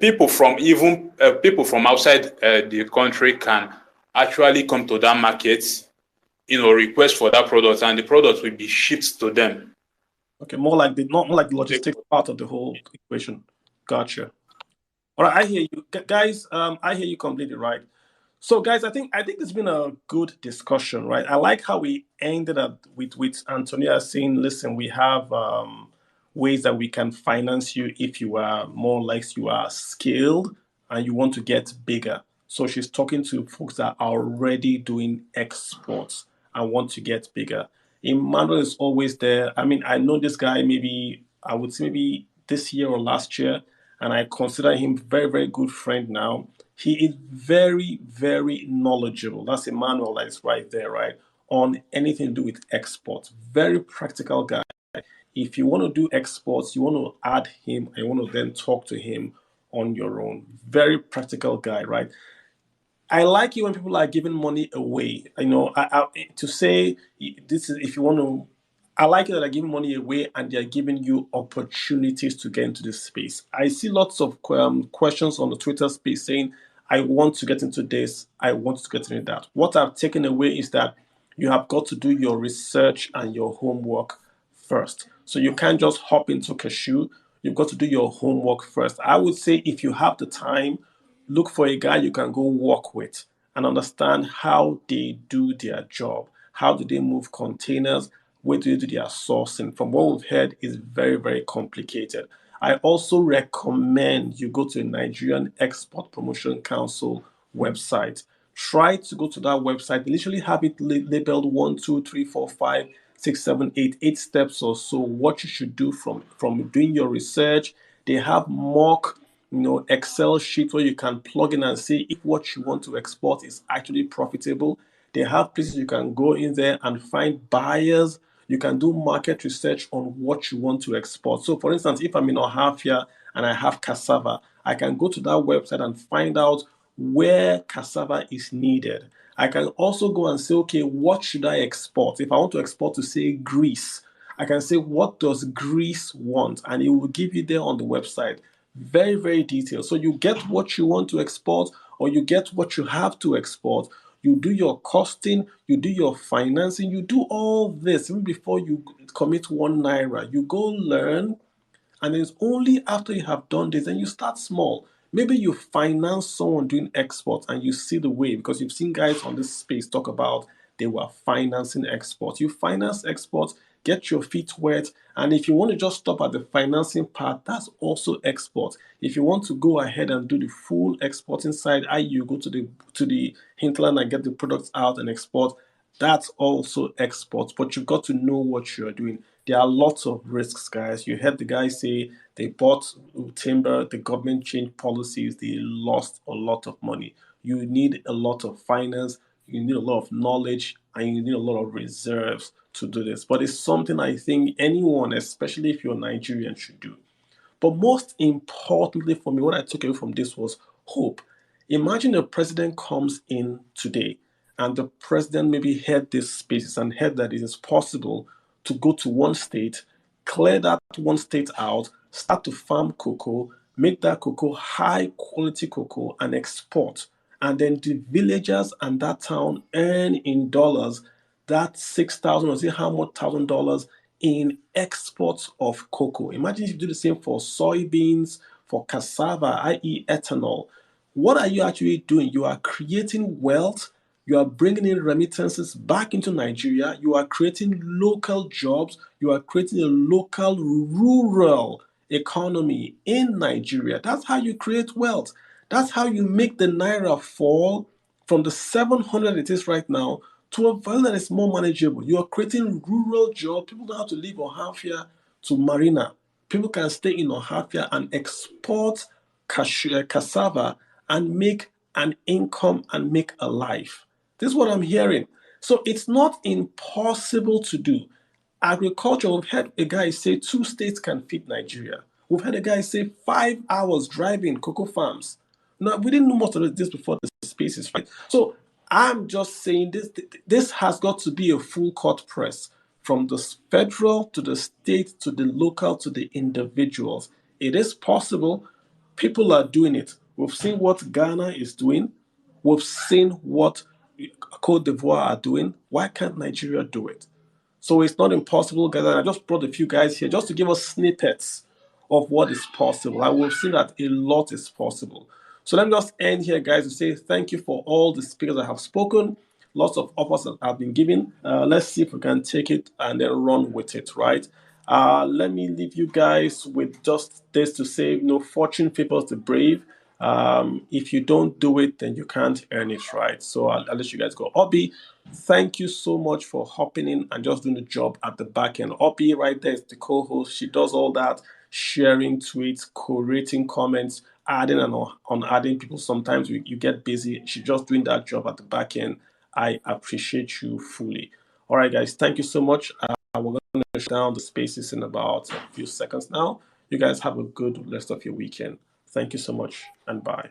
people from outside the country can actually come to that market, request for that product, and the product will be shipped to them. Okay, more like the logistics part of the whole equation. Gotcha. All right, I hear you guys. I hear you completely right. So, guys, I think it's been a good discussion, right? I like how we ended up with Antonia saying, "Listen, we have ways that we can finance you if you are more like you are skilled and you want to get bigger." So she's talking to folks that are already doing exports and want to get bigger. Emmanuel is always there. I mean, I know this guy maybe, I would say maybe this year or last year, and I consider him very, very good friend now. He is very, very knowledgeable. That's Emmanuel that is right there, right? On anything to do with exports. Very practical guy. If you want to do exports, you want to add him and you want to then talk to him on your own. Very practical guy, right? I like it when people are giving money away. You know, to say this is if you want to. I like it that they're giving money away and they're giving you opportunities to get into this space. I see lots of questions on the Twitter space saying, "I want to get into this. I want to get into that." What I've taken away is that you have got to do your research and your homework first. So you can't just hop into Cashew. You've got to do your homework first. I would say if you have the time, look for a guy you can go work with and understand how they do their job. How do they move containers? Where do they do their sourcing? From what we've heard, is very, very complicated. I also recommend you go to the Nigerian Export Promotion Council website. Try to go to that website. They literally have it labeled 1, 2, 3, 4, 5, 6, 7, 8 steps or so. What you should do from doing your research. They have mock Excel sheet where you can plug in and see if what you want to export is actually profitable. They have places you can go in there and find buyers. You can do market research on what you want to export. So, for instance, if I'm in Ohafia and I have cassava, I can go to that website and find out where cassava is needed. I can also go and say, okay, what should I export? If I want to export to, say, Greece, I can say, what does Greece want? And it will give you there on the website. Very, very detailed. So you get what you want to export or you get what you have to export. You do your costing, you do your financing, you do all this even before you commit 1 naira. You go learn, and it's only after you have done this and you start small. Maybe you finance someone doing exports and you see the way, because you've seen guys on this space talk about they were financing exports. You finance exports, get your feet wet, and if you want to just stop at the financing part, that's also export. If you want to go ahead and do the full exporting side, you go to the hinterland and get the products out and export, that's also export. But you've got to know what you're doing. There are lots of risks, guys. You heard the guy say they bought timber, the government changed policies, they lost a lot of money. You need a lot of finance, you need a lot of knowledge, and you need a lot of reserves to do this. But it's something I think anyone, especially if you're Nigerian, should do. But most importantly for me, what I took away from this was hope. Imagine a president comes in today and the president maybe heard these spaces and heard that it is possible to go to one state, clear that one state out, start to farm cocoa, make that cocoa high quality cocoa and export. And then the villagers and that town earn in dollars that 6,000 or say how much $1,000 in exports of cocoa. Imagine if you do the same for soybeans, for cassava, i.e. ethanol. What are you actually doing? You are creating wealth. You are bringing in remittances back into Nigeria. You are creating local jobs. You are creating a local rural economy in Nigeria. That's how you create wealth. That's how you make the naira fall from the 700 it is right now to a value that is more manageable. You are creating rural jobs. People don't have to leave Ohafia to Marina. People can stay in Ohafia and export cassava and make an income and make a life. This is what I'm hearing. So it's not impossible to do. Agriculture, we've had a guy say 2 states can feed Nigeria. We've had a guy say 5 hours driving cocoa farms. Now, we didn't know most of this before the spaces, right? So I'm just saying this has got to be a full court press from the federal to the state to the local to the individuals. It is possible. People are doing it. We've seen what Ghana is doing. We've seen what Cote d'Ivoire are doing. Why can't Nigeria do it? So it's not impossible, guys. I just brought a few guys here just to give us snippets of what is possible. And we've seen that a lot is possible. So let me just end here, guys, to say thank you for all the speakers that have spoken. Lots of offers that have been given. Let's see if we can take it and then run with it, right? Let me leave you guys with just this to say, fortune favors the brave. If you don't do it, then you can't earn it, right? So I'll let you guys go. Obi, thank you so much for hopping in and just doing the job at the back end. Obi right there is the co-host. She does all that, sharing tweets, co-rating comments, adding and unadding people. Sometimes you get busy. She's just doing that job at the back end. I appreciate you fully. All right, guys, thank you so much. We're going to shut down the spaces in about a few seconds now. You guys have a good rest of your weekend. Thank you so much, and bye.